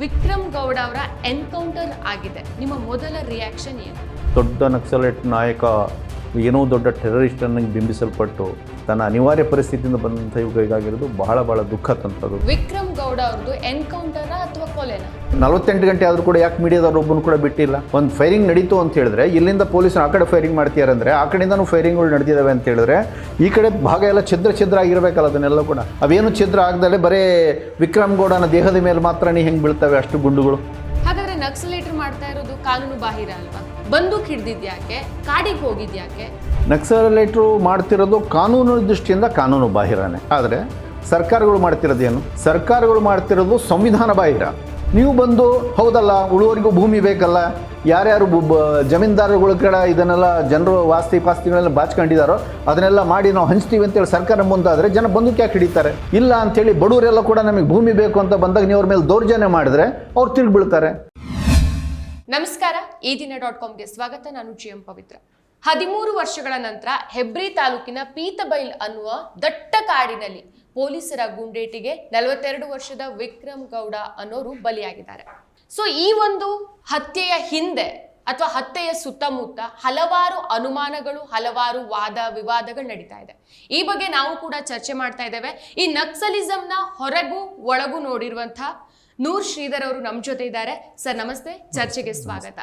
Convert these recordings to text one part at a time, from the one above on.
ವಿಕ್ರಮ್ ಗೌಡ ಅವರ ಎನ್ಕೌಂಟರ್ ಆಗಿದೆ. ನಿಮ್ಮ ಮೊದಲ ರಿಯಾಕ್ಷನ್ ಏನು? ದೊಡ್ಡ ನಕ್ಸಲೈಟ್ ನಾಯಕ ಏನೋ ದೊಡ್ಡ ಟೆರರಿಸ್ಟ್ ಅನ್ನು ಬಿಂಬಿಸಲ್ಪಟ್ಟು ತನ್ನ ಅನಿವಾರ್ಯ ಪರಿಸ್ಥಿತಿಯಿಂದ ಬಂದಂಥ ಯುಗ ಇದಾಗಿರೋದು ಬಹಳ ದುಃಖ ತಂತದ್ದು. ವಿಕ್ರಮ್ ಗೌಡ ಅವ್ರದ್ದು ಎನ್ಕೌಂಟರ್ ಅಥವಾ ಕೊಲೆನ? 48 ಗಂಟೆ ಆದರೂ ಕೂಡ ಯಾಕೆ ಮೀಡಿಯಾದವ್ರು ಒಬ್ಬನು ಕೂಡ ಬಿಟ್ಟಿಲ್ಲ? ಒಂದು ಫೈರಿಂಗ್ ನಡೀತು ಅಂತ ಹೇಳಿದ್ರೆ ಇಲ್ಲಿಂದ ಪೊಲೀಸರು ಆ ಕಡೆ ಫೈರಿಂಗ್ ಮಾಡ್ತೀಯಾರಂದ್ರೆ ಆ ಕಡೆಯಿಂದನೂ ಫೈರಿಂಗ್ಗಳು ನಡೆದಿದ್ದಾವೆ ಅಂತ ಹೇಳಿದ್ರೆ ಈ ಕಡೆ ಭಾಗ ಎಲ್ಲ ಛಿದ್ರ ಆಗಿರಬೇಕಲ್ಲ ಅದನ್ನೆಲ್ಲ ಕೂಡ. ಅವೇನು ಛಿದ್ರ ಆಗದಲ್ಲೇ ಬರೇ ವಿಕ್ರಮ್ ಗೌಡನ ದೇಹದ ಮೇಲೆ ಮಾತ್ರನೇ ಹೆಂಗೆ ಬೀಳ್ತವೆ ಅಷ್ಟು ಗುಂಡುಗಳು. ಹಾಗಾದ್ರೆ ನಕ್ಸಲೈಟರ್ ಮಾಡ್ತಾ ಇರೋದು ಕಾನೂನು ಬಾಹಿರ ಅಲ್ವಾ? ಬಂದೂಕ್ ಹಿಡ್ದಿದ್ಯಾಕೆ? ಕಾಡಿಗೆ ಹೋಗಿದ್ಯಾಕೆ? ನಕ್ಸಲೈಟ್ರು ಮಾಡ್ತಿರೋದು ಕಾನೂನು ದೃಷ್ಟಿಯಿಂದ ಕಾನೂನು ಬಾಹಿರನೇ. ಆದರೆ ಸರ್ಕಾರಗಳು ಮಾಡ್ತಿರೋದೇನು? ಸರ್ಕಾರಗಳು ಮಾಡ್ತಿರೋದು ಸಂವಿಧಾನ ಬಾಹಿರ. ನೀವು ಬಂದು ಹೌದಲ್ಲ ಉಳುವರಿಗೂ ಭೂಮಿ ಬೇಕಲ್ಲ, ಯಾರ್ಯಾರು ಜಮೀನ್ದಾರಗಳ ಕಡೆ ಇದನ್ನೆಲ್ಲ ಜನರು ಪಾಸ್ತಿಗಳೆಲ್ಲ ಬಾಚ್ಕೊಂಡಿದ್ದಾರೋ ಅದನ್ನೆಲ್ಲ ಮಾಡಿ ನಾವು ಹಂಚ್ತೀವಿ ಅಂತೇಳಿ ಸರ್ಕಾರ ಮುಂದಾದರೆ ಜನ ಬಂದೂಕ್ ಯಾಕೆ ಹಿಡಿತಾರೆ? ಇಲ್ಲ ಅಂಥೇಳಿ ಬಡವರೆಲ್ಲ ಕೂಡ ನಮಗೆ ಭೂಮಿ ಬೇಕು ಅಂತ ಬಂದಾಗ ನೀವು ಅವ್ರ ಮೇಲೆ ದೌರ್ಜನ್ಯ ಮಾಡಿದ್ರೆ ಅವ್ರು ತಿರುಗಿ ಬೀಳ್ತಾರೆ. ನಮಸ್ಕಾರ, ಈ ದಿನ .comಗೆ ಸ್ವಾಗತ. ನಾನು GM ಪವಿತ್ರ. 13 ವರ್ಷಗಳ ನಂತರ ಹೆಬ್ರಿ ತಾಲೂಕಿನ ಪೀತಬೈಲ್ ಅನ್ನುವ ದಟ್ಟ ಕಾಡಿನಲ್ಲಿ ಪೊಲೀಸರ ಗುಂಡೇಟಿಗೆ 42 ವರ್ಷದ ವಿಕ್ರಮ್ ಗೌಡ ಅನ್ನೋರು ಬಲಿಯಾಗಿದ್ದಾರೆ. ಸೊ ಈ ಒಂದು ಹತ್ಯೆಯ ಹಿಂದೆ ಅಥವಾ ಹತ್ಯೆಯ ಸುತ್ತಮುತ್ತ ಹಲವಾರು ಅನುಮಾನಗಳು, ಹಲವಾರು ವಾದ ವಿವಾದಗಳು ನಡೀತಾ ಇದೆ. ಈ ಬಗ್ಗೆ ನಾವು ಕೂಡ ಚರ್ಚೆ ಮಾಡ್ತಾ ಇದ್ದೇವೆ. ಈ ನಕ್ಸಲಿಸಂನ ಹೊರಗೂ ಒಳಗೂ ನೋಡಿರುವಂತಹ ನೂರ್ ಶ್ರೀಧರ್ ಅವರು ನಮ್ಮ ಜೊತೆ ಇದ್ದಾರೆ. ಸರ್ ನಮಸ್ತೆ, ಚರ್ಚೆಗೆ ಸ್ವಾಗತ.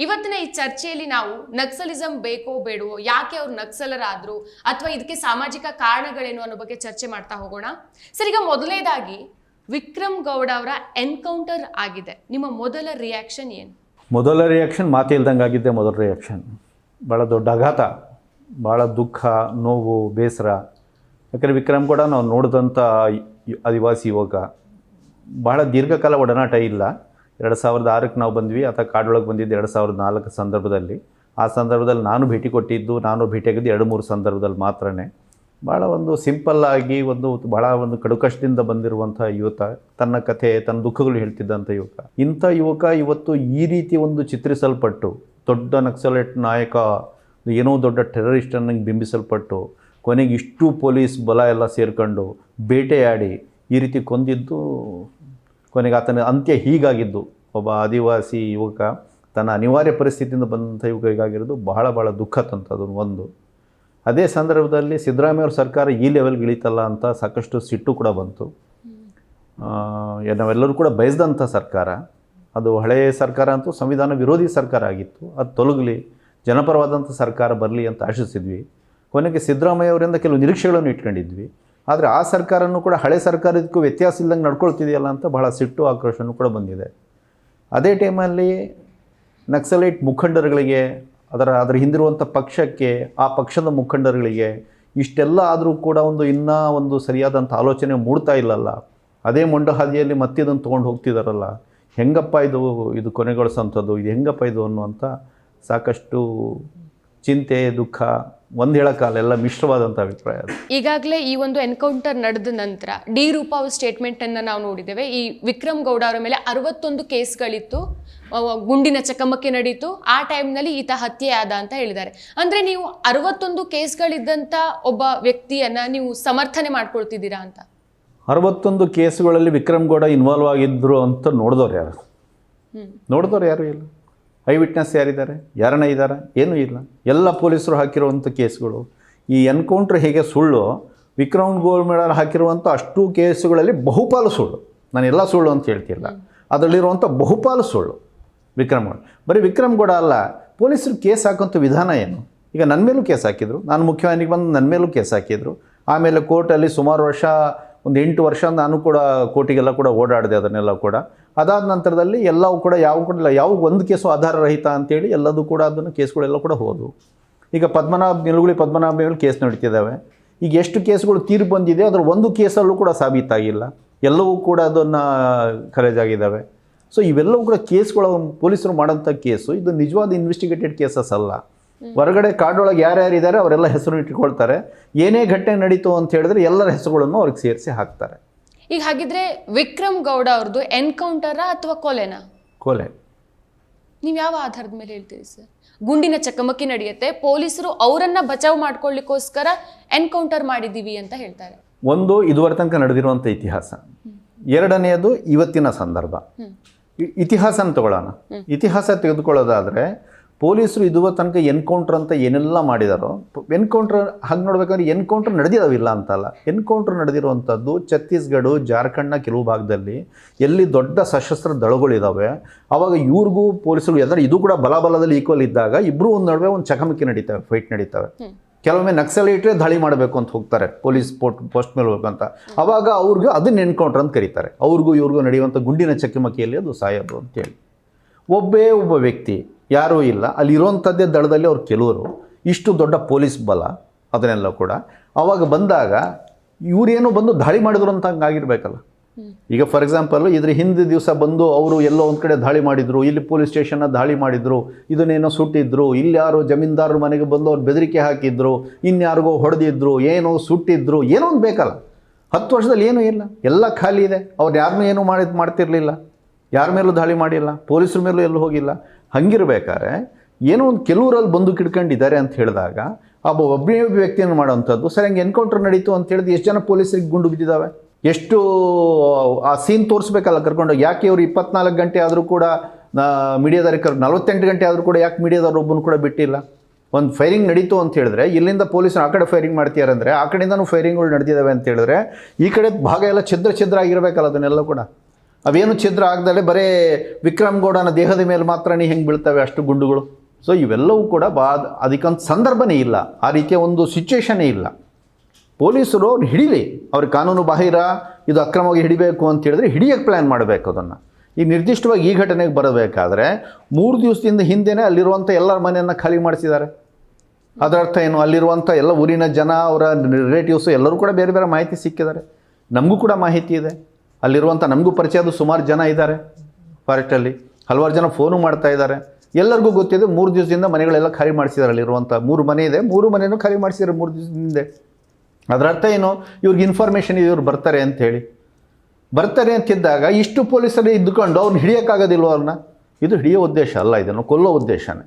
ಇವತ್ತಿನ ಈ ಚರ್ಚೆಯಲ್ಲಿ ನಾವು ನಕ್ಸಲಿಸಂ ಬೇಕೋ ಬೇಡವೋ, ಯಾಕೆ ಅವ್ರು ನಕ್ಸಲರಾದ್ರು, ಅಥವಾ ಇದಕ್ಕೆ ಸಾಮಾಜಿಕ ಕಾರಣಗಳೇನು ಅನ್ನೋ ಬಗ್ಗೆ ಚರ್ಚೆ ಮಾಡ್ತಾ ಹೋಗೋಣ. ಸರ್, ಈಗ ಮೊದಲನೇದಾಗಿ ವಿಕ್ರಮ್ ಗೌಡ ಅವರ ಎನ್ಕೌಂಟರ್ ಆಗಿದೆ. ನಿಮ್ಮ ಮೊದಲ ರಿಯಾಕ್ಷನ್ ಏನು? ಮೊದಲ ರಿಯಾಕ್ಷನ್ ಮಾತೇ ಇಲ್ದಂಗೆ ಆಗಿದ್ದೆ. ಮೊದಲ ರಿಯಾಕ್ಷನ್ ಭಾಳ ದೊಡ್ಡ ಆಘಾತ, ಭಾಳ ದುಃಖ, ನೋವು, ಬೇಸರ. ಯಾಕಂದರೆ ವಿಕ್ರಮ್ ಗೌಡ ನಾವು ನೋಡಿದಂಥ ಆದಿವಾಸಿ ಯುವಕ, ಭಾಳ ದೀರ್ಘಕಾಲ ಒಡನಾಟ ಇಲ್ಲ. 2006ಕ್ಕೆ ನಾವು ಬಂದ್ವಿ, ಆತ ಕಾಡೊಳಗೆ ಬಂದಿದ್ದು 2004 ಸಂದರ್ಭದಲ್ಲಿ. ಆ ಸಂದರ್ಭದಲ್ಲಿ ನಾನು ಭೇಟಿಯಾಗಿದ್ದು 2-3 ಸಂದರ್ಭದಲ್ಲಿ ಮಾತ್ರನೇ. ಭಾಳ ಒಂದು ಸಿಂಪಲ್ಲಾಗಿ ಭಾಳ ಕಡುಕಷ್ಟದಿಂದ ಬಂದಿರುವಂಥ ಯುವಕ, ತನ್ನ ಕಥೆ, ತನ್ನ ದುಃಖಗಳು ಹೇಳ್ತಿದ್ದಂಥ ಯುವಕ. ಇಂಥ ಯುವಕ ಇವತ್ತು ಈ ರೀತಿ ಚಿತ್ರಿಸಲ್ಪಟ್ಟು ದೊಡ್ಡ ನಕ್ಸಲೈಟ್ ನಾಯಕ ಏನೋ ದೊಡ್ಡ ಟೆರರಿಸ್ಟನ್ನು ಬಿಂಬಿಸಲ್ಪಟ್ಟು ಕೊನೆಗೆ ಇಷ್ಟು ಪೊಲೀಸ್ ಬಲ ಎಲ್ಲ ಸೇರಿಕೊಂಡು ಬೇಟೆಯಾಡಿ ಈ ರೀತಿ ಕೊಂದಿದ್ದು, ಕೊನೆಗೆ ಆತನ ಅಂತ್ಯ ಹೀಗಾಗಿದ್ದು. ಒಬ್ಬ ಆದಿವಾಸಿ ಯುವಕ ತನ್ನ ಅನಿವಾರ್ಯ ಪರಿಸ್ಥಿತಿಯಿಂದ ಬಂದಂಥ ಯುಗ ಹೀಗಾಗಿರೋದು ಬಹಳ ದುಃಖ ತಂತದ್ದು ಒಂದು. ಅದೇ ಸಂದರ್ಭದಲ್ಲಿ ಸಿದ್ದರಾಮಯ್ಯ ಅವ್ರ ಸರ್ಕಾರ ಈ ಲೆವೆಲ್ಗೆ ಇಳಿತಲ್ಲ ಅಂತ ಸಾಕಷ್ಟು ಸಿಟ್ಟು ಕೂಡ ಬಂತು. ನಾವೆಲ್ಲರೂ ಕೂಡ ಬಯಸಿದಂಥ ಸರ್ಕಾರ ಅದು. ಹಳೆಯ ಸರ್ಕಾರ ಅಂತೂ ಸಂವಿಧಾನ ವಿರೋಧಿ ಸರ್ಕಾರ ಆಗಿತ್ತು, ಅದು ತೊಲಗಲಿ, ಜನಪರವಾದಂಥ ಸರ್ಕಾರ ಬರಲಿ ಅಂತ ಆಶಿಸಿದ್ವಿ. ಕೊನೆಗೆ ಸಿದ್ದರಾಮಯ್ಯ ಅವರಿಂದ ಕೆಲವು ನಿರೀಕ್ಷೆಗಳನ್ನು ಇಟ್ಕೊಂಡಿದ್ವಿ. ಆದರೆ ಆ ಸರ್ಕಾರನೂ ಕೂಡ ಹಳೆ ಸರ್ಕಾರಕ್ಕೂ ವ್ಯತ್ಯಾಸ ಇಲ್ಲದಂಗೆ ನಡ್ಕೊಳ್ತಿದೆಯಲ್ಲ ಅಂತ ಬಹಳ ಸಿಟ್ಟು, ಆಕ್ರೋಶನೂ ಕೂಡ ಬಂದಿದೆ. ಅದೇ ಟೈಮಲ್ಲಿ ನಕ್ಸಲೈಟ್ ಮುಖಂಡರುಗಳಿಗೆ, ಅದರ ಹಿಂದಿರುವಂಥ ಪಕ್ಷಕ್ಕೆ, ಆ ಪಕ್ಷದ ಮುಖಂಡರುಗಳಿಗೆ ಇಷ್ಟೆಲ್ಲ ಆದರೂ ಕೂಡ ಇನ್ನೂ ಸರಿಯಾದಂಥ ಆಲೋಚನೆ ಮೂಡ್ತಾ ಇಲ್ಲಲ್ಲ. ಅದೇ ಮೊಂಡ ಹಾದಿಯಲ್ಲಿ ಮತ್ತಿದನ್ನು ತೊಗೊಂಡು ಹೋಗ್ತಿದ್ದಾರಲ್ಲ, ಹೆಂಗಪ್ಪ ಇದು ಕೊನೆಗೊಳಿಸೋಂಥದ್ದು, ಇದು ಹೆಂಗಪ್ಪ ಇದು ಅನ್ನುವಂಥ ಸಾಕಷ್ಟು ಚಿಂತೆ, ದುಃಖ, ಒಂದು ಹೇಳೋಕ್ಕಾಗಲ್ಲ, ಎಲ್ಲ ಮಿಶ್ರವಾದಂಥ ಅಭಿಪ್ರಾಯ ಅದು. ಈಗಾಗಲೇ ಈ ಒಂದು ಎನ್ಕೌಂಟರ್ ನಡೆದ ನಂತರ ಡಿ ರೂಪಾ ಅವ್ರ ಸ್ಟೇಟ್ಮೆಂಟನ್ನು ನಾವು ನೋಡಿದ್ದೇವೆ. ಈ ವಿಕ್ರಮ್ ಗೌಡ ಅವರ ಮೇಲೆ 61 ಕೇಸ್ಗಳಿತ್ತು, ಗುಂಡಿನ ಚಕಮಕಿ ನಡೀತು, ಆ ಟೈಮ್ನಲ್ಲಿ ಈತ ಹತ್ಯೆ ಆದ ಅಂತ ಹೇಳಿದ್ದಾರೆ. ಅಂದರೆ ನೀವು 61 ಕೇಸ್ಗಳಿದ್ದಂಥ ಒಬ್ಬ ವ್ಯಕ್ತಿಯನ್ನು ನೀವು ಸಮರ್ಥನೆ ಮಾಡ್ಕೊಳ್ತಿದ್ದೀರಾ ಅಂತ? 61 ಕೇಸುಗಳಲ್ಲಿ ವಿಕ್ರಮ್ ಗೌಡ ಇನ್ವಾಲ್ವ್ ಆಗಿದ್ದರು ಅಂತ ನೋಡಿದವ್ರು ಯಾರು ಇಲ್ಲ. ಐ ವಿಟ್ನೆಸ್ ಯಾರಿದ್ದಾರೆ? ಯಾರನ್ನ ಇದ್ದಾರೆ? ಏನೂ ಇಲ್ಲ. ಎಲ್ಲ ಪೊಲೀಸರು ಹಾಕಿರುವಂಥ ಕೇಸುಗಳು. ಈ ಎನ್ಕೌಂಟ್ರ್ ಹೇಗೆ ಸುಳ್ಳು, ವಿಕ್ರಮ್ ಗೌಡ ಹಾಕಿರುವಂಥ ಅಷ್ಟು ಕೇಸುಗಳಲ್ಲಿ ಬಹುಪಾಲು ಸುಳ್ಳು. ನಾನು ಎಲ್ಲ ಸುಳ್ಳು ಅಂತ ಹೇಳ್ತಿಲ್ಲ, ಅದರಲ್ಲಿರುವಂಥ ಬಹುಪಾಲು ಸುಳ್ಳು ವಿಕ್ರಮ್ ಗೌಡ. ಬರೀ ವಿಕ್ರಮ್ ಗೌಡ ಅಲ್ಲ, ಪೊಲೀಸರು ಕೇಸ್ ಹಾಕೋಂಥ ವಿಧಾನ ಏನು? ಈಗ ನನ್ನ ಮೇಲೂ ಕೇಸ್ ಹಾಕಿದರು, ನಾನು ಮುಖ್ಯವಾಹಿನಿಗೆ ಬಂದು ನನ್ನ ಮೇಲೂ ಕೇಸ್ ಹಾಕಿದರು. ಆಮೇಲೆ ಕೋರ್ಟಲ್ಲಿ ಸುಮಾರು ವರ್ಷ, 8 ವರ್ಷ ನಾನು ಕೂಡ ಕೋರ್ಟಿಗೆಲ್ಲ ಕೂಡ ಓಡಾಡಿದೆ ಅದನ್ನೆಲ್ಲ ಕೂಡ. ಅದಾದ ನಂತರದಲ್ಲಿ ಎಲ್ಲವೂ ಕೂಡ ಯಾವ ಒಂದು ಕೇಸು ಆಧಾರರಹಿತ ಅಂತೇಳಿ ಎಲ್ಲದೂ ಕೂಡ ಅದನ್ನು ಕೇಸ್ಗಳೆಲ್ಲ ಕೂಡ ಹೋದವು. ಈಗ ನಿಲುಗುಳಿ ಪದ್ಮನಾಭ ಮೇಲೆ ಕೇಸ್ ನಡೀತಿದ್ದಾವೆ. ಈಗ ಎಷ್ಟು ಕೇಸುಗಳು ತೀರ್ಪು ಬಂದಿದೆ, ಅದರ ಒಂದು ಕೇಸಲ್ಲೂ ಕೂಡ ಸಾಬೀತಾಗಿಲ್ಲ, ಎಲ್ಲವೂ ಕೂಡ ಅದನ್ನು ಖರೇಜ್ ಆಗಿದ್ದಾವೆ. ಸೊ ಇವೆಲ್ಲವೂ ಕೂಡ ಕೇಸ್ಗಳು, ಪೊಲೀಸರು ಮಾಡೋಂಥ ಕೇಸು, ಇದು ನಿಜವಾದ ಇನ್ವೆಸ್ಟಿಗೇಟೆಡ್ ಕೇಸಸ್ ಅಲ್ಲ. ಹೊರಗಡೆ ಕಾಡೊಳಗೆ ಯಾರ್ಯಾರಿದ್ದಾರೆ ಅವರೆಲ್ಲ ಹೆಸರು ಇಟ್ಕೊಳ್ತಾರೆ. ಏನೇ ಘಟನೆ ನಡೀತು ಅಂತ ಹೇಳಿದ್ರೆ ಎಲ್ಲರ ಹೆಸರುಗಳನ್ನು ಅವ್ರಿಗೆ ಸೇರಿಸಿ ಹಾಕ್ತಾರೆ. ಈಗ ಹಾಗಿದ್ರೆ ವಿಕ್ರಮ್ ಗೌಡ ಅವ್ರದ್ದು ಎನ್ಕೌಂಟರ ಅಥವಾ ಕೊಲೆನಾ? ಕೊಲೆ. ನೀವು ಯಾವ ಆಧಾರದ ಮೇಲೆ ಹೇಳ್ತೀರಿ ಸರ್? ಗುಂಡಿನ ಚಕಮಕಿ ನಡೆಯುತ್ತೆ, ಪೊಲೀಸರು ಅವರನ್ನ ಬಚಾವ್ ಮಾಡ್ಕೊಳ್ಳಿಕ್ಕೋಸ್ಕರ ಎನ್ಕೌಂಟರ್ ಮಾಡಿದ್ದೀವಿ ಅಂತ ಹೇಳ್ತಾರೆ. ಇದುವರೆ ತನಕ ನಡೆದಿರುವಂಥ ಇತಿಹಾಸ, ಎರಡನೆಯದು ಇವತ್ತಿನ ಸಂದರ್ಭ. ಇತಿಹಾಸನ ತಗೊಳ್ಳೋಣ. ಇತಿಹಾಸ ತೆಗೆದುಕೊಳ್ಳೋದಾದರೆ ಪೊಲೀಸರು ಇದುವ ತನಕ ಎನ್ಕೌಂಟ್ರ್ ಅಂತ ಏನೆಲ್ಲ ಮಾಡಿದಾರೋ, ಎನ್ಕೌಂಟ್ರ್ ಹಾಗೆ ನೋಡ್ಬೇಕಂದ್ರೆ ಎನ್ಕೌಂಟ್ರ್ ನಡೆದಿರೋವಿಲ್ಲ ಅಂತಲ್ಲ. ಎನ್ಕೌಂಟ್ರ್ ನಡೆದಿರುವಂಥದ್ದು ಛತ್ತೀಸ್ಗಢ, ಜಾರ್ಖಂಡ್ನ ಕೆಲವು ಭಾಗದಲ್ಲಿ ಎಲ್ಲಿ ದೊಡ್ಡ ಸಶಸ್ತ್ರ ದಳಗಳಿದ್ದಾವೆ, ಆವಾಗ ಇವ್ರಿಗೂ ಪೊಲೀಸರು ಯಾಕಂದರೆ ಇದು ಕೂಡ ಬಲದಲ್ಲಿ ಈಕ್ವಲ್ ಇದ್ದಾಗ ಇಬ್ಬರು ಒಂದು ನಡುವೆ ಒಂದು ಚಕಮಕಿ ನಡೀತವೆ, ಫೈಟ್ ನಡೀತವೆ. ಕೆಲವೊಮ್ಮೆ ನಕ್ಸಲೈಟ್ರೇ ದಾಳಿ ಮಾಡಬೇಕು ಅಂತ ಹೋಗ್ತಾರೆ, ಪೊಲೀಸ್ ಪೋಸ್ಟ್ ಮೇಲೆ ಹೋಗ್ಬೇಕಂತ. ಆವಾಗ ಅವ್ರಿಗೆ ಅದನ್ನ ಎನ್ಕೌಂಟ್ರ್ ಅಂತ ಕರೀತಾರೆ. ಅವ್ರಿಗೂ ಇವ್ರಿಗೂ ನಡೆಯುವಂಥ ಗುಂಡಿನ ಚಕಮಕಿಯಲ್ಲಿ ಅದು ಸಾಯೋದು ಅಂತೇಳಿ. ಒಬ್ಬ ವ್ಯಕ್ತಿ ಯಾರೂ ಇಲ್ಲ, ಅಲ್ಲಿರುವಂಥದ್ದೇ ದಳದಲ್ಲಿ ಅವ್ರು ಕೆಲವರು, ಇಷ್ಟು ದೊಡ್ಡ ಪೊಲೀಸ್ ಬಲ ಅದನ್ನೆಲ್ಲ ಕೂಡ ಆವಾಗ ಬಂದಾಗ ಇವರೇನೋ ಬಂದು ದಾಳಿ ಮಾಡಿದ್ರು ಅಂತ ಹಂಗಾಗಿರ್ಬೇಕಲ್ಲ. ಈಗ ಫಾರ್ ಎಕ್ಸಾಂಪಲ್ ಇದ್ರ ಹಿಂದೆ ದಿವಸ ಬಂದು ಅವರು ಎಲ್ಲೋ ಒಂದು ಕಡೆ ದಾಳಿ ಮಾಡಿದ್ರು, ಇಲ್ಲಿ ಪೊಲೀಸ್ ಸ್ಟೇಷನ್ನ ದಾಳಿ ಮಾಡಿದ್ರು, ಇದನ್ನೇನೋ ಸುಟ್ಟಿದ್ರು, ಇಲ್ಲಿ ಯಾರೋ ಜಮೀನ್ದಾರರ ಮನೆಗೆ ಬಂದು ಅವ್ರು ಬೆದರಿಕೆ ಹಾಕಿದ್ರು, ಇನ್ಯಾರಿಗೋ ಹೊಡೆದಿದ್ರು, ಏನೋ ಸುಟ್ಟಿದ್ರು, ಏನೋ ಒಂದು ಬೇಕಲ್ಲ. 10 ವರ್ಷದಲ್ಲಿ ಏನೂ ಇಲ್ಲ, ಎಲ್ಲ ಖಾಲಿ ಇದೆ. ಅವ್ರು ಯಾರನ್ನೂ ಏನೂ ಮಾಡ್ತಿರ್ಲಿಲ್ಲ, ಯಾರ ಮೇಲೂ ದಾಳಿ ಮಾಡಿಲ್ಲ, ಪೊಲೀಸರ ಮೇಲೂ ಎಲ್ಲೂ ಹೋಗಿಲ್ಲ. ಹಂಗಿರ್ಬೇಕಾದ್ರೆ ಏನೋ ಒಂದು ಕೆಲವರಲ್ಲಿ ಬಂದು ಕಿಡ್ಕೊಂಡಿದ್ದಾರೆ ಅಂತ ಹೇಳಿದಾಗ ಒಬ್ಬನೇ ವ್ಯಕ್ತಿಯನ್ನು ಮಾಡೋವಂಥದ್ದು. ಸರಿ, ಹಂಗೆ ಎನ್ಕೌಂಟರ್ ನಡೀತು ಅಂತ ಹೇಳಿದ್ರೆ ಎಷ್ಟು ಜನ ಪೊಲೀಸರಿಗೆ ಗುಂಡು ಬಿದ್ದಿದ್ದಾವೆ, ಎಷ್ಟು ಆ ಸೀನ್ ತೋರಿಸ್ಬೇಕಲ್ಲ ಕರ್ಕೊಂಡೋಗಿ. ಯಾಕೆ ಇವರು 24 ಗಂಟೆ ಆದರೂ ಕೂಡ ಮೀಡಿಯಾದವ್ರಿಗೆ 48 ಗಂಟೆ ಆದರೂ ಕೂಡ ಯಾಕೆ ಮೀಡಿಯಾದವ್ರು ಒಬ್ಬನು ಕೂಡ ಬಿಟ್ಟಿಲ್ಲ? ಒಂದು ಫೈರಿಂಗ್ ನಡೀತು ಅಂತ ಹೇಳಿದ್ರೆ ಇಲ್ಲಿಂದ ಪೊಲೀಸರು ಆ ಕಡೆ ಫೈರಿಂಗ್ ಮಾಡ್ತಿದ್ದಾರೆ ಅಂದರೆ ಆ ಕಡೆಯಿಂದನೂ ಫೈರಿಂಗ್ಗಳು ನಡೆದಿದ್ದಾವೆ ಅಂತ ಹೇಳಿದ್ರೆ ಈ ಕಡೆ ಭಾಗ ಎಲ್ಲ ಛಿದ್ರ ಆಗಿರಬೇಕಲ್ಲ. ಅದನ್ನೆಲ್ಲ ಕೂಡ ಅವೇನು ಛಿದ್ರ ಆಗದಲ್ಲೇ ಬರೀ ವಿಕ್ರಮ್ ಗೌಡನ ದೇಹದ ಮೇಲೆ ಮಾತ್ರ ಹೆಂಗೆ ಬೀಳ್ತವೆ ಅಷ್ಟು ಗುಂಡುಗಳು. ಸೊ ಇವೆಲ್ಲವೂ ಕೂಡ ಅದಕ್ಕೊಂದು ಸಂದರ್ಭನೇ ಇಲ್ಲ, ಆ ರೀತಿಯ ಒಂದು ಸಿಚುವೇಶನ್ನೇ ಇಲ್ಲ. ಪೊಲೀಸರು ಅವ್ರು ಹಿಡೀಲಿ, ಅವ್ರಿಗೆ ಕಾನೂನು ಬಾಹಿರ ಇದು ಅಕ್ರಮವಾಗಿ ಹಿಡಿಬೇಕು ಅಂತ ಹೇಳಿದ್ರೆ ಹಿಡಿಯೋಕ್ಕೆ ಪ್ಲ್ಯಾನ್ ಮಾಡಬೇಕು. ಅದನ್ನು ಈ ನಿರ್ದಿಷ್ಟವಾಗಿ ಈ ಘಟನೆಗೆ ಬರಬೇಕಾದ್ರೆ 3 ದಿವಸದಿಂದ ಹಿಂದೆಯೇ ಅಲ್ಲಿರುವಂಥ ಎಲ್ಲರ ಮನೆಯನ್ನು ಖಾಲಿ ಮಾಡಿಸಿದ್ದಾರೆ. ಅದರ ಅರ್ಥ ಏನು? ಅಲ್ಲಿರುವಂಥ ಎಲ್ಲ ಊರಿನ ಜನ, ಅವರ ರಿಲೇಟಿವ್ಸು ಎಲ್ಲರೂ ಕೂಡ ಬೇರೆ ಬೇರೆ ಮಾಹಿತಿ ಸಿಕ್ಕಿದ್ದಾರೆ. ನಮಗೂ ಕೂಡ ಮಾಹಿತಿ ಇದೆ, ಅಲ್ಲಿರುವಂಥ ನಮಗೂ ಪರಿಚಯದ ಸುಮಾರು ಜನ ಇದ್ದಾರೆ ಫಾರೆಸ್ಟಲ್ಲಿ, ಹಲವಾರು ಜನ ಫೋನು ಮಾಡ್ತಾ ಇದ್ದಾರೆ. ಎಲ್ಲರಿಗೂ ಗೊತ್ತಿದೆ 3 ದಿವಸದಿಂದ ಮನೆಗಳೆಲ್ಲ ಖಾಲಿ ಮಾಡಿಸಿದ್ದಾರೆ. ಅಲ್ಲಿರುವಂಥ 3 ಮನೆ ಇದೆ, 3 ಮನೆಯೂ ಖಾಲಿ ಮಾಡಿಸಿದ್ದಾರೆ 3 ದಿವಸದ ಹಿಂದೆ. ಅದರ ಅರ್ಥ ಏನು? ಇವ್ರಿಗೆ ಇನ್ಫಾರ್ಮೇಷನ್ ಇದೆ, ಇವ್ರು ಬರ್ತಾರೆ ಅಂಥೇಳಿ. ಬರ್ತಾರೆ ಅಂತಿದ್ದಾಗ ಇಷ್ಟು ಪೊಲೀಸರು ಇದ್ದುಕೊಂಡು ಅವ್ರನ್ನ ಹಿಡಿಯೋಕ್ಕಾಗೋದಿಲ್ವ ಅವ್ರನ್ನ? ಇದು ಹಿಡಿಯೋ ಉದ್ದೇಶ ಅಲ್ಲ, ಇದನ್ನು ಕೊಲ್ಲೋ ಉದ್ದೇಶನೇ.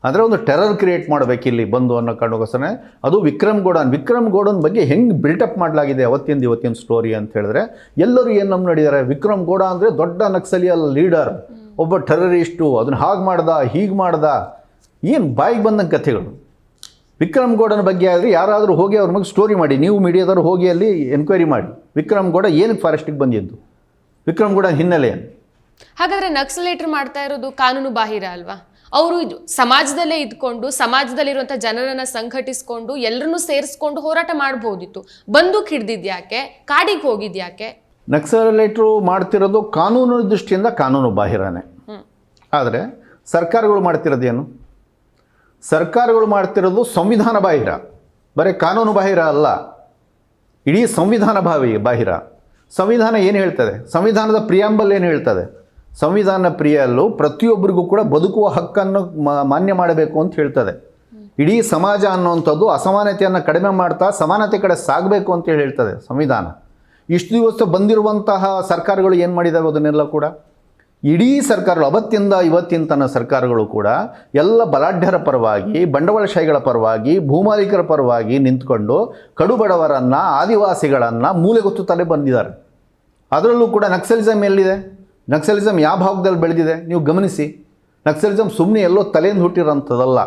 ಅಂದರೆ ಒಂದು ಟೆರರ್ ಕ್ರಿಯೇಟ್ ಮಾಡಬೇಕು ಇಲ್ಲಿ ಬಂದು ಅನ್ನೋ ಕಾರಣಕ್ಕೋಸ್ಕರ. ಅದು ವಿಕ್ರಮ್ ಗೌಡನ ಬಗ್ಗೆ ಹೆಂಗೆ ಬಿಲ್ಟಪ್ ಮಾಡಲಾಗಿದೆ ಇವತ್ತಿನ ಸ್ಟೋರಿ ಅಂತ ಹೇಳಿದ್ರೆ ಎಲ್ಲರೂ ಏನು ನಮ್ಮ ನೋಡಿದ್ದಾರೆ. ವಿಕ್ರಮ್ ಗೌಡ ಅಂದರೆ ದೊಡ್ಡ ನಕ್ಸಲಿಯಲ್ ಲೀಡರ್, ಒಬ್ಬ ಟೆರರಿಸ್ಟು, ಅದನ್ನು ಹಾಗೆ ಮಾಡ್ದ ಹೀಗೆ ಮಾಡ್ದ, ಏನು ಬಾಯಿಗೆ ಬಂದಂಗೆ ಕಥೆಗಳು. ವಿಕ್ರಮ್ ಗೌಡನ ಬಗ್ಗೆ ಆದರೆ ಯಾರಾದರೂ ಹೋಗಿ ಅವ್ರ ಬಗ್ಗೆ ಸ್ಟೋರಿ ಮಾಡಿ, ನೀವು ಮೀಡಿಯಾದವರು ಹೋಗಿ ಅಲ್ಲಿ ಎನ್ಕ್ವೈರಿ ಮಾಡಿ, ವಿಕ್ರಮ್ ಗೌಡ ಏನಕ್ಕೆ ಫಾರೆಸ್ಟಿಗೆ ಬಂದಿದ್ದು, ವಿಕ್ರಮ್ ಗೌಡ ಹಿನ್ನೆಲೆ ಏನು? ಹಾಗಾದರೆ ನಕ್ಸಲೇಟರ್ ಮಾಡ್ತಾ ಇರೋದು ಕಾನೂನು ಬಾಹಿರ ಅಲ್ವಾ? ಅವರು ಸಮಾಜದಲ್ಲೇ ಇದ್ಕೊಂಡು ಸಮಾಜದಲ್ಲಿರುವಂಥ ಜನರನ್ನು ಸಂಘಟಿಸ್ಕೊಂಡು ಎಲ್ಲರನ್ನೂ ಸೇರಿಸ್ಕೊಂಡು ಹೋರಾಟ ಮಾಡ್ಬೋದಿತ್ತು. ಬಂದೂಕ್ ಹಿಡ್ದಿದ್ಯಾಕೆ? ಕಾಡಿಗೆ ಹೋಗಿದ್ಯಾಕೆ? ನಕ್ಸಲೇಟ್ರು ಮಾಡ್ತಿರೋದು ಕಾನೂನು ದೃಷ್ಟಿಯಿಂದ ಕಾನೂನು ಬಾಹಿರನೇ. ಆದರೆ ಸರ್ಕಾರಗಳು ಮಾಡ್ತಿರೋದೇನು? ಸರ್ಕಾರಗಳು ಮಾಡ್ತಿರೋದು ಸಂವಿಧಾನ ಬಾಹಿರ, ಬರೀ ಕಾನೂನು ಬಾಹಿರ ಅಲ್ಲ, ಇಡೀ ಸಂವಿಧಾನ ಬಾಹಿರ. ಸಂವಿಧಾನ ಏನು ಹೇಳ್ತದೆ? ಸಂವಿಧಾನದ ಪ್ರಿಯಾಂಬಲ್ ಏನು ಹೇಳ್ತದೆ? ಸಂವಿಧಾನ ಪ್ರಿಯಲ್ಲೂ ಪ್ರತಿಯೊಬ್ಬರಿಗೂ ಕೂಡ ಬದುಕುವ ಹಕ್ಕನ್ನು ಮಾನ್ಯ ಮಾಡಬೇಕು ಅಂತ ಹೇಳ್ತದೆ. ಇಡೀ ಸಮಾಜ ಅನ್ನುವಂಥದ್ದು ಅಸಮಾನತೆಯನ್ನು ಕಡಿಮೆ ಮಾಡ್ತಾ ಸಮಾನತೆ ಕಡೆ ಸಾಗಬೇಕು ಅಂತೇಳಿ ಹೇಳ್ತದೆ ಸಂವಿಧಾನ. ಇಷ್ಟು ದಿವಸ ಬಂದಿರುವಂತಹ ಸರ್ಕಾರಗಳು ಏನು ಮಾಡಿದ್ದಾವೆ ಅದನ್ನೆಲ್ಲ ಕೂಡ ಇಡೀ ಸರ್ಕಾರಗಳು ಅವತ್ತಿಂದ ಇವತ್ತಿನ ತನ್ನ ಸರ್ಕಾರಗಳು ಕೂಡ ಎಲ್ಲ ಬಲಾಢ್ಯರ ಪರವಾಗಿ, ಬಂಡವಾಳಶಾಹಿಗಳ ಪರವಾಗಿ, ಭೂಮಾಲೀಕರ ಪರವಾಗಿ ನಿಂತ್ಕೊಂಡು ಕಡುಬಡವರನ್ನು, ಆದಿವಾಸಿಗಳನ್ನು ಮೂಲೆಗೊತ್ತುತ್ತಲೇ ಬಂದಿದ್ದಾರೆ. ಅದರಲ್ಲೂ ಕೂಡ ನಕ್ಸಲಿಸಮ್ ಎಲ್ಲಿದೆ? ನಕ್ಸಲಿಸಮ್ ಯಾವ ಭಾಗದಲ್ಲಿ ಬೆಳೆದಿದೆ ನೀವು ಗಮನಿಸಿ. ನಕ್ಸಲಿಸಮ್ ಸುಮ್ಮನೆ ಎಲ್ಲೋ ತಲೆಯಿಂದ ಹುಟ್ಟಿರೋಂಥದ್ದಲ್ಲ.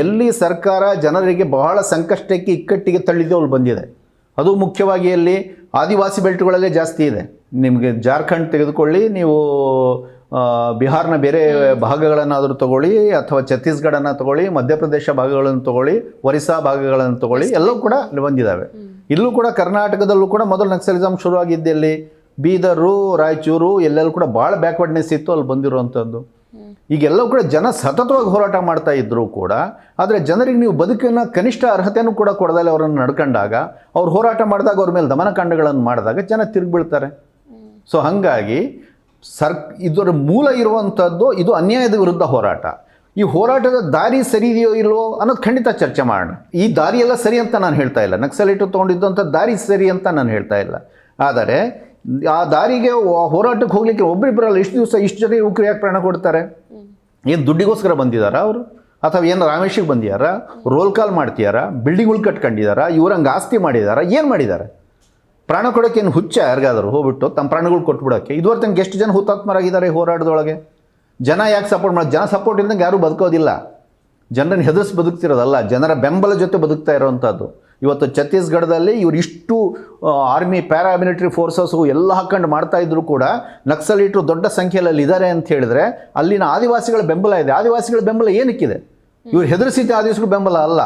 ಎಲ್ಲಿ ಸರ್ಕಾರ ಜನರಿಗೆ ಬಹಳ ಸಂಕಷ್ಟಕ್ಕೆ ಇಕ್ಕಟ್ಟಿಗೆ ತಳ್ಳಿದೆ ಅಲ್ಲಿ ಬಂದಿದೆ. ಅದು ಮುಖ್ಯವಾಗಿ ಎಲ್ಲಿ? ಆದಿವಾಸಿ ಬೆಲ್ಟ್ಗಳಲ್ಲೇ ಜಾಸ್ತಿ ಇದೆ. ನಿಮಗೆ ಜಾರ್ಖಂಡ್ ತೆಗೆದುಕೊಳ್ಳಿ, ನೀವು ಬಿಹಾರ್ನ ಬೇರೆ ಭಾಗಗಳನ್ನಾದರೂ ತಗೊಳ್ಳಿ, ಅಥವಾ ಛತ್ತೀಸ್ಗಢನ್ನು ತಗೊಳ್ಳಿ, ಮಧ್ಯಪ್ರದೇಶ ಭಾಗಗಳನ್ನು ತಗೊಳ್ಳಿ, ಒರಿಸ್ಸಾ ಭಾಗಗಳನ್ನು ತಗೊಳ್ಳಿ, ಎಲ್ಲವೂ ಕೂಡ ಅಲ್ಲಿ ಬಂದಿದ್ದಾವೆ. ಇಲ್ಲೂ ಕೂಡ ಕರ್ನಾಟಕದಲ್ಲೂ ಕೂಡ ಮೊದಲು ನಕ್ಸಲಿಸಮ್ ಶುರುವಾಗಿದ್ದೆಲ್ಲಿ? ಬೀದರು, ರಾಯಚೂರು, ಎಲ್ಲೆಲ್ಲೂ ಕೂಡ ಭಾಳ ಬ್ಯಾಕ್ವರ್ಡ್ನೆಸ್ ಇತ್ತು ಅಲ್ಲಿ ಬಂದಿರುವಂಥದ್ದು. ಈಗೆಲ್ಲವೂ ಕೂಡ ಜನ ಸತತವಾಗಿ ಹೋರಾಟ ಮಾಡ್ತಾ ಇದ್ದರೂ ಕೂಡ, ಆದರೆ ಜನರಿಗೆ ನೀವು ಬದುಕಿನ ಕನಿಷ್ಠ ಅರ್ಹತೆಯೂ ಕೂಡ ಕೊಡದಲ್ಲೇ ಅವರನ್ನು ನಡ್ಕೊಂಡಾಗ, ಅವ್ರು ಹೋರಾಟ ಮಾಡಿದಾಗ ಅವ್ರ ಮೇಲೆ ದಮನಕಾಂಡಗಳನ್ನು ಮಾಡಿದಾಗ ಜನ ತಿರುಗಿಬೀಳ್ತಾರೆ. ಸೊ ಹಾಗಾಗಿ ಇದರ ಮೂಲ ಇರುವಂಥದ್ದು ಇದು ಅನ್ಯಾಯದ ವಿರುದ್ಧ ಹೋರಾಟ. ಈ ಹೋರಾಟದ ದಾರಿ ಸರಿ ಇದೆಯೋ ಇಲ್ವೋ ಅನ್ನೋದು ಖಂಡಿತ ಚರ್ಚೆ ಮಾಡೋಣ. ಈ ದಾರಿಯೆಲ್ಲ ಸರಿ ಅಂತ ನಾನು ಹೇಳ್ತಾ ಇಲ್ಲ, ನಕ್ಸಲೈಟು ತೊಗೊಂಡಿದ್ದಂಥ ದಾರಿ ಸರಿ ಅಂತ ನಾನು ಹೇಳ್ತಾ ಇಲ್ಲ. ಆದರೆ ಆ ದಾರಿಗೆ ಹೋರಾಟಕ್ಕೆ ಹೋಗ್ಲಿಕ್ಕೆ ಒಬ್ಬರಿಬ್ಬರಲ್ಲ, ಇಷ್ಟು ದಿವಸ ಇಷ್ಟು ಜನ ಯುವಕರು ಯಾಕೆ ಪ್ರಾಣ ಕೊಡ್ತಾರೆ? ಏನು ದುಡ್ಡಿಗೋಸ್ಕರ ಬಂದಿದ್ದಾರಾ ಅವರು? ಅಥವಾ ಏನು ರಾಮೇಶಿಗೆ ಬಂದಿದ್ದಾರಾ? Roll call ಮಾಡ್ತಿದ್ದಾರಾ? ಬಿಲ್ಡಿಂಗ್ಗಳು ಕಟ್ಕೊಂಡಿದ್ದಾರಾ? ಇವ್ರಂಗೆ ಆಸ್ತಿ ಮಾಡಿದಾರಾ? ಏನು ಮಾಡಿದ್ದಾರೆ? ಪ್ರಾಣ ಕೊಡೋಕ್ಕೆ ಏನು ಹುಚ್ಚ ಯಾರಿಗಾದರೂ ಹೋಗ್ಬಿಟ್ಟು ತಮ್ಮ ಪ್ರಾಣಗಳು ಕೊಟ್ಬಿಡೋಕ್ಕೆ? ಇದುವರೆಗೆ ತನಕ ಎಷ್ಟು ಜನ ಹುತಾತ್ಮರಾಗಿದ್ದಾರೆ ಈ ಹೋರಾಟದೊಳಗೆ? ಜನ ಯಾಕೆ ಸಪೋರ್ಟ್ ಮಾಡೋದು? ಜನ ಸಪೋರ್ಟ್ ಇಲ್ದಂಗೆ ಯಾರೂ ಬದುಕೋದಿಲ್ಲ. ಜನರನ್ನು ಹೆದರಿಸಿ ಬದುಕ್ತಿರೋದಲ್ಲ, ಜನರ ಬೆಂಬಲ ಜೊತೆ ಬದುಕ್ತಾ ಇರೋವಂಥದ್ದು. ಇವತ್ತು ಛತ್ತೀಸ್ಗಢದಲ್ಲಿ ಇವರು ಇಷ್ಟು ಆರ್ಮಿ ಪ್ಯಾರಾಮಿಲಿಟರಿ ಫೋರ್ಸಸ್ಸು ಎಲ್ಲ ಹಾಕೊಂಡು ಮಾಡ್ತಾಯಿದ್ರು ಕೂಡ ನಕ್ಸಲೀಟರು ದೊಡ್ಡ ಸಂಖ್ಯೆಯಲ್ಲಿ ಇದ್ದಾರೆ ಅಂತ ಹೇಳಿದ್ರೆ ಅಲ್ಲಿನ ಆದಿವಾಸಿಗಳ ಬೆಂಬಲ ಇದೆ. ಆದಿವಾಸಿಗಳ ಬೆಂಬಲ ಏನಕ್ಕಿದೆ? ಇವ್ರು ಹೆದರಿಸಿದ ಆದಿವಾಸಿಗಳ ಬೆಂಬಲ ಅಲ್ಲ.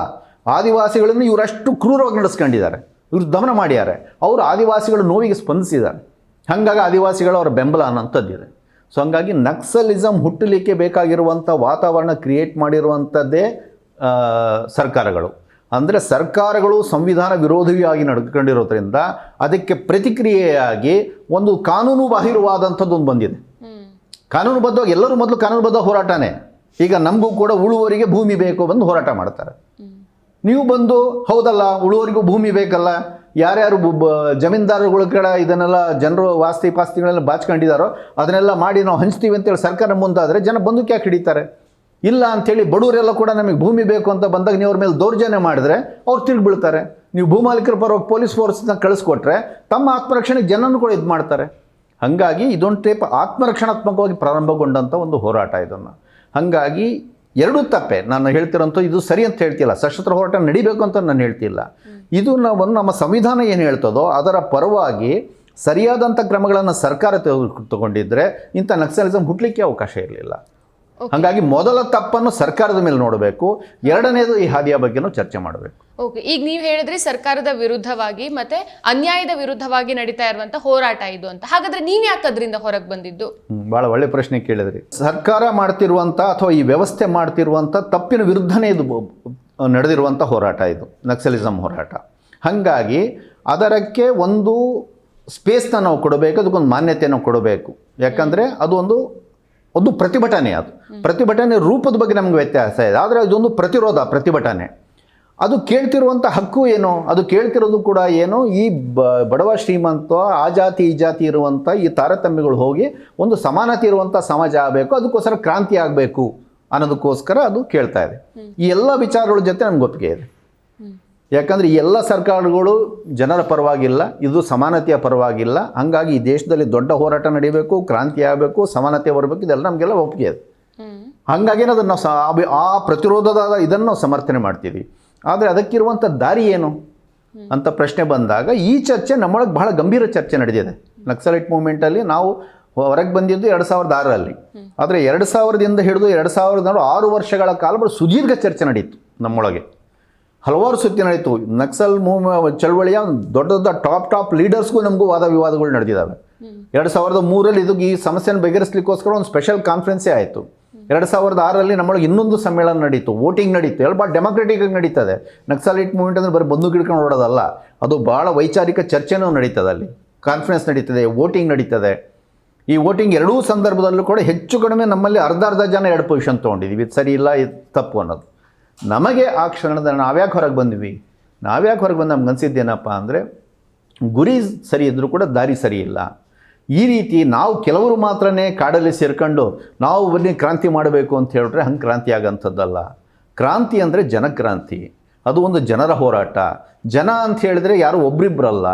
ಆದಿವಾಸಿಗಳನ್ನು ಇವರಷ್ಟು ಕ್ರೂರವಾಗಿ ನಡೆಸ್ಕೊಂಡಿದ್ದಾರೆ, ಇವರು ದಮನ ಮಾಡ್ಯಾರೆ. ಅವರು ಆದಿವಾಸಿಗಳ ನೋವಿಗೆ ಸ್ಪಂದಿಸಿದ್ದಾರೆ. ಹಾಗಾಗಿ ಆದಿವಾಸಿಗಳು ಅವರ ಬೆಂಬಲ ಅನ್ನೋಂಥದ್ದಿದೆ. ಸೊ ಹಂಗಾಗಿ ನಕ್ಸಲಿಸಮ್ ಹುಟ್ಟಲಿಕ್ಕೆ ಬೇಕಾಗಿರುವಂಥ ವಾತಾವರಣ ಕ್ರಿಯೇಟ್ ಮಾಡಿರುವಂಥದ್ದೇ ಸರ್ಕಾರಗಳು. ಅಂದರೆ ಸರ್ಕಾರಗಳು ಸಂವಿಧಾನ ವಿರೋಧಿಯಾಗಿ ನಡ್ಕೊಂಡಿರೋದ್ರಿಂದ ಅದಕ್ಕೆ ಪ್ರತಿಕ್ರಿಯೆಯಾಗಿ ಒಂದು ಕಾನೂನು ಬಾಹಿರವಾದಂಥದ್ದು ಒಂದು ಬಂದಿದೆ. ಕಾನೂನುಬದ್ಧವಾಗಿ ಎಲ್ಲರೂ ಮೊದಲು ಕಾನೂನುಬದ್ಧ ಹೋರಾಟನೇ. ಈಗ ನಮಗೂ ಕೂಡ ಉಳುವವರಿಗೆ ಭೂಮಿ ಬೇಕು ಬಂದು ಹೋರಾಟ ಮಾಡ್ತಾರೆ. ನೀವು ಬಂದು ಹೌದಲ್ಲ ಉಳುವವರಿಗೂ ಭೂಮಿ ಬೇಕಲ್ಲ, ಯಾರ್ಯಾರು ಜಮೀನ್ದಾರಗಳ ಕಡೆ ಇದನ್ನೆಲ್ಲ ಜನರು ಆಸ್ತಿ ಪಾಸ್ತಿಗಳೆಲ್ಲ ಬಾಚ್ಕೊಂಡಿದ್ದಾರೋ ಅದನ್ನೆಲ್ಲ ಮಾಡಿ ನಾವು ಹಂಚ್ತೀವಿ ಅಂತೇಳಿ ಸರ್ಕಾರ ಮುಂದಾದರೆ ಜನ ಬಂದಕ್ಕೆ ಯಾಕೆ ಹಿಡಿತಾರೆ? ಇಲ್ಲ ಅಂಥೇಳಿ ಬಡವರೆಲ್ಲ ಕೂಡ ನಮಗೆ ಭೂಮಿ ಬೇಕು ಅಂತ ಬಂದಾಗ ನೀವು ಅವ್ರ ಮೇಲೆ ದೌರ್ಜನ್ಯ ಮಾಡಿದ್ರೆ ಅವ್ರು ತಿರುಗಿ ಬೀಳ್ತಾರೆ. ನೀವು ಭೂಮಾಲೀಕರ ಪರವಾಗಿ ಪೊಲೀಸ್ ಫೋರ್ಸ್ನ ಕಳಿಸ್ಕೊಟ್ರೆ ತಮ್ಮ ಆತ್ಮರಕ್ಷಣೆಗೆ ಜನನೂ ಕೂಡ ಇದು ಮಾಡ್ತಾರೆ. ಹಾಗಾಗಿ ಇದೊಂದು ಟೈಪ್ ಆತ್ಮರಕ್ಷಣಾತ್ಮಕವಾಗಿ ಪ್ರಾರಂಭಗೊಂಡಂಥ ಒಂದು ಹೋರಾಟ ಇದನ್ನು. ಹಾಗಾಗಿ ಎರಡೂ ತಪ್ಪೆ. ನಾನು ಹೇಳ್ತಿರೋಂಥ ಇದು ಸರಿ ಅಂತ ಹೇಳ್ತಿಲ್ಲ, ಸಶಸ್ತ್ರ ಹೋರಾಟ ನಡಿಬೇಕು ಅಂತ ನಾನು ಹೇಳ್ತಿಲ್ಲ. ಇದು ನಮ್ಮ ಸಂವಿಧಾನ ಏನು ಹೇಳ್ತದೋ ಅದರ ಪರವಾಗಿ ಸರಿಯಾದಂಥ ಕ್ರಮಗಳನ್ನು ಸರ್ಕಾರ ತಗೊಂಡಿದ್ದರೆ ಇಂಥ ನಕ್ಸಲಿಸಮ್ ಹುಟ್ಟಲಿಕ್ಕೆ ಅವಕಾಶ ಇರಲಿಲ್ಲ. ಹಾಗಾಗಿ ಮೊದಲ ತಪ್ಪನ್ನು ಸರ್ಕಾರದ ಮೇಲೆ ನೋಡಬೇಕು, ಎರಡನೇದು ಈ ಹಾದಿಯ ಬಗ್ಗೆನೂ ಚರ್ಚೆ ಮಾಡಬೇಕು. ಓಕೆ, ಈಗ ನೀವು ಹೇಳಿದ್ರಿ ಸರ್ಕಾರದ ವಿರುದ್ಧವಾಗಿ ಮತ್ತೆ ಅನ್ಯಾಯದ ವಿರುದ್ಧವಾಗಿ ನಡೀತಾ ಇರುವಂತ ಹೋರಾಟ ಇದು ಅಂತ. ಹಾಗಾದ್ರೆ ನೀವು ಯಾಕೆ ಅದರಿಂದ ಹೊರಗೆ ಬಂದಿದ್ದು? ಭಾಳ ಒಳ್ಳೆ ಪ್ರಶ್ನೆ ಕೇಳಿದ್ರಿ. ಸರ್ಕಾರ ಮಾಡ್ತಿರುವಂಥ ಅಥವಾ ಈ ವ್ಯವಸ್ಥೆ ಮಾಡ್ತಿರುವಂಥ ತಪ್ಪಿನ ವಿರುದ್ಧನೇ ಇದು ನಡೆದಿರುವಂಥ ಹೋರಾಟ ಇದು ನಕ್ಸಲಿಸಮ್ ಹೋರಾಟ. ಹಾಗಾಗಿ ಅದಕ್ಕೆ ಒಂದು ಸ್ಪೇಸ್ನ ನಾವು ಕೊಡಬೇಕು, ಅದಕ್ಕೊಂದು ಮಾನ್ಯತೆಯನ್ನು ಕೊಡಬೇಕು. ಯಾಕಂದರೆ ಅದು ಒಂದು ಪ್ರತಿಭಟನೆ. ಅದು ಪ್ರತಿಭಟನೆ ರೂಪದ ಬಗ್ಗೆ ನಮಗೆ ವ್ಯತ್ಯಾಸ ಇದೆ, ಆದರೆ ಅದೊಂದು ಪ್ರತಿಭಟನೆ. ಅದು ಕೇಳ್ತಿರುವಂಥ ಹಕ್ಕು ಏನು? ಅದು ಕೇಳ್ತಿರೋದು ಕೂಡ ಏನು? ಈ ಬಡವ ಶ್ರೀಮಂತ ಆ ಜಾತಿ ಈ ಜಾತಿ ಇರುವಂಥ ಈ ತಾರತಮ್ಯಗಳು ಹೋಗಿ ಒಂದು ಸಮಾನತೆ ಇರುವಂಥ ಸಮಾಜ ಆಗಬೇಕು, ಅದಕ್ಕೋಸ್ಕರ ಕ್ರಾಂತಿ ಆಗಬೇಕು ಅನ್ನೋದಕ್ಕೋಸ್ಕರ ಅದು ಕೇಳ್ತಾ ಇದೆ. ಈ ಎಲ್ಲ ವಿಚಾರಗಳ ಜೊತೆ ನಮ್ಗೆ ಒಪ್ಪಿಗೆ ಇದೆ. ಯಾಕಂದರೆ ಈ ಎಲ್ಲ ಸರ್ಕಾರಗಳು ಜನರ ಪರವಾಗಿಲ್ಲ, ಇದು ಸಮಾನತೆಯ ಪರವಾಗಿಲ್ಲ. ಹಾಗಾಗಿ ಈ ದೇಶದಲ್ಲಿ ದೊಡ್ಡ ಹೋರಾಟ ನಡೀಬೇಕು, ಕ್ರಾಂತಿ ಆಗಬೇಕು, ಸಮಾನತೆ ಬರಬೇಕು, ಇದೆಲ್ಲ ನಮಗೆಲ್ಲ ಒಪ್ಪಿಗೆ ಇದೆ. ಹಾಗಾಗಿ ಅದನ್ನು ಆ ಪ್ರತಿರೋಧದ ಇದನ್ನು ನಾವು ಸಮರ್ಥನೆ ಮಾಡ್ತೀವಿ. ಆದರೆ ಅದಕ್ಕಿರುವಂಥ ದಾರಿ ಏನು ಅಂತ ಪ್ರಶ್ನೆ ಬಂದಾಗ ಈ ಚರ್ಚೆ ನಮ್ಮೊಳಗೆ ಬಹಳ ಗಂಭೀರ ಚರ್ಚೆ ನಡೆದಿದೆ. ನಕ್ಸಲೈಟ್ ಮೂವ್ಮೆಂಟಲ್ಲಿ ನಾವು ಹೊರಗೆ ಬಂದಿದ್ದು 2006ರಲ್ಲಿ. ಆದರೆ 2000ದಿಂದ ಹಿಡಿದು 2006 ವರ್ಷಗಳ ಕಾಲ ಸುದೀರ್ಘ ಚರ್ಚೆ ನಡೀತು ನಮ್ಮೊಳಗೆ. ಹಲವಾರು ಸುದ್ದಿ ನಡೀತು. ನಕ್ಸಲ್ ಚಳವಳಿಯ ದೊಡ್ಡ ದೊಡ್ಡ ಟಾಪ್ ಲೀಡರ್ಸ್ಗೂ ನಮಗೂ ವಾದ ವಿವಾದಗಳು ನಡೆದಿದ್ದಾವೆ. 2003ರಲ್ಲಿ ಈ ಸಮಸ್ಯೆನ ಬಗೆಹರಿಸಲಿಕ್ಕೋಸ್ಕರ ಒಂದು ಸ್ಪೆಷಲ್ ಕಾನ್ಫರೆನ್ಸೇ ಆಯಿತು. 2006ರಲ್ಲಿ ನಮ್ಮೊಳಗೆ ಇನ್ನೊಂದು ಸಮ್ಮೇಳನ ನಡೀತು, ವೋಟಿಂಗ್ ನಡೀತು. ಎಲ್ಲ ಭಾಳ ಡೆಮೊಕ್ರೆಟಿಕಾಗಿ ನಡೀತದೆ. ನಕ್ಸಲೈಟ್ ಮೂವ್ಮೆಂಟ್ ಅಂದರೆ ಬರೀ ಬಂದು ಗಿಡ್ಕೊಂಡು ನೋಡೋದಲ್ಲ, ಅದು ಭಾಳ ವೈಚಾರಿಕ ಚರ್ಚೆನೂ ನಡೀತದೆ. ಅಲ್ಲಿ ಕಾನ್ಫರೆನ್ಸ್ ನಡೀತದೆ, ವೋಟಿಂಗ್ ನಡೀತದೆ. ಈ ವೋಟಿಂಗ್ ಎರಡೂ ಸಂದರ್ಭದಲ್ಲೂ ಕೂಡ ಹೆಚ್ಚು ಕಡಿಮೆ ನಮ್ಮಲ್ಲಿ ಅರ್ಧ ಜನ 2 ಪೊಸಿಷನ್ ತೊಗೊಂಡಿದ್ದೀವಿ. ಇದು ಸರಿ ಇಲ್ಲ, ಇದು ತಪ್ಪು ಅನ್ನೋದು. ನಮಗೆ ಆ ಕ್ಷಣದ ನಾವ್ಯಾಕೆ ಹೊರಗೆ ಬಂದ್ವಿ, ನಮ್ಗೆ ಅನಿಸಿದ್ದೇನಪ್ಪ ಅಂದರೆ ಗುರಿ ಸರಿ ಇದ್ದರೂ ಕೂಡ ದಾರಿ ಸರಿ ಇಲ್ಲ. ಈ ರೀತಿ ನಾವು ಕೆಲವರು ಮಾತ್ರನೇ ಕಾಡಲ್ಲಿ ಸೇರ್ಕೊಂಡು ನಾವು ಬನ್ನಿ ಕ್ರಾಂತಿ ಮಾಡಬೇಕು ಅಂತ ಹೇಳಿದ್ರೆ ಹಂಗೆ ಕ್ರಾಂತಿ ಆಗೋಂಥದ್ದಲ್ಲ. ಕ್ರಾಂತಿ ಅಂದರೆ ಜನಕ್ರಾಂತಿ, ಅದು ಒಂದು ಜನರ ಹೋರಾಟ. ಜನ ಅಂತ ಹೇಳಿದ್ರೆ ಯಾರು ಒಬ್ರಿಬ್ಬರಲ್ಲ,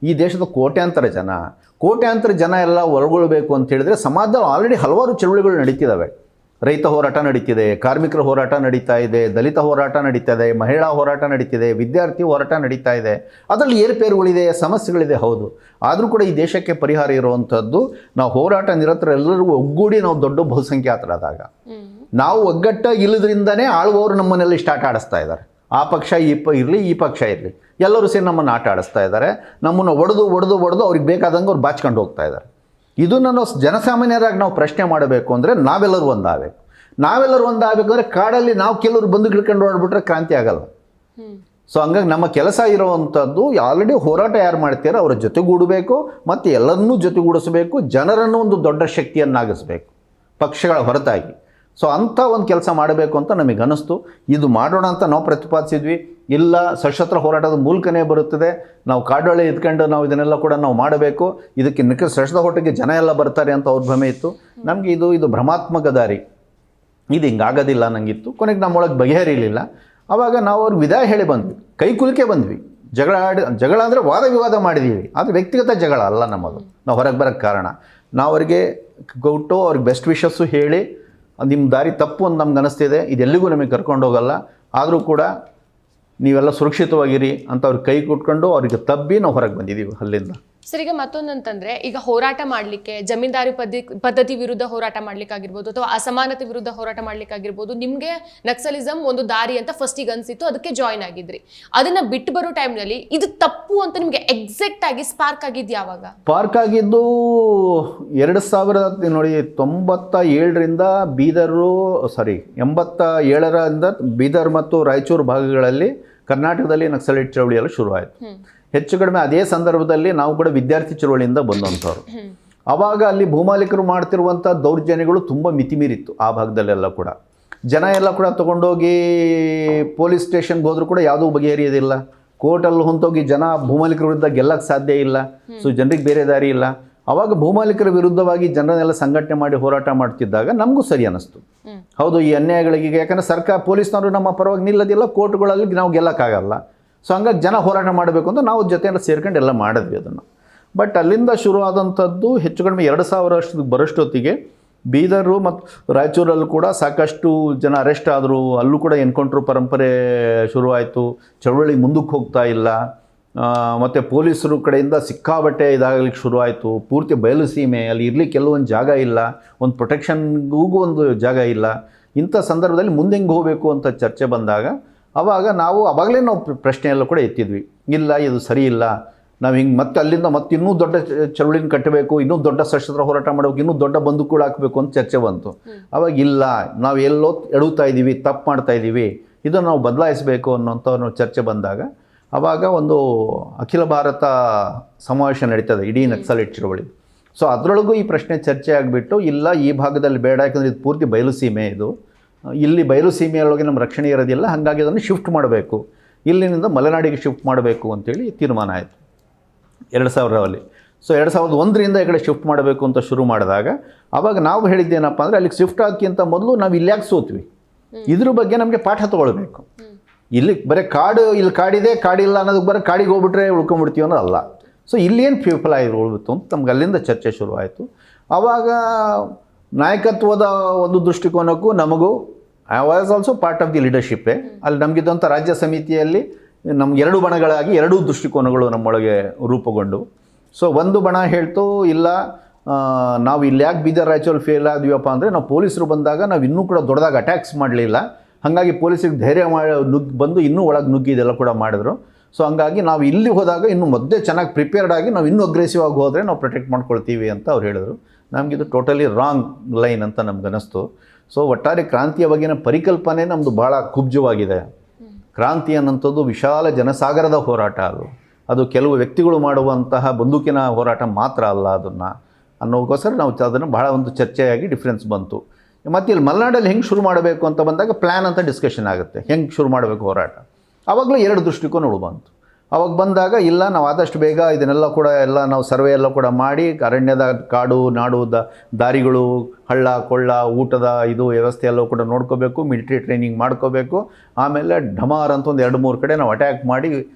ಈ ದೇಶದ ಕೋಟ್ಯಾಂತರ ಜನ ಎಲ್ಲ ಒಳಗೊಳ್ಳಬೇಕು ಅಂತ ಹೇಳಿದ್ರೆ ಸಮಾಜದಲ್ಲಿ ಆಲ್ರೆಡಿ ಹಲವಾರು ಚಳುವಳಿಗಳು ನಡೀತಿದ್ದಾವೆ. ರೈತ ಹೋರಾಟ ನಡೀತಿದೆ, ಕಾರ್ಮಿಕರ ಹೋರಾಟ ನಡೀತಾ ಇದೆ, ದಲಿತ ಹೋರಾಟ ನಡೀತಾ ಇದೆ, ಮಹಿಳಾ ಹೋರಾಟ ನಡೀತಿದೆ, ವಿದ್ಯಾರ್ಥಿ ಹೋರಾಟ ನಡೀತಾ ಇದೆ. ಅದರಲ್ಲಿ ಏರುಪೇರುಗಳಿದೆ, ಸಮಸ್ಯೆಗಳಿದೆ, ಹೌದು. ಆದರೂ ಕೂಡ ಈ ದೇಶಕ್ಕೆ ಪರಿಹಾರ ಇರುವಂಥದ್ದು ನಾವು ಹೋರಾಟ ನಿರತರೆಲ್ಲರೂ ಒಗ್ಗೂಡಿ ನಾವು ದೊಡ್ಡ ಬಹುಸಂಖ್ಯಾತರಾದಾಗ ನಾವು ಒಗ್ಗಟ್ಟ ಇಲ್ಲದ್ರಿಂದನೇ ಆಳುವವರು ನಮ್ಮನ್ನೆಲ್ಲ ಇಷ್ಟ ಆಟ ಆಡಿಸ್ತಾ ಇದ್ದಾರೆ. ಆ ಪಕ್ಷ ಇರಲಿ, ಈ ಪಕ್ಷ ಇರಲಿ, ಎಲ್ಲರೂ ಸೇರಿ ನಮ್ಮನ್ನು ಆಟ ಆಡಿಸ್ತಾ ಇದ್ದಾರೆ. ನಮ್ಮನ್ನು ಒಡೆದು ಅವ್ರಿಗೆ ಬೇಕಾದಂಗೆ ಅವ್ರು ಬಾಚ್ಕೊಂಡು ಹೋಗ್ತಾ ಇದ್ದಾರೆ. ಇದನ್ನು ನಾವು ಜನಸಾಮಾನ್ಯರಾಗಿ ನಾವು ಪ್ರಶ್ನೆ ಮಾಡಬೇಕು ಅಂದರೆ ನಾವೆಲ್ಲರೂ ಒಂದಾಗಬೇಕು ಅಂದರೆ ಕಾಡಲ್ಲಿ ನಾವು ಕೆಲವರು ಬಂದು ಗಿಳ್ಕೊಂಡು ಹೊರಡ್ಬಿಟ್ರೆ ಕ್ರಾಂತಿ ಆಗಲ್ಲ. ಸೊ ಹಂಗಾಗಿ ನಮ್ಮ ಕೆಲಸ ಇರುವಂಥದ್ದು ಆಲ್ರೆಡಿ ಹೋರಾಟ ಯಾರು ಮಾಡ್ತೀರೋ ಅವರ ಜೊತೆಗೂಡಬೇಕು ಮತ್ತು ಎಲ್ಲರನ್ನೂ ಜೊತೆಗೂಡಿಸಬೇಕು, ಜನರನ್ನು ಒಂದು ದೊಡ್ಡ ಶಕ್ತಿಯನ್ನಾಗಿಸಬೇಕು ಪಕ್ಷಗಳ ಹೊರತಾಗಿ. ಸೊ ಅಂಥ ಒಂದು ಕೆಲಸ ಮಾಡಬೇಕು ಅಂತ ನಮಗೆ ಅನ್ನಿಸ್ತು. ಇದು ಮಾಡೋಣ ಅಂತ ನಾವು ಪ್ರತಿಪಾದಿಸಿದ್ವಿ. ಇಲ್ಲ, ಸಶಸ್ತ್ರ ಹೋರಾಟದ ಮೂಲಕನೇ ಬರುತ್ತದೆ, ನಾವು ಕಾಡೊಳ್ಳೆ ಇದ್ಕೊಂಡು ನಾವು ಇದನ್ನೆಲ್ಲ ಕೂಡ ನಾವು ಮಾಡಬೇಕು, ಇದಕ್ಕೆ ಸಶಸ್ತ್ರ ಹೋರಾಟಕ್ಕೆ ಜನ ಎಲ್ಲ ಬರ್ತಾರೆ ಅಂತ ಅವ್ರ ಭ್ರಮೆ ಇತ್ತು. ನಮಗೆ ಇದು ಭ್ರಮಾತ್ಮಕ ದಾರಿ, ಇದು ಹಿಂಗಾಗೋದಿಲ್ಲ ನನಗಿತ್ತು. ಕೊನೆಗೆ ನಮ್ಮೊಳಗೆ ಬಗೆಹರಿಲಿಲ್ಲ. ಆವಾಗ ನಾವು ಅವ್ರಿಗೆ ವಿದಾಯ ಹೇಳಿ ಬಂದ್ವಿ, ಕೈ ಕುಲಿಕೆ ಬಂದ್ವಿ. ಜಗಳ ಅಂದರೆ ವಾದ ವಿವಾದ ಮಾಡಿದ್ದೀವಿ, ಆದರೆ ವ್ಯಕ್ತಿಗತ ಜಗಳ ಅಲ್ಲ ನಮ್ಮದು. ನಾವು ಹೊರಗೆ ಬರೋಕ್ಕೆ ಕಾರಣ ನಾವು ಅವರಿಗೆ ಕೊಟ್ಟು ಅವ್ರಿಗೆ ಬೆಸ್ಟ್ ವಿಶಸ್ಸು ಹೇಳಿ ನಿಮ್ಮ ದಾರಿ ತಪ್ಪು ಅಂತ ನಮ್ಗೆ ಅನಿಸ್ತಿದೆ, ಇದೆಲ್ಲಿಗೂ ನಮಗೆ ಕರ್ಕೊಂಡು ಹೋಗಲ್ಲ, ಆದರೂ ಕೂಡ ನೀವೆಲ್ಲ ಸುರಕ್ಷಿತವಾಗಿರಿ ಅಂತ ಅವ್ರಿಗೆ ಕೈ ಕೊಟ್ಕೊಂಡು ಅವ್ರಿಗೆ ತಬ್ಬಿ ನಾವು ಹೊರಗೆ ಬಂದಿದ್ದೀವಿ ಅಲ್ಲಿಂದ. ಸರ್, ಈಗ ಮತ್ತೊಂದಂತಂದ್ರೆ ಈಗ ಹೋರಾಟ ಮಾಡ್ಲಿಕ್ಕೆ ಜಮೀನ್ದಾರಿ ಪದ್ಧತಿ ವಿರುದ್ಧ ಹೋರಾಟ ಮಾಡ್ಲಿಕ್ಕಾಗಿರ್ಬೋದು ಅಥವಾ ಅಸಮಾನತೆ ವಿರುದ್ಧ ಹೋರಾಟ ಮಾಡ್ಲಿಕ್ಕಾಗಿರ್ಬೋದು, ನಿಮ್ಗೆ ನಕ್ಸಲಿಸಂ ಒಂದು ದಾರಿ ಅಂತ ಫಸ್ಟಿಗೆ ಅನ್ಸಿತ್ತು, ಅದಕ್ಕೆ ಜಾಯ್ನ್ ಆಗಿದ್ರಿ. ಅದನ್ನ ಬಿಟ್ಟು ಬರೋ ಟೈಮ್ನಲ್ಲಿ ಇದು ತಪ್ಪು ಅಂತ ನಿಮ್ಗೆ ಎಕ್ಸಾಕ್ಟ್ ಆಗಿ ಸ್ಪಾರ್ಕ್ ಆಗಿದ್ದು ಯಾವಾಗ? ಸ್ಪಾರ್ಕ್ ಆಗಿದ್ದು 2000 ನೋಡಿ 97ರಿಂದ ಬೀದರು 87ರಿಂದ ಬೀದರ್ ಮತ್ತು ರಾಯಚೂರು ಭಾಗಗಳಲ್ಲಿ ಕರ್ನಾಟಕದಲ್ಲಿ ನಕ್ಸಲೈಟ್ ಚಳವಳಿ ಎಲ್ಲ ಶುರುವಾಯಿತು. ಹೆಚ್ಚು ಕಡಿಮೆ ಅದೇ ಸಂದರ್ಭದಲ್ಲಿ ನಾವು ಕೂಡ ವಿದ್ಯಾರ್ಥಿ ಚಳವಳಿಯಿಂದ ಬಂದಂಥವ್ರು. ಆವಾಗ ಅಲ್ಲಿ ಭೂಮಾಲೀಕರು ಮಾಡ್ತಿರುವಂಥ ದೌರ್ಜನ್ಯಗಳು ತುಂಬ ಮಿತಿಮೀರಿತ್ತು ಆ ಭಾಗದಲ್ಲೆಲ್ಲ ಕೂಡ. ಜನ ಎಲ್ಲ ಕೂಡ ತೊಗೊಂಡೋಗಿ ಪೊಲೀಸ್ ಸ್ಟೇಷನ್ಗೆ ಹೋದರೂ ಕೂಡ ಯಾವುದೂ ಬಗೆಹರಿಯೋದಿಲ್ಲ. ಕೋರ್ಟಲ್ಲಿ ಹೊಂದೋಗಿ ಜನ ಭೂಮಾಲೀಕರ ವಿರುದ್ಧ ಗೆಲ್ಲಕ್ಕೆ ಸಾಧ್ಯ ಇಲ್ಲ. ಸೊ ಜನರಿಗೆ ಬೇರೆ ದಾರಿ ಇಲ್ಲ. ಆವಾಗ ಭೂಮಾಲೀಕರ ವಿರುದ್ಧವಾಗಿ ಜನರನ್ನೆಲ್ಲ ಸಂಘಟನೆ ಮಾಡಿ ಹೋರಾಟ ಮಾಡ್ತಿದ್ದಾಗ ನಮಗೂ ಸರಿ ಅನ್ನಿಸ್ತು, ಹೌದು ಈ ಅನ್ಯಾಯಗಳಿಗೆ, ಯಾಕಂದರೆ ಸರ್ಕಾರ ಪೊಲೀಸ್ನವರು ನಮ್ಮ ಪರವಾಗಿ ನಿಲ್ಲೋದಿಲ್ಲ, ಕೋರ್ಟ್ಗಳಲ್ಲಿ ನಾವು ಗೆಲ್ಲಕ್ಕಾಗಲ್ಲ. ಸೊ ಹಂಗಾಗಿ ಜನ ಹೋರಾಟ ಮಾಡಬೇಕು ಅಂತ ನಾವು ಜೊತೆಯೆಲ್ಲ ಸೇರ್ಕೊಂಡು ಎಲ್ಲ ಮಾಡಿದ್ವಿ ಅದನ್ನು. ಬಟ್ ಅಲ್ಲಿಂದ ಶುರುವಾದಂಥದ್ದು ಹೆಚ್ಚು ಕಡಿಮೆ 2000 ಬರೋಷ್ಟೊತ್ತಿಗೆ ಬೀದರು ಮತ್ತು ರಾಯಚೂರಲ್ಲೂ ಕೂಡ ಸಾಕಷ್ಟು ಜನ ಅರೆಸ್ಟ್ ಆದರು. ಅಲ್ಲೂ ಕೂಡ ಎನ್ಕೌಂಟ್ರ್ ಪರಂಪರೆ ಶುರುವಾಯಿತು. ಚಳವಳಿ ಮುಂದಕ್ಕೆ ಹೋಗ್ತಾ ಇಲ್ಲ. ಮತ್ತು ಪೊಲೀಸರು ಕಡೆಯಿಂದ ಸಿಕ್ಕಾಬಟ್ಟೆ ಇದಾಗಲಿಕ್ಕೆ ಶುರುವಾಯಿತು. ಪೂರ್ತಿ ಬಯಲು ಸೀಮೆ, ಅಲ್ಲಿ ಇರಲಿಕ್ಕೆ ಕೆಲವೊಂದು ಜಾಗ ಇಲ್ಲ, ಒಂದು ಪ್ರೊಟೆಕ್ಷನ್ಗೂ ಒಂದು ಜಾಗ ಇಲ್ಲ. ಇಂಥ ಸಂದರ್ಭದಲ್ಲಿ ಮುಂದೆ ಹೆಂಗೆ ಹೋಗಬೇಕು ಅಂತ ಚರ್ಚೆ ಬಂದಾಗ ಆವಾಗಲೇ ನಾವು ಪ್ರಶ್ನೆಯೆಲ್ಲ ಕೂಡ ಎತ್ತಿದ್ವಿ. ಇಲ್ಲ, ಇದು ಸರಿ ಇಲ್ಲ, ನಾವು ಹಿಂಗೆ ಮತ್ತೆ ಅಲ್ಲಿಂದ ಮತ್ತೆ ಇನ್ನೂ ದೊಡ್ಡ ಚಳವಳಿನ ಕಟ್ಟಬೇಕು, ಇನ್ನೂ ದೊಡ್ಡ ಸಶಸ್ತ್ರ ಹೋರಾಟ ಮಾಡಬೇಕು, ಇನ್ನೂ ದೊಡ್ಡ ಬಂದೂಕುಗಳು ಹಾಕಬೇಕು ಅಂತ ಚರ್ಚೆ ಬಂತು. ಅವಾಗ ಇಲ್ಲ, ನಾವು ಎಲ್ಲೋ ಎಡುತ್ತಾ ಇದ್ದೀವಿ, ತಪ್ಪು ಮಾಡ್ತಾ ಇದ್ದೀವಿ, ಇದನ್ನು ನಾವು ಬದಲಾಯಿಸಬೇಕು ಅನ್ನೋಂಥ ಚರ್ಚೆ ಬಂದಾಗ ಆವಾಗ ಒಂದು ಅಖಿಲ ಭಾರತ ಸಮಾವೇಶ ನಡೀತದೆ ಇಡೀ ನಕ್ಸಲೈಟ್ ಚಳವಳಿ. ಸೊ ಅದರೊಳಗೂ ಈ ಪ್ರಶ್ನೆ ಚರ್ಚೆ ಆಗಿಬಿಟ್ಟು, ಇಲ್ಲ ಈ ಭಾಗದಲ್ಲಿ ಬೇಡ, ಯಾಕಂದರೆ ಇದು ಪೂರ್ತಿ ಬಯಲು ಸೀಮೆ, ಇದು ಇಲ್ಲಿ ಬಯಲು ಸೀಮೆಯೊಳಗೆ ನಮ್ಮ ರಕ್ಷಣೆ ಇರೋದಿಲ್ಲ, ಹಾಗಾಗಿ ಅದನ್ನು ಶಿಫ್ಟ್ ಮಾಡಬೇಕು, ಇಲ್ಲಿನಿಂದ ಮಲೆನಾಡಿಗೆ ಶಿಫ್ಟ್ ಮಾಡಬೇಕು ಅಂತೇಳಿ ತೀರ್ಮಾನ ಆಯಿತು 2000ರಲ್ಲಿ. ಸೊ 2001ರಿಂದ ಈ ಕಡೆ ಶಿಫ್ಟ್ ಮಾಡಬೇಕು ಅಂತ ಶುರು ಮಾಡಿದಾಗ ಆವಾಗ ನಾವು ಹೇಳಿದ್ದೇನಪ್ಪ ಅಂದರೆ, ಅಲ್ಲಿಗೆ ಶಿಫ್ಟ್ ಆಗೋಕ್ಕಿಂತ ಮೊದಲು ನಾವು ಇಲ್ಲಿ ಯಾಕೆ ಸೋತ್ವಿ, ಇದ್ರ ಬಗ್ಗೆ ನಮಗೆ ಪಾಠ ತೊಗೊಳ್ಬೇಕು. ಇಲ್ಲಿ ಬರೀ ಕಾಡು, ಇಲ್ಲಿ ಕಾಡಿದೆ, ಕಾಡಿಲ್ಲ ಅನ್ನೋದಕ್ಕೆ ಬರೀ ಕಾಡಿಗೆ ಹೋಗ್ಬಿಟ್ರೆ ಉಳ್ಕೊಂಡ್ಬಿಡ್ತೀವಿ ಅನ್ನೋದು ಅಲ್ಲ. ಸೊ ಇಲ್ಲೇನು ಪೀಪಲ್ ಆಗಿ ಉಳ್ಬಿಟ್ಟು ಅಂತ ನಮ್ಗೆ ಅಲ್ಲಿಂದ ಚರ್ಚೆ ಶುರುವಾಯಿತು. ಆವಾಗ ನಾಯಕತ್ವದ ಒಂದು ದೃಷ್ಟಿಕೋನಕ್ಕೂ ನಮಗೂ I was also part of the ಲೀಡರ್ಶಿಪ್ಪೇ. ಅಲ್ಲಿ ನಮಗಿದ್ದಂಥ ರಾಜ್ಯ ಸಮಿತಿಯಲ್ಲಿ ನಮ್ಗೆ 2 ಬಣಗಳಾಗಿ 2 ದೃಷ್ಟಿಕೋನಗಳು ನಮ್ಮೊಳಗೆ ರೂಪುಗೊಂಡು. ಸೊ ಒಂದು ಬಣ ಹೇಳ್ತು, ಇಲ್ಲ ನಾವು ಇಲ್ಲಿ ಯಾಕೆ ಬೀದರ್ ರಾಯಚೂರು ಫೇಲ್ ಆದ್ವಿಯಪ್ಪ ಅಂದರೆ, ನಾವು ಪೊಲೀಸರು ಬಂದಾಗ ನಾವು ಇನ್ನೂ ಕೂಡ ದೊಡ್ಡದಾಗಿ ಅಟ್ಯಾಕ್ಸ್ ಮಾಡಲಿಲ್ಲ, ಹಾಗಾಗಿ ಪೊಲೀಸಿಗೆ ಧೈರ್ಯ ಬಂದು ಇನ್ನೂ ಒಳಗೆ ನುಗ್ಗಿದೆಲ್ಲ ಕೂಡ ಮಾಡಿದ್ರು. ಸೊ ಹಂಗಾಗಿ ನಾವು ಇಲ್ಲಿ ಹೋದಾಗ ಇನ್ನೂ ಮೊದಲೇ ಚೆನ್ನಾಗಿ ಪ್ರಿಪೇರ್ಡ್ ಆಗಿ ನಾವು ಇನ್ನೂ ಅಗ್ರೆಸಿವ್ ಆಗಿ ಹೋದರೆ ನಾವು ಪ್ರೊಟೆಕ್ಟ್ ಮಾಡ್ಕೊಳ್ತೀವಿ ಅಂತ ಅವ್ರು ಹೇಳಿದ್ರು. ನಮಗಿದು ಟೋಟಲಿ ರಾಂಗ್ ಲೈನ್ ಅಂತ ನಮ್ಗನ್ನಿಸ್ತು. ಸೊ ಒಟ್ಟಾರೆ ಕ್ರಾಂತಿಯ ಬಗೆಗಿನ ಪರಿಕಲ್ಪನೆ ನಮ್ಮದು ಭಾಳ ಕುಬ್ಜವಾಗಿದೆ. ಕ್ರಾಂತಿ ಅನ್ನೋಂಥದ್ದು ವಿಶಾಲ ಜನಸಾಗರದ ಹೋರಾಟ, ಅದು ಕೆಲವು ವ್ಯಕ್ತಿಗಳು ಮಾಡುವಂತಹ ಬಂದೂಕಿನ ಹೋರಾಟ ಮಾತ್ರ ಅಲ್ಲ ಅನ್ನೋಕ್ಕೋಸ್ಕರ ನಾವು ಅದನ್ನು ಭಾಳ ಒಂದು ಚರ್ಚೆಯಾಗಿ ಡಿಫ್ರೆನ್ಸ್ ಬಂತು. ಮತ್ತು ಇಲ್ಲಿ ಮಲೆನಾಡಲ್ಲಿ ಹೆಂಗೆ ಶುರು ಮಾಡಬೇಕು ಅಂತ ಬಂದಾಗ ಪ್ಲ್ಯಾನ್ ಅಂತ ಡಿಸ್ಕಷನ್ ಆಗುತ್ತೆ, ಹೆಂಗೆ ಶುರು ಮಾಡಬೇಕು ಹೋರಾಟ. ಆವಾಗಲೂ 2 ದೃಷ್ಟಿಕೋನಗಳು ಬಂತು. ಅವಾಗ ಬಂದಾಗ ಇಲ್ಲ, ನಾವು ಆದಷ್ಟು ಬೇಗ ಇದನ್ನೆಲ್ಲ ಕೂಡ ನಾವು ಸರ್ವೆ ಎಲ್ಲ ಕೂಡ ಮಾಡಿ ಅರಣ್ಯದ ಕಾಡು ನಾಡು ದಾರಿಗಳು, ಹಳ್ಳ ಕೊಳ್ಳ, ಊಟದ ಇದು ವ್ಯವಸ್ಥೆ ಎಲ್ಲವೂ ಕೂಡ ನೋಡ್ಕೋಬೇಕು, ಮಿಲಿಟರಿ ಟ್ರೈನಿಂಗ್ ಮಾಡ್ಕೋಬೇಕು. ಆಮೇಲೆ ಢಮಾರ್ ಅಂತ ಒಂದು 2-3 ಕಡೆ ನಾವು ಅಟ್ಯಾಕ್ ಮಾಡಿ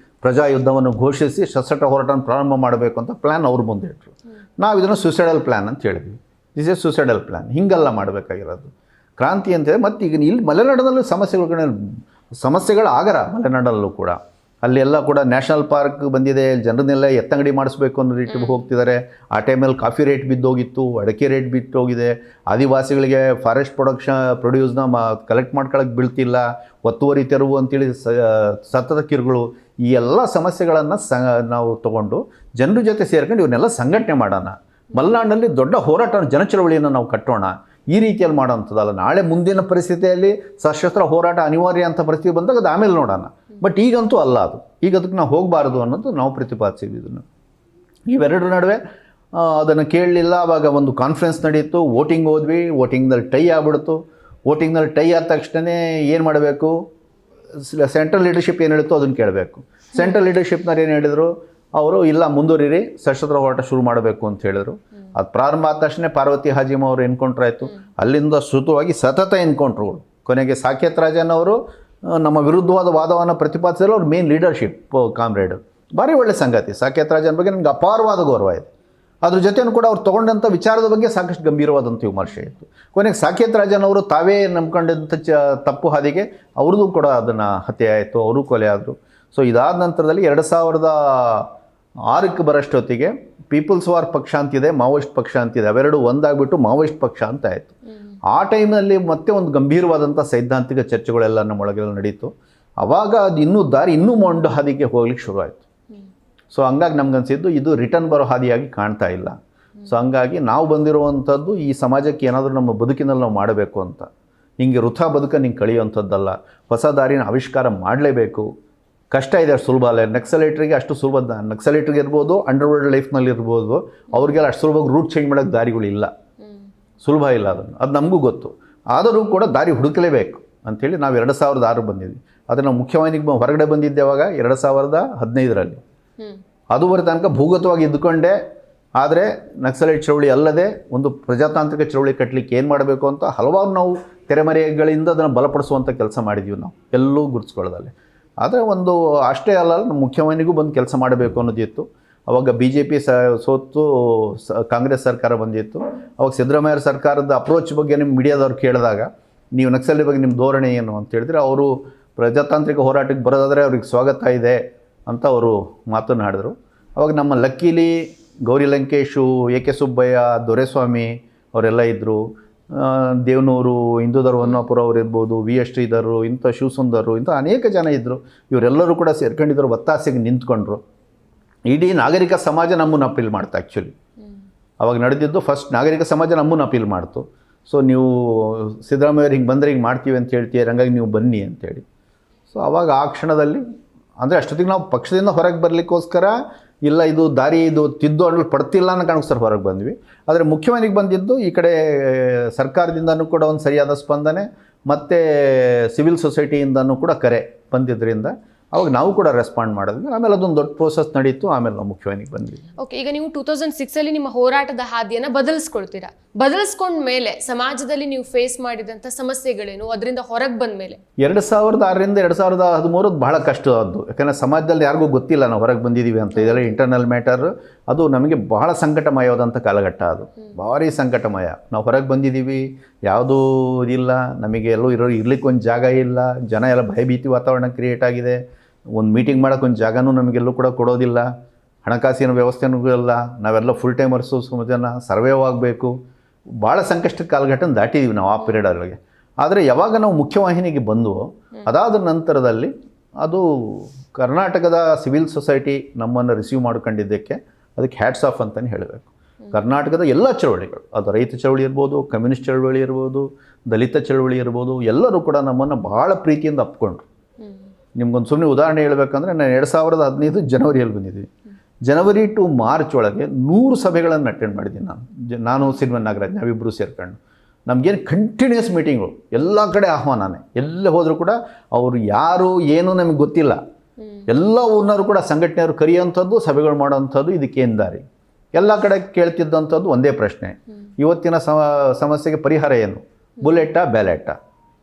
ಪ್ರಜಾಯುದ್ಧವನ್ನು ಘೋಷಿಸಿ ಸಶಸ್ತ್ರ ಹೋರಾಟವನ್ನು ಪ್ರಾರಂಭ ಮಾಡಬೇಕು ಅಂತ ಪ್ಲ್ಯಾನ್ ಅವ್ರು ಮುಂದೆ ಇಟ್ಟರು. ನಾವು ಇದನ್ನು ಸುಸೈಡಲ್ ಪ್ಲ್ಯಾನ್ ಅಂತ ಹೇಳಿದ್ವಿ. ದಿಸ್ ಎ ಸುಸೈಡಲ್ ಪ್ಲ್ಯಾನ್, ಹಿಂಗೆಲ್ಲ ಮಾಡಬೇಕಾಗಿರೋದು ಕ್ರಾಂತಿ ಅಂತೇಳಿ. ಮತ್ತು ಈಗ ಇಲ್ಲಿ ಮಲೆನಾಡಿನಲ್ಲೂ ಸಮಸ್ಯೆಗಳು ಆಗರ, ಮಲೆನಾಡಲ್ಲೂ ಕೂಡ ಅಲ್ಲೆಲ್ಲ ಕೂಡ ನ್ಯಾಷನಲ್ ಪಾರ್ಕ್ ಬಂದಿದೆ, ಜನರನ್ನೆಲ್ಲ ಎತ್ತಂಗಡಿ ಮಾಡಿಸ್ಬೇಕು ಅನ್ನೋ ರೀತಿಗೆ ಹೋಗ್ತಿದ್ದಾರೆ. ಆ ಟೈಮಲ್ಲಿ ಕಾಫಿ ರೇಟ್ ಬಿದ್ದೋಗಿತ್ತು, ಅಡಿಕೆ ರೇಟ್ ಬಿದ್ದೋಗಿದೆ, ಆದಿವಾಸಿಗಳಿಗೆ ಫಾರೆಸ್ಟ್ ಪ್ರೊಡ್ಯೂಸ್ನ ಕಲೆಕ್ಟ್ ಮಾಡ್ಕೊಳ್ಳೋಕೆ ಬೀಳ್ತಿಲ್ಲ, ಒತ್ತುವರಿ ತೆರವು ಅಂತೇಳಿ ಸತತ ಕಿರುಗಳು. ಈ ಎಲ್ಲ ಸಮಸ್ಯೆಗಳನ್ನು ನಾವು ತೊಗೊಂಡು ಜನರ ಜೊತೆ ಸೇರ್ಕೊಂಡು ಇವನ್ನೆಲ್ಲ ಸಂಘಟನೆ ಮಾಡೋಣ, ಮಲೆನಾಡಿನಲ್ಲಿ ದೊಡ್ಡ ಹೋರಾಟ ಜನಚಳವಳಿಯನ್ನು ನಾವು ಕಟ್ಟೋಣ. ಈ ರೀತಿಯಲ್ಲಿ ಮಾಡೋವಂಥದ್ದಲ್ಲ. ನಾಳೆ ಮುಂದಿನ ಪರಿಸ್ಥಿತಿಯಲ್ಲಿ ಸಶಸ್ತ್ರ ಹೋರಾಟ ಅನಿವಾರ್ಯ ಅಂತ ಪರಿಸ್ಥಿತಿ ಬಂದಾಗ ಅದು ಆಮೇಲೆ ನೋಡೋಣ. ಬಟ್ ಈಗಂತೂ ಅಲ್ಲ ಅದು. ಈಗ ಅದಕ್ಕೆ ನಾವು ಹೋಗಬಾರ್ದು ಅನ್ನೋದು ನಾವು ಪ್ರತಿಪಾದಿಸಿದ್ವಿ. ಇದನ್ನು ಇವೆರಡರ ನಡುವೆ ಅದನ್ನು ಕೇಳಲಿಲ್ಲ. ಆವಾಗ ಒಂದು ಕಾನ್ಫರೆನ್ಸ್ ನಡೀತು, ವೋಟಿಂಗ್ ಹೋದ್ವಿ, ವೋಟಿಂಗ್ನಲ್ಲಿ ಟೈ ಆಗ್ಬಿಡ್ತು. ವೋಟಿಂಗ್ನಲ್ಲಿ ಟೈ ಆದ ತಕ್ಷಣ ಏನು ಮಾಡಬೇಕು, ಸೆಂಟ್ರಲ್ ಲೀಡರ್ಶಿಪ್ ಏನು ಹೇಳಿತ್ತು ಅದನ್ನು ಕೇಳಬೇಕು. ಸೆಂಟ್ರಲ್ ಲೀಡರ್ಶಿಪ್ನವ್ರು ಏನು ಹೇಳಿದರು, ಅವರು ಇಲ್ಲ ಮುಂದುವರಿರಿ, ಸಶಸ್ತ್ರ ಹೋರಾಟ ಶುರು ಮಾಡಬೇಕು ಅಂತ ಹೇಳಿದರು. ಅದು ಪ್ರಾರಂಭ ಆದ ತಕ್ಷಣ ಪಾರ್ವತಿ ಹಾಜಿಮ ಅವರು ಎನ್ಕೌಂಟ್ರ್ ಆಯಿತು. ಅಲ್ಲಿಂದ ಸುತವಾಗಿ ಸತತ ಎನ್ಕೌಂಟ್ರುಗಳು. ಕೊನೆಗೆ ಸಾಕೇತ್ ರಾಜನ್ ಅವರು ನಮ್ಮ ವಿರುದ್ಧವಾದ ವಾದವನ್ನು ಪ್ರತಿಪಾದಿಸಿದ್ರು. ಅವ್ರ ಮೇನ್ ಲೀಡರ್ಶಿಪ್ ಕಾಮ್ರೇಡ್ ಭಾರಿ ಒಳ್ಳೆ ಸಂಗತಿ. ಸಾಕೇತ್ ರಾಜನ್ ಬಗ್ಗೆ ನನಗೆ ಅಪಾರವಾದ ಗೌರವ ಇದೆ. ಅದ್ರ ಜೊತೆನೂ ಕೂಡ ಅವ್ರು ತೊಗೊಂಡಂಥ ವಿಚಾರದ ಬಗ್ಗೆ ಸಾಕಷ್ಟು ಗಂಭೀರವಾದಂಥ ವಿಮರ್ಶೆ ಇತ್ತು. ಕೊನೆಗೆ ಸಾಕೇತ್ ರಾಜನ್ ಅವರು ತಾವೇ ನಂಬ್ಕೊಂಡಂಥ ತಪ್ಪು ಹಾದಿಗೆ ಅವ್ರದ್ದು ಕೂಡ ಅದನ್ನು ಹತ್ಯೆ ಆಯಿತು, ಅವರು ಕೊಲೆ ಆದರು. ಸೊ ಇದಾದ ನಂತರದಲ್ಲಿ 2006ಕ್ಕೆ ಬರೋಷ್ಟೊತ್ತಿಗೆ ಪೀಪಲ್ಸ್ ವಾರ್ ಪಕ್ಷ ಅಂತಿದೆ, ಮಾವೋಯಿಸ್ಟ್ ಪಕ್ಷ ಅಂತಿದೆ, ಅವೆರಡು ಒಂದಾಗ್ಬಿಟ್ಟು ಮಾವೋಯಿಸ್ಟ್ ಪಕ್ಷ ಅಂತ ಆಯಿತು. ಆ ಟೈಮ್ನಲ್ಲಿ ಮತ್ತೆ ಒಂದು ಗಂಭೀರವಾದಂಥ ಸೈದ್ಧಾಂತಿಕ ಚರ್ಚೆಗಳೆಲ್ಲ ನಮ್ಮೊಳಗೆಲ್ಲ ನಡೀತು. ಆವಾಗ ಅದು ಇನ್ನೂ ಮೊಂಡು ಹಾದಿಗೆ ಹೋಗ್ಲಿಕ್ಕೆ ಶುರುವಾಯಿತು. ಸೊ ಹಂಗಾಗಿ ನಮ್ಗನ್ಸಿದ್ದು ಇದು ರಿಟರ್ನ್ ಬರೋ ಹಾದಿಯಾಗಿ ಕಾಣ್ತಾ ಇಲ್ಲ. ಸೊ ಹಂಗಾಗಿ ನಾವು ಬಂದಿರುವಂಥದ್ದು ಈ ಸಮಾಜಕ್ಕೆ ಏನಾದರೂ ನಮ್ಮ ಬದುಕಿನಲ್ಲಿ ನಾವು ಮಾಡಬೇಕು ಅಂತ, ಹಿಂಗೆ ವೃಥಾ ಬದುಕನ್ನು ಹಿಂಗೆ ಕಳೆಯುವಂಥದ್ದಲ್ಲ, ಹೊಸ ದಾರಿನ ಆವಿಷ್ಕಾರ ಮಾಡಲೇಬೇಕು. ಕಷ್ಟ ಇದೆ, ಅಷ್ಟು ಸುಲಭ ಅಲ್ಲ. ನಕ್ಸಲೈಟ್ರಿಗೆ ಅಷ್ಟು ಸುಲಭ, ನಕ್ಸಲೈಟ್ರಿಗೆ ಇರ್ಬೋದು, ಅಂಡರ್ವರ್ಲ್ಡ್ ಲೈಫ್ನಲ್ಲಿ ಇರ್ಬೋದು, ಅವ್ರಿಗೆಲ್ಲ ಅಷ್ಟು ಸುಲಭವಾಗಿ ರೂಟ್ ಚೇಂಜ್ ಮಾಡೋಕ್ಕೆ ದಾರಿಗಳಿಲ್ಲ, ಸುಲಭ ಇಲ್ಲ. ಅದು ನಮಗೂ ಗೊತ್ತು. ಆದರೂ ಕೂಡ ದಾರಿ ಹುಡುಕಲೇಬೇಕು ಅಂಥೇಳಿ ನಾವು 2006 ಬಂದಿದ್ವಿ. ಆದರೆ ನಾವು ಮುಖ್ಯವಾಹಿನಿಗೆ ಹೊರಗಡೆ ಬಂದಿದ್ದೆ ಅವಾಗ 2015ರಲ್ಲಿ. ಅದುವರೆ ತನಕ ಭೂಗತವಾಗಿ ಇದ್ದುಕೊಂಡೆ. ಆದರೆ ನಕ್ಸಲೈಟ್ ಚಳವಳಿ ಅಲ್ಲದೆ ಒಂದು ಪ್ರಜಾತಾಂತ್ರಿಕ ಚಳವಳಿ ಕಟ್ಟಲಿಕ್ಕೆ ಏನು ಮಾಡಬೇಕು ಅಂತ ಹಲವಾರು ನಾವು ತೆರೆಮರೆಗಳಿಂದ ಅದನ್ನು ಬಲಪಡಿಸುವಂಥ ಕೆಲಸ ಮಾಡಿದ್ದೀವಿ ನಾವು, ಎಲ್ಲೂ ಗುರುತಿಸ್ಕೊಳ್ಳೋದಲ್ಲೇ. ಆದರೆ ಒಂದು ಅಷ್ಟೇ ಅಲ್ಲ, ನಮ್ಮ ಮುಖ್ಯವಾಹಿನಿಗೂ ಬಂದು ಕೆಲಸ ಮಾಡಬೇಕು ಅನ್ನೋದಿತ್ತು. ಅವಾಗ BJP ಸೋತು ಕಾಂಗ್ರೆಸ್ ಸರ್ಕಾರ ಬಂದಿತ್ತು. ಅವಾಗ ಸಿದ್ದರಾಮಯ್ಯ ಸರ್ಕಾರದ ಅಪ್ರೋಚ್ ಬಗ್ಗೆ ನಿಮ್ಮ ಮೀಡಿಯಾದವ್ರು ಕೇಳಿದಾಗ, ನೀವು ನಕ್ಸಲ್ ಬಗ್ಗೆ ನಿಮ್ಮ ಧೋರಣೆ ಏನು ಅಂತ ಹೇಳಿದ್ರೆ, ಅವರು ಪ್ರಜಾತಾಂತ್ರಿಕ ಹೋರಾಟಕ್ಕೆ ಬರೋದಾದರೆ ಅವ್ರಿಗೆ ಸ್ವಾಗತ ಇದೆ ಅಂತ ಅವರು ಮಾತನಾಡಿದ್ರು. ಅವಾಗ ನಮ್ಮ ಲಕ್ಕೀಲಿ, ಗೌರಿ ಲಂಕೇಶು, AK ಸುಬ್ಬಯ್ಯ, ದೊರೆಸ್ವಾಮಿ ಅವರೆಲ್ಲ ಇದ್ದರು. ದೇವನೂರು, ಇಂದುಧರ್ ಹೊನ್ನಾಪುರ ಅವರು ಇರ್ಬೋದು, VS ಶ್ರೀಧರು, ಇಂಥ ಶಿವಸುಂದರು, ಇಂಥ ಅನೇಕ ಜನ ಇದ್ದರು. ಇವರೆಲ್ಲರೂ ಕೂಡ ಸೇರ್ಕೊಂಡಿದ್ದರು, ಒತ್ತಾಸೆಗೆ ನಿಂತ್ಕೊಂಡ್ರು. ಇಡೀ ನಾಗರಿಕ ಸಮಾಜ ನಮ್ಮನ್ನು ಅಪೀಲ್ ಮಾಡ್ತು. ಆ್ಯಕ್ಚುಲಿ ಅವಾಗ ನಡೆದಿದ್ದು ಫಸ್ಟ್ ನಾಗರಿಕ ಸಮಾಜ ನಮ್ಮನ್ನು ಅಪೀಲ್ ಮಾಡ್ತು. ಸೊ ನೀವು ಸಿದ್ದರಾಮಯ್ಯವ್ರು ಹಿಂಗೆ ಬಂದರೆ ಹಿಂಗೆ ಮಾಡ್ತೀವಿ ಅಂತ ಹೇಳ್ತೀವಿ, ಹಂಗಾಗಿ ನೀವು ಬನ್ನಿ ಅಂತೇಳಿ. ಸೊ ಆವಾಗ ಆ ಕ್ಷಣದಲ್ಲಿ ಅಂದರೆ ಅಷ್ಟೊತ್ತಿಗೆ ನಾವು ಪಕ್ಷದಿಂದ ಹೊರಗೆ ಬರಲಿಕ್ಕೋಸ್ಕರ ಇಲ್ಲ, ಇದು ದಾರಿ ಇದು ತಿದ್ದು ಅಡ್ಲು ಪಡ್ತಿಲ್ಲ ಅನ್ನೋ ಕಾರಣಕ್ಕೋಸ್ಕರ ಹೊರಗೆ ಬಂದ್ವಿ. ಆದರೆ ಮುಖ್ಯವಾಹಿನಿಗೆ ಬಂದಿದ್ದು ಈ ಕಡೆ ಸರ್ಕಾರದಿಂದನೂ ಕೂಡ ಒಂದು ಸರಿಯಾದ ಸ್ಪಂದನೆ ಮತ್ತು ಸಿವಿಲ್ ಸೊಸೈಟಿಯಿಂದನೂ ಕೂಡ ಕರೆ ಬಂದಿದ್ದರಿಂದ ಅವಾಗ ನಾವು ಕೂಡ ರೆಸ್ಪಾಂಡ್ ಮಾಡಿದ್ವಿ. ಆಮೇಲೆ ಅದೊಂದು ದೊಡ್ಡ ಪ್ರೋಸೆಸ್ ನಡೀತು. ಆಮೇಲೆ ನಾವು ಮುಖ್ಯವಾಹಿನಿಗೆ ಬಂದ್ವಿ. ಓಕೆ, ಈಗ ನೀವು 2006 ನಿಮ್ಮ ಹೋರಾಟದ ಹಾದಿಯನ್ನು ಬದಲಿಸ್ಕೊಳ್ತೀರಾ. ಬದಲಿಸ್ಕೊಂಡ ಮೇಲೆ ಸಮಾಜದಲ್ಲಿ ನೀವು ಫೇಸ್ ಮಾಡಿದಂಥ ಸಮಸ್ಯೆಗಳೇನು, ಅದರಿಂದ ಹೊರಗೆ ಬಂದ ಮೇಲೆ? 2006ರಿಂದ 2013 ಬಹಳ ಕಷ್ಟವಾದ್ದು. ಯಾಕಂದರೆ ಸಮಾಜದಲ್ಲಿ ಯಾರಿಗೂ ಗೊತ್ತಿಲ್ಲ ನಾವು ಹೊರಗೆ ಬಂದಿದ್ದೀವಿ ಅಂತ. ಇದೆಲ್ಲ ಇಂಟರ್ನಲ್ ಮ್ಯಾಟರ್. ಅದು ನಮಗೆ ಬಹಳ ಸಂಕಟಮಯವಾದಂಥ ಕಾಲಘಟ್ಟ. ಅದು ಭಾರಿ ಸಂಕಟಮಯ. ನಾವು ಹೊರಗೆ ಬಂದಿದ್ದೀವಿ, ಯಾವುದೂ ಇದಿಲ್ಲ, ನಮಗೆ ಎಲ್ಲೂ ಇರ್ಲಿಕ್ಕೆ ಒಂದು ಜಾಗ ಇಲ್ಲ, ಜನ ಎಲ್ಲ ಭಯಭೀತಿ ವಾತಾವರಣ ಕ್ರಿಯೇಟ್ ಆಗಿದೆ. ಒಂದು ಮೀಟಿಂಗ್ ಮಾಡೋಕೆ ಒಂದು ಜಾಗನೂ ನಮಗೆಲ್ಲೂ ಕೂಡ ಕೊಡೋದಿಲ್ಲ, ಹಣಕಾಸಿನ ವ್ಯವಸ್ಥೆನೂ ಇಲ್ಲ, ನಾವೆಲ್ಲ ಫುಲ್ ಟೈಮರ್ಸು, ಜನ ಸರ್ವೇವ್ ಆಗಬೇಕು. ಭಾಳ ಸಂಕಷ್ಟದ ಕಾಲಘಟ್ಟನ ದಾಟಿದ್ದೀವಿ ನಾವು ಆ ಪೀರಿಯಡೊಳಗೆ. ಆದರೆ ಯಾವಾಗ ನಾವು ಮುಖ್ಯವಾಹಿನಿಗೆ ಬಂದವೋ ಅದಾದ ನಂತರದಲ್ಲಿ ಅದು ಕರ್ನಾಟಕದ ಸಿವಿಲ್ ಸೊಸೈಟಿ ನಮ್ಮನ್ನು ರಿಸೀವ್ ಮಾಡ್ಕೊಂಡಿದ್ದಕ್ಕೆ ಅದಕ್ಕೆ ಹ್ಯಾಟ್ಸ್ ಆಫ್ ಅಂತಲೇ ಹೇಳಬೇಕು. ಕರ್ನಾಟಕದ ಎಲ್ಲ ಚಳವಳಿಗಳು, ಅದು ರೈತ ಚಳವಳಿ ಇರ್ಬೋದು, ಕಮ್ಯುನಿಸ್ಟ್ ಚಳವಳಿ ಇರ್ಬೋದು, ದಲಿತ ಚಳವಳಿ ಇರ್ಬೋದು, ಎಲ್ಲರೂ ಕೂಡ ನಮ್ಮನ್ನು ಭಾಳ ಪ್ರೀತಿಯಿಂದ ಅಪ್ಕೊಂಡ್ರು. ನಿಮ್ಗೊಂದು ಸುಮ್ಮನೆ ಉದಾಹರಣೆ ಹೇಳಬೇಕಂದ್ರೆ, ನಾನು 2015 ಜನವರಿಯಲ್ಲಿ ಬಂದಿದ್ವಿ. ಜನವರಿ ಟು ಮಾರ್ಚ್ ಒಳಗೆ 100 ಸಭೆಗಳನ್ನು ಅಟೆಂಡ್ ಮಾಡಿದ್ದೀನಿ ನಾನು ಸಿನಿಮಾ ನಾಗರಾಜ್, ನಾವಿಬ್ಬರು ಸೇರ್ಕೊಂಡು. ನಮಗೇನು ಕಂಟಿನ್ಯೂಸ್ ಮೀಟಿಂಗ್ಗಳು, ಎಲ್ಲ ಕಡೆ ಆಹ್ವಾನನೇ. ಎಲ್ಲ ಹೋದರೂ ಕೂಡ ಅವರು ಯಾರು ಏನು ನಮಗೆ ಗೊತ್ತಿಲ್ಲ. ಎಲ್ಲ ಊರಿನವರು ಕೂಡ ಸಂಘಟನೆಯವರು ಕರೆಯುವಂಥದ್ದು, ಸಭೆಗಳು ಮಾಡೋವಂಥದ್ದು, ಇದಕ್ಕೇನು ದಾರಿ. ಎಲ್ಲ ಕಡೆ ಕೇಳ್ತಿದ್ದಂಥದ್ದು ಒಂದೇ ಪ್ರಶ್ನೆ, ಇವತ್ತಿನ ಸಮಸ್ಯೆಗೆ ಪರಿಹಾರ ಏನು, ಬುಲೆಟಾ ಬ್ಯಾಲೆಟಾ?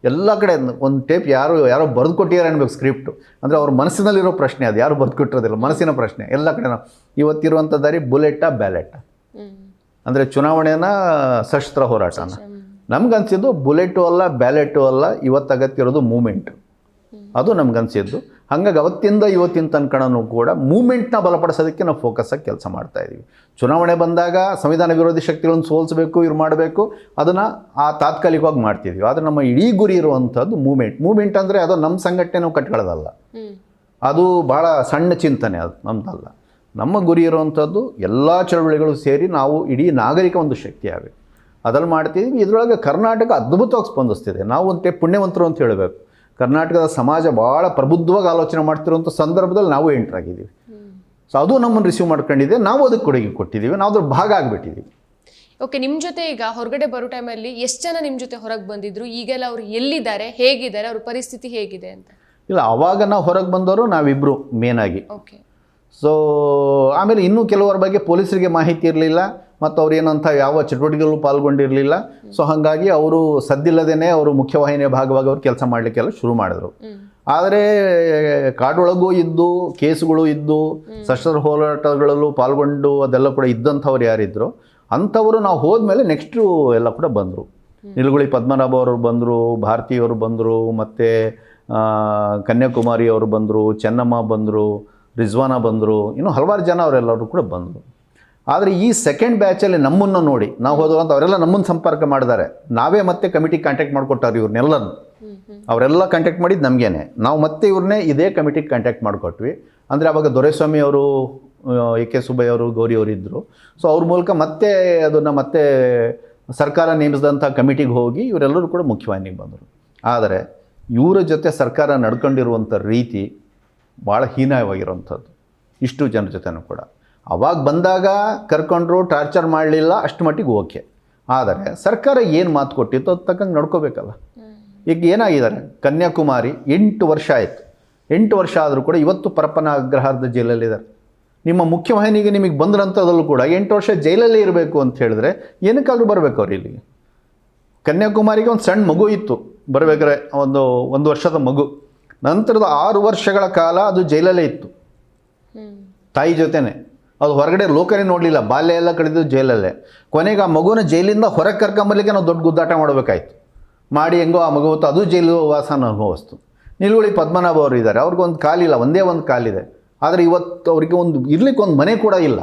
ಎಲ್ಲ ಕಡೆ ಒಂದು ಟೇಪ್ ಯಾರೋ ಬರೆದು ಕೊಟ್ಟಿದ್ದಾರೆ ಅನ್ಬೇಕು, ಸ್ಕ್ರಿಪ್ಟು. ಅಂದರೆ ಅವ್ರ ಮನಸ್ಸಿನಲ್ಲಿರೋ ಪ್ರಶ್ನೆ ಅದು, ಯಾರು ಬರೆದು ಕೊಟ್ಟಿರೋದಿಲ್ಲ, ಮನಸ್ಸಿನ ಪ್ರಶ್ನೆ. ಎಲ್ಲ ಕಡೆ ನಾವು ಇವತ್ತಿರುವಂಥ ದಾರಿ ಬುಲೆಟಾ ಬ್ಯಾಲೆಟಾ, ಅಂದರೆ ಚುನಾವಣೆನ ಸಶಸ್ತ್ರ ಹೋರಾಟನ. ನಮ್ಗನ್ಸಿದ್ದು ಬುಲೆಟು ಅಲ್ಲ, ಬ್ಯಾಲೆಟು ಅಲ್ಲ, ಇವತ್ತು ಅಗತ್ಯ ಇರೋದು ಮೂಮೆಂಟ್. ಅದು ನಮ್ಗನ್ಸಿದ್ದು. ಹಾಗಾಗಿ ಅವತ್ತಿಂದ ಇವತ್ತಿನ ತನಕನೂ ಕೂಡ ಮೂಮೆಂಟ್ನ ಬಲಪಡಿಸೋದಕ್ಕೆ ನಾವು ಫೋಕಸ್ಸಾಗಿ ಕೆಲಸ ಮಾಡ್ತಾಯಿದ್ದೀವಿ. ಚುನಾವಣೆ ಬಂದಾಗ ಸಂವಿಧಾನ ವಿರೋಧಿ ಶಕ್ತಿಗಳನ್ನು ಸೋಲಿಸಬೇಕು, ಇವ್ರು ಮಾಡಬೇಕು, ಅದನ್ನು ತಾತ್ಕಾಲಿಕವಾಗಿ ಮಾಡ್ತಿದ್ವಿ. ಆದರೆ ನಮ್ಮ ಇಡೀ ಗುರಿ ಇರುವಂಥದ್ದು ಮೂಮೆಂಟ್ ಅಂದರೆ ಅದು ನಮ್ಮ ಸಂಘಟನೆ ನಾವು ಕಟ್ಕೊಳ್ಳೋದಲ್ಲ, ಅದು ಭಾಳ ಸಣ್ಣ ಚಿಂತನೆ, ಅದು ನಮ್ಮದಲ್ಲ. ನಮ್ಮ ಗುರಿ ಇರುವಂಥದ್ದು ಎಲ್ಲ ಚಳವಳಿಗಳು ಸೇರಿ ನಾವು ಇಡೀ ನಾಗರಿಕ ಒಂದು ಶಕ್ತಿ ಆಗಬೇಕು, ಅದ್ರಲ್ಲಿ ಮಾಡ್ತಿದ್ದೀವಿ. ಇದರೊಳಗೆ ಕರ್ನಾಟಕ ಅದ್ಭುತವಾಗಿ ಸ್ಪಂದಿಸ್ತಿದೆ. ನಾವು ಒಂದೇ ಪುಣ್ಯವಂತರು ಅಂತ ಹೇಳಬೇಕು. ಕರ್ನಾಟಕದ ಸಮಾಜ ಭಾಳ ಪ್ರಬುದ್ಧವಾಗಿ ಆಲೋಚನೆ ಮಾಡ್ತಿರೋಂಥ ಸಂದರ್ಭದಲ್ಲಿ ನಾವು ಎಂಟ್ರಾಗಿದ್ದೀವಿ. ಸೊ ಅದು ನಮ್ಮನ್ನು ರಿಸೀವ್ ಮಾಡ್ಕೊಂಡಿದೆ, ನಾವು ಅದಕ್ಕೆ ಕೊಡುಗೆ ಕೊಟ್ಟಿದ್ದೀವಿ, ನಾವು ಅದ್ರ ಭಾಗ ಆಗಿಬಿಟ್ಟಿದ್ದೀವಿ. ಓಕೆ, ನಿಮ್ಮ ಜೊತೆ ಈಗ ಹೊರಗಡೆ ಬರೋ ಟೈಮಲ್ಲಿ ಎಷ್ಟು ಜನ ನಿಮ್ಮ ಜೊತೆ ಹೊರಗೆ ಬಂದಿದ್ರು? ಈಗೆಲ್ಲ ಅವ್ರು ಎಲ್ಲಿದ್ದಾರೆ, ಹೇಗಿದ್ದಾರೆ, ಅವ್ರ ಪರಿಸ್ಥಿತಿ ಹೇಗಿದೆ ಅಂತ? ಇಲ್ಲ, ಆವಾಗ ನಾವು ಹೊರಗೆ ಬಂದವರು ನಾವಿಬ್ಬರು ಮೇನಾಗಿ. ಓಕೆ. ಸೊ ಆಮೇಲೆ ಇನ್ನೂ ಕೆಲವರ ಬಗ್ಗೆ ಪೊಲೀಸರಿಗೆ ಮಾಹಿತಿ ಇರಲಿಲ್ಲ, ಮತ್ತು ಅವ್ರು ಏನಂತ ಯಾವ ಚಟುವಟಿಕೆಗಳು ಪಾಲ್ಗೊಂಡಿರಲಿಲ್ಲ. ಸೊ ಹಾಗಾಗಿ ಅವರು ಸದ್ದಿಲ್ಲದೇ ಅವರು ಮುಖ್ಯವಾಹಿನಿಯ ಭಾಗವಾಗಿ ಅವರು ಕೆಲಸ ಮಾಡಲಿಕ್ಕೆಲ್ಲ ಶುರು ಮಾಡಿದ್ರು. ಆದರೆ ಕಾಡೊಳಗೂ ಇದ್ದು ಕೇಸುಗಳು ಇದ್ದು ಸಶಸ್ತ್ರ ಹೋರಾಟಗಳಲ್ಲೂ ಪಾಲ್ಗೊಂಡು ಅದೆಲ್ಲ ಕೂಡ ಇದ್ದಂಥವ್ರು ಯಾರಿದ್ರು ಅಂಥವರು ನಾವು ಹೋದ್ಮೇಲೆ ನೆಕ್ಸ್ಟು ಎಲ್ಲ ಕೂಡ ಬಂದರು. ನಿಲುಗುಳಿ ಪದ್ಮನಾಭ ಅವರು ಬಂದರು, ಭಾರತೀಯವರು ಬಂದರು, ಮತ್ತು ಕನ್ಯಾಕುಮಾರಿ ಅವರು ಬಂದರು, ಚೆನ್ನಮ್ಮ ಬಂದರು, ರಿಜ್ವಾನ ಬಂದರು, ಇನ್ನೂ ಹಲವಾರು ಜನ ಅವರೆಲ್ಲರೂ ಕೂಡ ಬಂದರು. ಆದರೆ ಈ ಸೆಕೆಂಡ್ ಬ್ಯಾಚಲ್ಲಿ ನಮ್ಮನ್ನು ನೋಡಿ ನಾವು ಹೋದವು ಅಂತ ಅವರೆಲ್ಲ ನಮ್ಮನ್ನು ಸಂಪರ್ಕ ಮಾಡಿದ್ದಾರೆ. ನಾವೇ ಮತ್ತೆ ಕಮಿಟಿಗೆ ಕಾಂಟ್ಯಾಕ್ಟ್ ಮಾಡ್ಕೊಟ್ಟಾರೆ ಇವ್ರನ್ನೆಲ್ಲರೂ. ಅವರೆಲ್ಲ ಕಾಂಟ್ಯಾಕ್ಟ್ ಮಾಡಿದ್ದು ನಮಗೇನೆ. ನಾವು ಮತ್ತೆ ಇವ್ರನ್ನೇ ಇದೇ ಕಮಿಟಿಗೆ ಕಾಂಟ್ಯಾಕ್ಟ್ ಮಾಡಿಕೊಟ್ವಿ. ಅಂದರೆ ಆವಾಗ ದೊರೆಸ್ವಾಮಿ ಅವರು, ಎ.ಕೆ. ಸುಬ್ಬಯ್ಯ ಅವರು, ಗೌರಿ ಅವರು ಇದ್ದರು. ಸೊ ಅವ್ರ ಮೂಲಕ ಮತ್ತೆ ಅದನ್ನು ಮತ್ತೆ ಸರ್ಕಾರ ನೇಮಿಸಿದಂಥ ಕಮಿಟಿಗೆ ಹೋಗಿ ಇವರೆಲ್ಲರೂ ಕೂಡ ಮುಖ್ಯವಾಹಿನಿಗೆ ಬಂದರು. ಆದರೆ ಇವರ ಜೊತೆ ಸರ್ಕಾರ ನಡ್ಕೊಂಡಿರುವಂಥ ರೀತಿ ಭಾಳ ಹೀನಾಯವಾಗಿರುವಂಥದ್ದು, ಇಷ್ಟು ಜನರ ಜೊತೆನೂ ಕೂಡ. ಅವಾಗ ಬಂದಾಗ ಕರ್ಕೊಂಡ್ರು, ಟಾರ್ಚರ್ ಮಾಡಲಿಲ್ಲ, ಅಷ್ಟು ಮಟ್ಟಿಗೆ ಓಕೆ. ಆದರೆ ಸರ್ಕಾರ ಏನು ಮಾತು ಕೊಟ್ಟಿತ್ತು ಅದು ತಕ್ಕಂಗೆ ನಡ್ಕೋಬೇಕಲ್ಲ. ಈಗ ಏನಾಗಿದ್ದಾರೆ, ಕನ್ಯಾಕುಮಾರಿ 8 ವರ್ಷ ಆಯಿತು. 8 ವರ್ಷ ಆದರೂ ಕೂಡ ಇವತ್ತು ಪರಪ್ಪನ ಅಗ್ರಹಾರದ ಜೈಲಲ್ಲಿದ್ದಾರೆ. ನಿಮ್ಮ ಮುಖ್ಯವಾಹಿನಿಗೆ ನಿಮಗೆ ಬಂದ್ರಂಥದ್ದಲ್ಲೂ ಕೂಡ 8 ವರ್ಷ ಜೈಲಲ್ಲೇ ಇರಬೇಕು ಅಂತ ಹೇಳಿದ್ರೆ ಏನಕ್ಕಾದ್ರೂ ಬರಬೇಕು ಅವ್ರು ಇಲ್ಲಿಗೆ. ಕನ್ಯಾಕುಮಾರಿಗೆ ಒಂದು ಸಣ್ಣ ಮಗು ಇತ್ತು ಬರಬೇಕಾದ್ರೆ, ಒಂದು ವರ್ಷದ ಮಗು. ನಂತರದ 6 ವರ್ಷಗಳ ಕಾಲ ಅದು ಜೈಲಲ್ಲೇ ಇತ್ತು ತಾಯಿ ಜೊತೆನೆ. ಅದು ಹೊರಗಡೆ ಲೋಕನೇ ನೋಡಲಿಲ್ಲ, ಬಾಲ್ಯ ಎಲ್ಲ ಕಳೆದು ಜೈಲಲ್ಲೇ. ಕೊನೆಗೆ ಆ ಮಗುನ ಜೈಲಿಂದ ಹೊರಗೆ ಕರ್ಕೊಂಬರ್ಲಿಕ್ಕೆ ನಾವು ದೊಡ್ಡ ಗುದ್ದಾಟ ಮಾಡಬೇಕಾಯ್ತು. ಮಾಡಿ ಹೆಂಗೋ ಆ ಮಗು ಅದು ಜೈಲು ವಾಸನ ಅನುಭವಿಸ್ತು. ನಿಲುಗುಳಿ ಪದ್ಮನಾಭ ಅವರು ಇದ್ದಾರೆ, ಅವ್ರಿಗೊಂದು ಕಾಲಿಲ್ಲ, ಒಂದೇ ಒಂದು ಕಾಲಿದೆ. ಆದರೆ ಇವತ್ತು ಅವರಿಗೆ ಇರ್ಲಿಕ್ಕೆ ಒಂದು ಮನೆ ಕೂಡ ಇಲ್ಲ.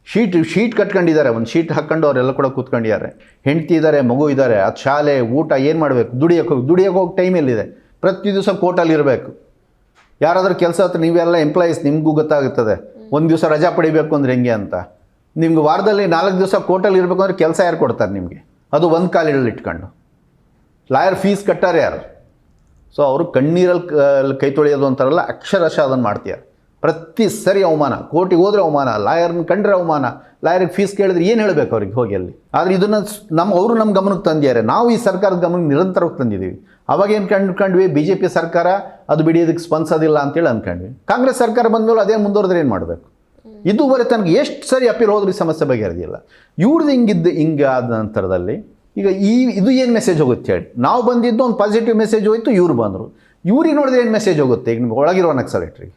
ಶೀಟ್ ಕಟ್ಕೊಂಡಿದ್ದಾರೆ, ಒಂದು ಶೀಟ್ ಹಾಕ್ಕೊಂಡು ಅವರೆಲ್ಲ ಕೂಡ ಕೂತ್ಕೊಂಡಿದ್ದಾರೆ. ಹೆಂಡತಿ ಇದ್ದಾರೆ, ಮಗು ಇದ್ದಾರೆ. ಅದು ಶಾಲೆ, ಊಟ ಏನು ಮಾಡಬೇಕು? ದುಡಿಯೋಕ್ಕೆ ಹೋಗಿ ಟೈಮ್ ಎಲ್ಲಿದೆ? ಪ್ರತಿ ದಿವಸ ಕೋರ್ಟಲ್ಲಿ ಇರಬೇಕು. ಯಾರಾದರೂ ಕೆಲಸ ಹತ್ರ ನೀವೆಲ್ಲ ಎಂಪ್ಲಾಯೀಸ್, ನಿಮಗೂ ಗೊತ್ತಾಗುತ್ತದೆ ಒಂದು ದಿವಸ ರಜಾ ಪಡಿಬೇಕು ಅಂದರೆ ಹೆಂಗೆ ಅಂತ. ನಿಮ್ಗೆ ವಾರದಲ್ಲಿ 4 ದಿವಸ ಕೋರ್ಟಲ್ಲಿ ಇರಬೇಕು ಅಂದರೆ ಕೆಲಸ ಯಾರು ಕೊಡ್ತಾರೆ ನಿಮಗೆ? ಅದು ಒಂದು ಕಾಲಿಡಲ್ಲಿ ಇಟ್ಕೊಂಡು. ಲಾಯರ್ ಫೀಸ್ ಕಟ್ಟಾರೆ ಯಾರು? ಸೊ ಅವರು ಕಣ್ಣೀರಲ್ಲಿ ಕೈ ತೊಳೆಯೋದು ಅಂತಾರಲ್ಲ, ಅಕ್ಷರಶಃ ಅದನ್ನು ಮಾಡ್ತೀಯಾರೆ. ಪ್ರತಿ ಸರಿ ಅವಮಾನ, ಕೋರ್ಟಿಗೆ ಹೋದರೆ ಅವಮಾನ, ಲಾಯರ್ನ ಕಂಡ್ರೆ ಅವಮಾನ, ಲಾಯರಿಗೆ ಫೀಸ್ ಕೇಳಿದ್ರೆ ಏನು ಹೇಳಬೇಕು ಅವ್ರಿಗೆ ಹೋಗಿ ಅಲ್ಲಿ? ಆದರೆ ಇದನ್ನು ಅವರು ನಮ್ಮ ಗಮನಕ್ಕೆ ತಂದಿದ್ದಾರೆ, ನಾವು ಈ ಸರ್ಕಾರದ ಗಮನಕ್ಕೆ ನಿರಂತರವಾಗಿ ತಂದಿದ್ದೀವಿ. ಅವಾಗೇನು ಕಂಡ್ವಿ, BJP ಸರ್ಕಾರ ಅದು ಬಿಡಿ, ಇದಕ್ಕೆ ಸ್ಪಂದಿಸೋದಿಲ್ಲ ಅಂತೇಳಿ ಅಂದ್ಕೊಂಡ್ವಿ. ಕಾಂಗ್ರೆಸ್ ಸರ್ಕಾರ ಬಂದಮೇಲೆ ಅದೇ ಮುಂದುವರೆದ್ರೆ ಏನು ಮಾಡಬೇಕು? ಇದುವರೆ ತನಗೆ ಎಷ್ಟು ಸರಿ ಅಪೀಲ್ ಹೋದ್ರೂ ಈ ಸಮಸ್ಯೆ ಬಗೆಹರಿದಿಲ್ಲ. ಇವ್ರದ್ದು ಹಿಂಗೆ ಆದ ನಂತರದಲ್ಲಿ ಈಗ ಇದು ಏನು ಮೆಸೇಜ್ ಹೋಗುತ್ತೆ ಹೇಳಿ? ನಾವು ಬಂದಿದ್ದು ಒಂದು ಪಾಸಿಟಿವ್ ಮೆಸೇಜ್ ಹೋಯಿತು, ಇವ್ರು ಬಂದರು. ಇವ್ರಿಗೆ ನೋಡಿದ್ರೆ ಏನು ಮೆಸೇಜ್ ಹೋಗುತ್ತೆ ಈಗ ನಿಮ್ಗೆ ಒಳಗಿರೋ ನಕ್ಸಲೇಟ್ರಿಗೆ?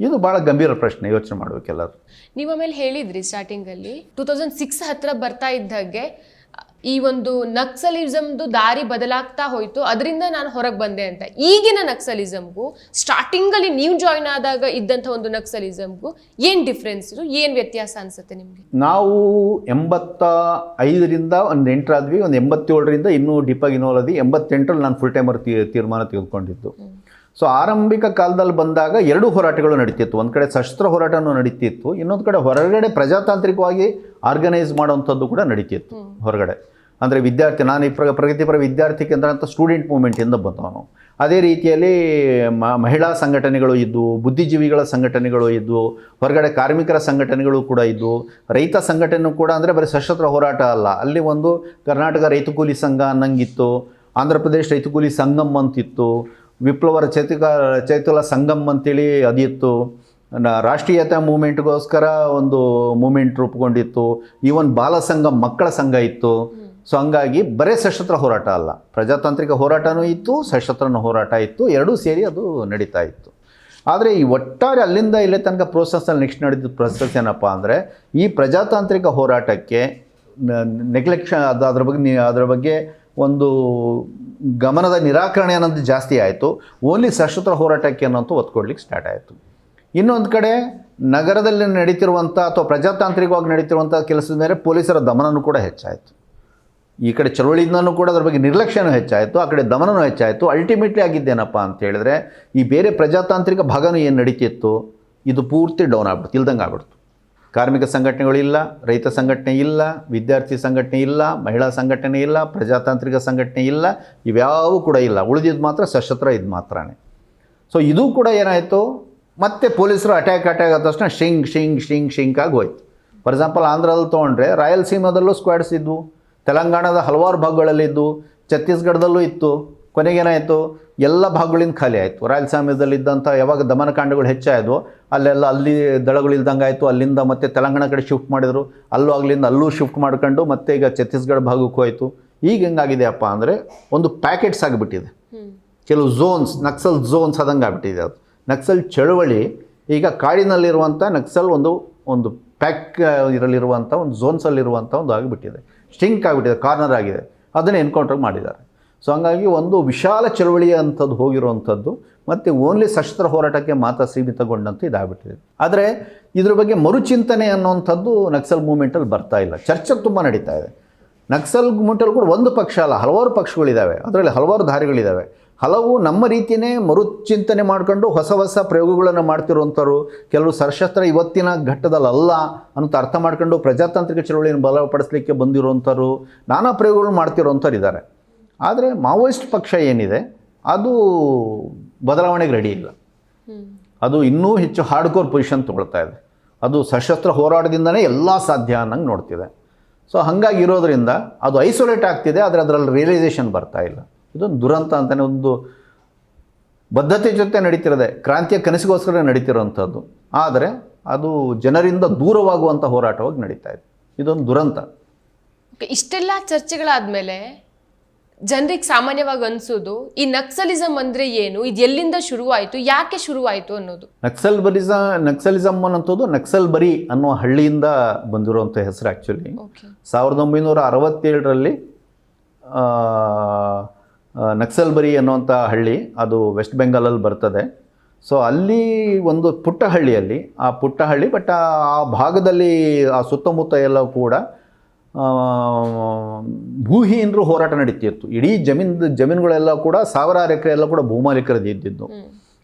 ಇದು ಭಾಳ ಗಂಭೀರ ಪ್ರಶ್ನೆ, ಯೋಚನೆ ಮಾಡಬೇಕೆಲ್ಲರೂ. ನೀವು ಆಮೇಲೆ ಹೇಳಿದ್ರಿ ಸ್ಟಾರ್ಟಿಂಗಲ್ಲಿ 2006 ಹತ್ರ ಬರ್ತಾ ಇದ್ದಾಗೆ ಈ ಒಂದು ನಕ್ಸಲಿಸಮ್ದು ದಾರಿ ಬದಲಾಗ್ತಾ ಹೋಯ್ತು, ಅದರಿಂದ ನಾನು ಹೊರಗೆ ಬಂದೆ ಅಂತ. ಈಗಿನ ನಕ್ಸಲಿಸಮ್ಗೂ ಸ್ಟಾರ್ಟಿಂಗಲ್ಲಿ ನೀವು ಜಾಯ್ನ್ ಆದಾಗ ಇದ್ದಂಥ ಒಂದು ನಕ್ಸಲಿಸಮ್ಗೂ ಏನು ಡಿಫ್ರೆನ್ಸ್, ಏನು ವ್ಯತ್ಯಾಸ ಅನ್ಸುತ್ತೆ ನಿಮಗೆ? ನಾವು 85ರಿಂದ ಒಂದು ಎಂಟ್ರಾದ್ವಿ, ಒಂದು 87ರಿಂದ ಇನ್ನೂ ಡೀಪಾಗಿ ಇನ್ವಾಲ್ವ್ 88ರಲ್ಲಿ ನಾನು ಫುಲ್ ಟೈಮರ್ ತೀರ್ಮಾನ ತೆಗೆದುಕೊಂಡಿದ್ದು. ಸೊ ಆರಂಭಿಕ ಕಾಲದಲ್ಲಿ ಬಂದಾಗ 2 ಹೋರಾಟಗಳು ನಡೀತಿತ್ತು. ಒಂದು ಕಡೆ ಸಶಸ್ತ್ರ ಹೋರಾಟನೂ ನಡೀತಿತ್ತು, ಇನ್ನೊಂದು ಕಡೆ ಹೊರಗಡೆ ಪ್ರಜಾತಾಂತ್ರಿಕವಾಗಿ ಆರ್ಗನೈಸ್ ಮಾಡೋವಂಥದ್ದು ಕೂಡ ನಡೀತಿತ್ತು ಹೊರಗಡೆ. ಅಂದರೆ ನಾನು ಈ ಪ್ರಗತಿಪರ ವಿದ್ಯಾರ್ಥಿ ಕೇಂದ್ರ ಅಂತ ಸ್ಟೂಡೆಂಟ್ ಮೂವ್ಮೆಂಟಿಂದ ಬಂದವನು. ಅದೇ ರೀತಿಯಲ್ಲಿ ಮಹಿಳಾ ಸಂಘಟನೆಗಳು ಇದ್ದವು, ಬುದ್ಧಿಜೀವಿಗಳ ಸಂಘಟನೆಗಳು ಇದ್ದವು, ಹೊರಗಡೆ ಕಾರ್ಮಿಕರ ಸಂಘಟನೆಗಳು ಕೂಡ ಇದ್ದವು, ರೈತ ಸಂಘಟನೆ ಕೂಡ. ಅಂದರೆ ಬರೀ ಸಶಸ್ತ್ರ ಹೋರಾಟ ಅಲ್ಲ, ಅಲ್ಲಿ ಒಂದು ಕರ್ನಾಟಕ ರೈತ ಕೂಲಿ ಸಂಘ ಅನ್ನಂಗಿತ್ತು, ಆಂಧ್ರ ಪ್ರದೇಶ ರೈತ ಕೂಲಿ ಸಂಗಮ್ ಅಂತಿತ್ತು, ವಿಪ್ಲವರ ಚೈತಲ ಸಂಗಮ್ ಅಂತೇಳಿ ಅದಿತ್ತು, ರಾಷ್ಟ್ರೀಯತೆ ಮೂಮೆಂಟ್ಗೋಸ್ಕರ ಒಂದು ಮೂಮೆಂಟ್ ರೂಪುಗೊಂಡಿತ್ತು, ಈವನ್ ಬಾಲ ಸಂಘ, ಮಕ್ಕಳ ಸಂಘ ಇತ್ತು. ಸೊ ಹಂಗಾಗಿ ಬರೀ ಸಶಸ್ತ್ರ ಹೋರಾಟ ಅಲ್ಲ, ಪ್ರಜಾತಾಂತ್ರಿಕ ಹೋರಾಟನೂ ಇತ್ತು, ಸಶಸ್ತ್ರನ ಹೋರಾಟ ಇತ್ತು, ಎರಡೂ ಸೇರಿ ಅದು ನಡೀತಾ ಇತ್ತು. ಆದರೆ ಈ ಒಟ್ಟಾರೆ ಅಲ್ಲಿಂದ ಇಲ್ಲೇ ತನಕ ಪ್ರೋಸೆಸ್ನಲ್ಲಿ ನೆಕ್ಸ್ಟ್ ನಡೆದಿದ್ದ ಪ್ರೋಸೆಸ್ ಏನಪ್ಪ ಅಂದರೆ, ಈ ಪ್ರಜಾತಾಂತ್ರಿಕ ಹೋರಾಟಕ್ಕೆ ನೆಗ್ಲೆಕ್ಷನ್, ಅದರ ಬಗ್ಗೆ ಒಂದು ಗಮನದ ನಿರಾಕರಣೆ ಅನ್ನೋದು ಜಾಸ್ತಿ ಆಯಿತು. ಓನ್ಲಿ ಸಶಸ್ತ್ರ ಹೋರಾಟಕ್ಕೆ ಅನ್ನೋಂಥ ಒತ್ತು ಕೊಡ್ಲಿಕ್ಕೆ ಸ್ಟಾರ್ಟ್ ಆಯಿತು. ಇನ್ನೊಂದು ಕಡೆ ನಗರದಲ್ಲಿ ನಡೀತಿರುವಂಥ ಅಥವಾ ಪ್ರಜಾತಾಂತ್ರಿಕವಾಗಿ ನಡೀತಿರುವಂಥ ಕೆಲಸದ ಮೇಲೆ ಪೊಲೀಸರ ದಮನನೂ ಕೂಡ ಹೆಚ್ಚಾಯಿತು. ಈ ಕಡೆ ಚಳವಳಿಯಿಂದನೂ ಕೂಡ ಅದ್ರ ಬಗ್ಗೆ ನಿರ್ಲಕ್ಷ್ಯನೂ ಹೆಚ್ಚಾಯಿತು, ಆ ಕಡೆ ದಮನನೂ ಹೆಚ್ಚಾಯಿತು. ಅಲ್ಟಿಮೇಟ್ಲಿ ಆಗಿದ್ದೇನಪ್ಪ ಅಂತ ಹೇಳಿದ್ರೆ, ಈ ಬೇರೆ ಪ್ರಜಾತಾಂತ್ರಿಕ ಭಾಗನೂ ಏನು ನಡೀತಿತ್ತು ಇದು ಪೂರ್ತಿ ಡೌನ್ ಆಗ್ಬಿಡ್ತು, ಇಲ್ದಂಗೆ ಆಗ್ಬಿಡ್ತು. ಕಾರ್ಮಿಕ ಸಂಘಟನೆಗಳಿಲ್ಲ, ರೈತ ಸಂಘಟನೆ ಇಲ್ಲ, ವಿದ್ಯಾರ್ಥಿ ಸಂಘಟನೆ ಇಲ್ಲ, ಮಹಿಳಾ ಸಂಘಟನೆ ಇಲ್ಲ, ಪ್ರಜಾತಾಂತ್ರಿಕ ಸಂಘಟನೆ ಇಲ್ಲ, ಇವ್ಯಾವೂ ಕೂಡ ಇಲ್ಲ. ಉಳಿದಿದ್ದು ಮಾತ್ರ ಸಶಸ್ತ್ರ, ಇದು ಮಾತ್ರನೇ. ಸೊ ಇದು ಕೂಡ ಏನಾಯಿತು, ಮತ್ತೆ ಪೊಲೀಸರು ಅಟ್ಯಾಕ್ ಆದ ತಕ್ಷಣ ಶಿಂಕ್ ಆಗಿ ಹೋಯ್ತು. ಫಾರ್ ಎಕ್ಸಾಂಪಲ್ ಆಂಧ್ರದಲ್ಲಿ ತೊಗೊಂಡ್ರೆ ರಾಯಲಸೀಮಾದಲ್ಲೂ ಸ್ಕ್ವಾಡ್ಸ್ ಇದ್ವು, ತೆಲಂಗಾಣದ ಹಲವಾರು ಭಾಗಗಳಲ್ಲಿದ್ದು, ಛತ್ತೀಸ್ಗಢದಲ್ಲೂ ಇತ್ತು. ಕೊನೆಗೇನಾಯಿತು, ಎಲ್ಲ ಭಾಗಗಳಿಂದ ಖಾಲಿ ಆಯಿತು. ರಾಯಲಸೀಮಾದಲ್ಲಿದ್ದಂಥ ಯಾವಾಗ ದಮನಕಾಂಡಗಳು ಹೆಚ್ಚಾಯಿದ್ವು ಅಲ್ಲಿ ದಳಗಳಿಲ್ದಂಗೆ ಆಯಿತು. ಅಲ್ಲಿಂದ ಮತ್ತೆ ತೆಲಂಗಾಣ ಕಡೆ ಶಿಫ್ಟ್ ಮಾಡಿದರು, ಅಲ್ಲೂ ಶಿಫ್ಟ್ ಮಾಡ್ಕೊಂಡು ಮತ್ತೆ ಈಗ ಛತ್ತೀಸ್ಗಢ ಭಾಗಕ್ಕೂ ಹೋಯಿತು. ಈಗ ಹೆಂಗಾಗಿದೆಯಪ್ಪ ಅಂದರೆ, ಒಂದು ಪ್ಯಾಕೆಟ್ಸ್ ಆಗಿಬಿಟ್ಟಿದೆ. ಕೆಲವು ಝೋನ್ಸ್, ನಕ್ಸಲ್ ಝೋನ್ಸ್ ಆದಂಗೆ ಆಗ್ಬಿಟ್ಟಿದೆ ಅದು. ನಕ್ಸಲ್ ಚಳವಳಿ ಈಗ ಕಾಡಿನಲ್ಲಿರುವಂಥ ನಕ್ಸಲ್ ಒಂದು ಪ್ಯಾಕ್ ಇದರಲ್ಲಿರುವಂಥ ಒಂದು ಝೋನ್ಸಲ್ಲಿರುವಂಥ ಒಂದು ಆಗಿಬಿಟ್ಟಿದೆ, ಸ್ಟಿಂಕ್ ಆಗಿಬಿಟ್ಟಿದೆ, ಕಾರ್ನರ್ ಆಗಿದೆ, ಅದನ್ನು ಎನ್ಕೌಂಟರ್ ಮಾಡಿದ್ದಾರೆ. ಸೊ ಹಂಗಾಗಿ ಒಂದು ವಿಶಾಲ ಚಳವಳಿ ಅಂಥದ್ದು ಹೋಗಿರುವಂಥದ್ದು ಮತ್ತು ಓನ್ಲಿ ಸಶಸ್ತ್ರ ಹೋರಾಟಕ್ಕೆ ಮಾತ್ರ ಸೀಮಿತಗೊಂಡಂತೆ ಇದಾಗ್ಬಿಟ್ಟಿದೆ. ಆದರೆ ಇದ್ರ ಬಗ್ಗೆ ಮರುಚಿಂತನೆ ಅನ್ನೋವಂಥದ್ದು ನಕ್ಸಲ್ ಮೂವ್ಮೆಂಟಲ್ಲಿ ಬರ್ತಾ ಇಲ್ಲ. ಚರ್ಚೆ ತುಂಬ ನಡೀತಾ ಇದೆ. ನಕ್ಸಲ್ ಮೂವ್ಮೆಂಟಲ್ಲಿ ಕೂಡ ಒಂದು ಪಕ್ಷ ಅಲ್ಲ, ಹಲವಾರು ಪಕ್ಷಗಳಿದ್ದಾವೆ, ಅದರಲ್ಲಿ ಹಲವಾರು ದಾರಿಗಳಿದ್ದಾವೆ. ಹಲವು ನಮ್ಮ ರೀತಿಯೇ ಮರುಚಿಂತನೆ ಮಾಡ್ಕೊಂಡು ಹೊಸ ಹೊಸ ಪ್ರಯೋಗಗಳನ್ನು ಮಾಡ್ತಿರುವಂಥವ್ರು, ಕೆಲವರು ಸಶಸ್ತ್ರ ಇವತ್ತಿನ ಘಟ್ಟದಲ್ಲ ಅಂತ ಅರ್ಥ ಮಾಡ್ಕೊಂಡು ಪ್ರಜಾತಾಂತ್ರಿಕ ಚಳವಳಿಯನ್ನು ಬಲಪಡಿಸಲಿಕ್ಕೆ ಬಂದಿರುವಂಥವ್ರು, ನಾನಾ ಪ್ರಯೋಗಗಳನ್ನು ಮಾಡ್ತಿರೋಂಥವ್ರು ಇದ್ದಾರೆ. ಆದರೆ ಮಾವೋಯಿಸ್ಟ್ ಪಕ್ಷ ಏನಿದೆ ಅದು ಬದಲಾವಣೆಗೆ ರೆಡಿ ಇಲ್ಲ. ಅದು ಇನ್ನೂ ಹೆಚ್ಚು ಹಾರ್ಡ್ಕೋರ್ ಪೊಸಿಷನ್ ತೊಗೊಳ್ತಾ ಇದೆ. ಅದು ಸಶಸ್ತ್ರ ಹೋರಾಟದಿಂದನೇ ಎಲ್ಲ ಸಾಧ್ಯ ಅನ್ನಂಗೆ ನೋಡ್ತಿದೆ. ಸೊ ಹಾಗಾಗಿ ಇರೋದರಿಂದ ಅದು ಐಸೋಲೇಟ್ ಆಗ್ತಿದೆ, ಆದರೆ ಅದರಲ್ಲಿ ರಿಯಲೈಸೇಷನ್ ಬರ್ತಾ ಇಲ್ಲ. ಇದೊಂದು ದುರಂತ ಅಂತಲೇ, ಒಂದು ಬದ್ಧತೆ ಜೊತೆ ನಡೀತಿರೋದೆ, ಕ್ರಾಂತಿಯ ಕನಸಿಗೋಸ್ಕರ ನಡೀತಿರೋವಂಥದ್ದು. ಆದರೆ ಅದು ಜನರಿಂದ ದೂರವಾಗುವಂಥ ಹೋರಾಟವಾಗಿ ನಡೀತಾ ಇದೆ. ಇದೊಂದು ದುರಂತ. ಇಷ್ಟೆಲ್ಲ ಚರ್ಚೆಗಳಾದ್ಮೇಲೆ ಜನರಿಗೆ ಸಾಮಾನ್ಯವಾಗಿ ಅನ್ಸೋದು ಈ ನಕ್ಸಲಿಸಮ್ ಅಂದ್ರೆ ಏನು, ಇದು ಎಲ್ಲಿಂದ ಶುರುವಾಯಿತು, ಯಾಕೆ ಶುರುವಾಯಿತು ಅನ್ನೋದು. ನಕ್ಸಲಿಸಮ್ ಅನ್ನೋಂಥದ್ದು ನಕ್ಸಲ್ ಬರಿ ಅನ್ನೋ ಹಳ್ಳಿಯಿಂದ ಬಂದಿರುವಂಥ ಹೆಸರು. ಆ್ಯಕ್ಚುಲಿ 1967ರಲ್ಲಿ ನಕ್ಸಲ್ ಬರಿ ಅನ್ನುವಂಥ ಹಳ್ಳಿ, ಅದು ವೆಸ್ಟ್ ಬೆಂಗಾಲಲ್ಲಿ ಬರ್ತದೆ. ಸೊ ಅಲ್ಲಿ ಒಂದು ಪುಟ್ಟ ಹಳ್ಳಿಯಲ್ಲಿ, ಆ ಪುಟ್ಟ ಹಳ್ಳಿ, ಬಟ್ ಆ ಭಾಗದಲ್ಲಿ ಆ ಸುತ್ತಮುತ್ತ ಎಲ್ಲ ಕೂಡ ಭೂಹೀನರು ಹೋರಾಟ ನಡೀತಿತ್ತು. ಇಡೀ ಜಮೀನುಗಳೆಲ್ಲ ಕೂಡ ಸಾವಿರಾರು ಎಕರೆ ಎಲ್ಲ ಕೂಡ ಭೂಮಾಲೀಕರದ್ದು ಇದ್ದಿದ್ದು.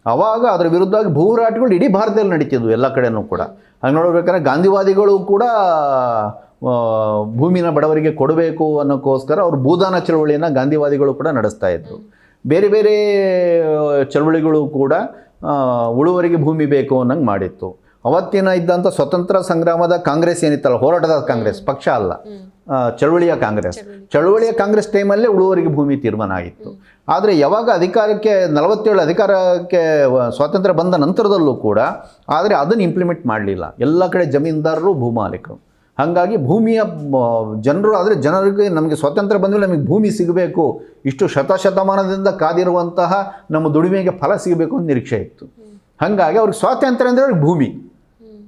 ಆವಾಗ ಅದರ ವಿರುದ್ಧವಾಗಿ ಭೂ ಹೋರಾಟಗಳು ಇಡೀ ಭಾರತದಲ್ಲಿ ನಡೀತಿದ್ವು, ಎಲ್ಲ ಕಡೆಯೂ ಕೂಡ. ಹಾಗೆ ನೋಡಬೇಕಾದ್ರೆ ಗಾಂಧಿವಾದಿಗಳು ಕೂಡ ಭೂಮಿನ ಬಡವರಿಗೆ ಕೊಡಬೇಕು ಅನ್ನೋಕ್ಕೋಸ್ಕರ ಅವರು ಭೂದಾನ ಚಳವಳಿಯನ್ನು ಗಾಂಧಿವಾದಿಗಳು ಕೂಡ ನಡೆಸ್ತಾ ಇದ್ರು. ಬೇರೆ ಬೇರೆ ಚಳವಳಿಗಳು ಕೂಡ ಉಳುವರಿಗೆ ಭೂಮಿ ಬೇಕು ಅನ್ನಂಗೆ ಮಾಡಿತ್ತು. ಅವತ್ತಿನ ಇದ್ದಂಥ ಸ್ವತಂತ್ರ ಸಂಗ್ರಾಮದ ಕಾಂಗ್ರೆಸ್ ಏನಿತ್ತಲ್ಲ, ಹೋರಾಟದ ಕಾಂಗ್ರೆಸ್, ಪಕ್ಷ ಅಲ್ಲ, ಚಳವಳಿಯ ಕಾಂಗ್ರೆಸ್ ಟೈಮಲ್ಲೇ ಉಳುವರಿಗೆ ಭೂಮಿ ತೀರ್ಮಾನ ಆಗಿತ್ತು. ಆದರೆ ಯಾವಾಗ 47 ಅಧಿಕಾರಕ್ಕೆ ಸ್ವಾತಂತ್ರ್ಯ ಬಂದ ನಂತರದಲ್ಲೂ ಕೂಡ ಆದರೆ ಅದನ್ನು ಇಂಪ್ಲಿಮೆಂಟ್ ಮಾಡಲಿಲ್ಲ. ಎಲ್ಲ ಕಡೆ ಜಮೀನ್ದಾರರು ಭೂಮಾಲೀಕರು. ಹಾಗಾಗಿ ಭೂಮಿಯ ಜನರಿಗೆ ನಮಗೆ ಸ್ವಾತಂತ್ರ್ಯ ಬಂದರೆ ನಮಗೆ ಭೂಮಿ ಸಿಗಬೇಕು, ಇಷ್ಟು ಶತಮಾನದಿಂದ ಕಾದಿರುವಂತಹ ನಮ್ಮ ದುಡಿಮೆಗೆ ಫಲ ಸಿಗಬೇಕು ಅಂತ ನಿರೀಕ್ಷೆ ಇತ್ತು. ಹಾಗಾಗಿ ಅವ್ರಿಗೆ ಸ್ವಾತಂತ್ರ್ಯ ಅಂದರೆ ಅವ್ರಿಗೆ ಭೂಮಿ.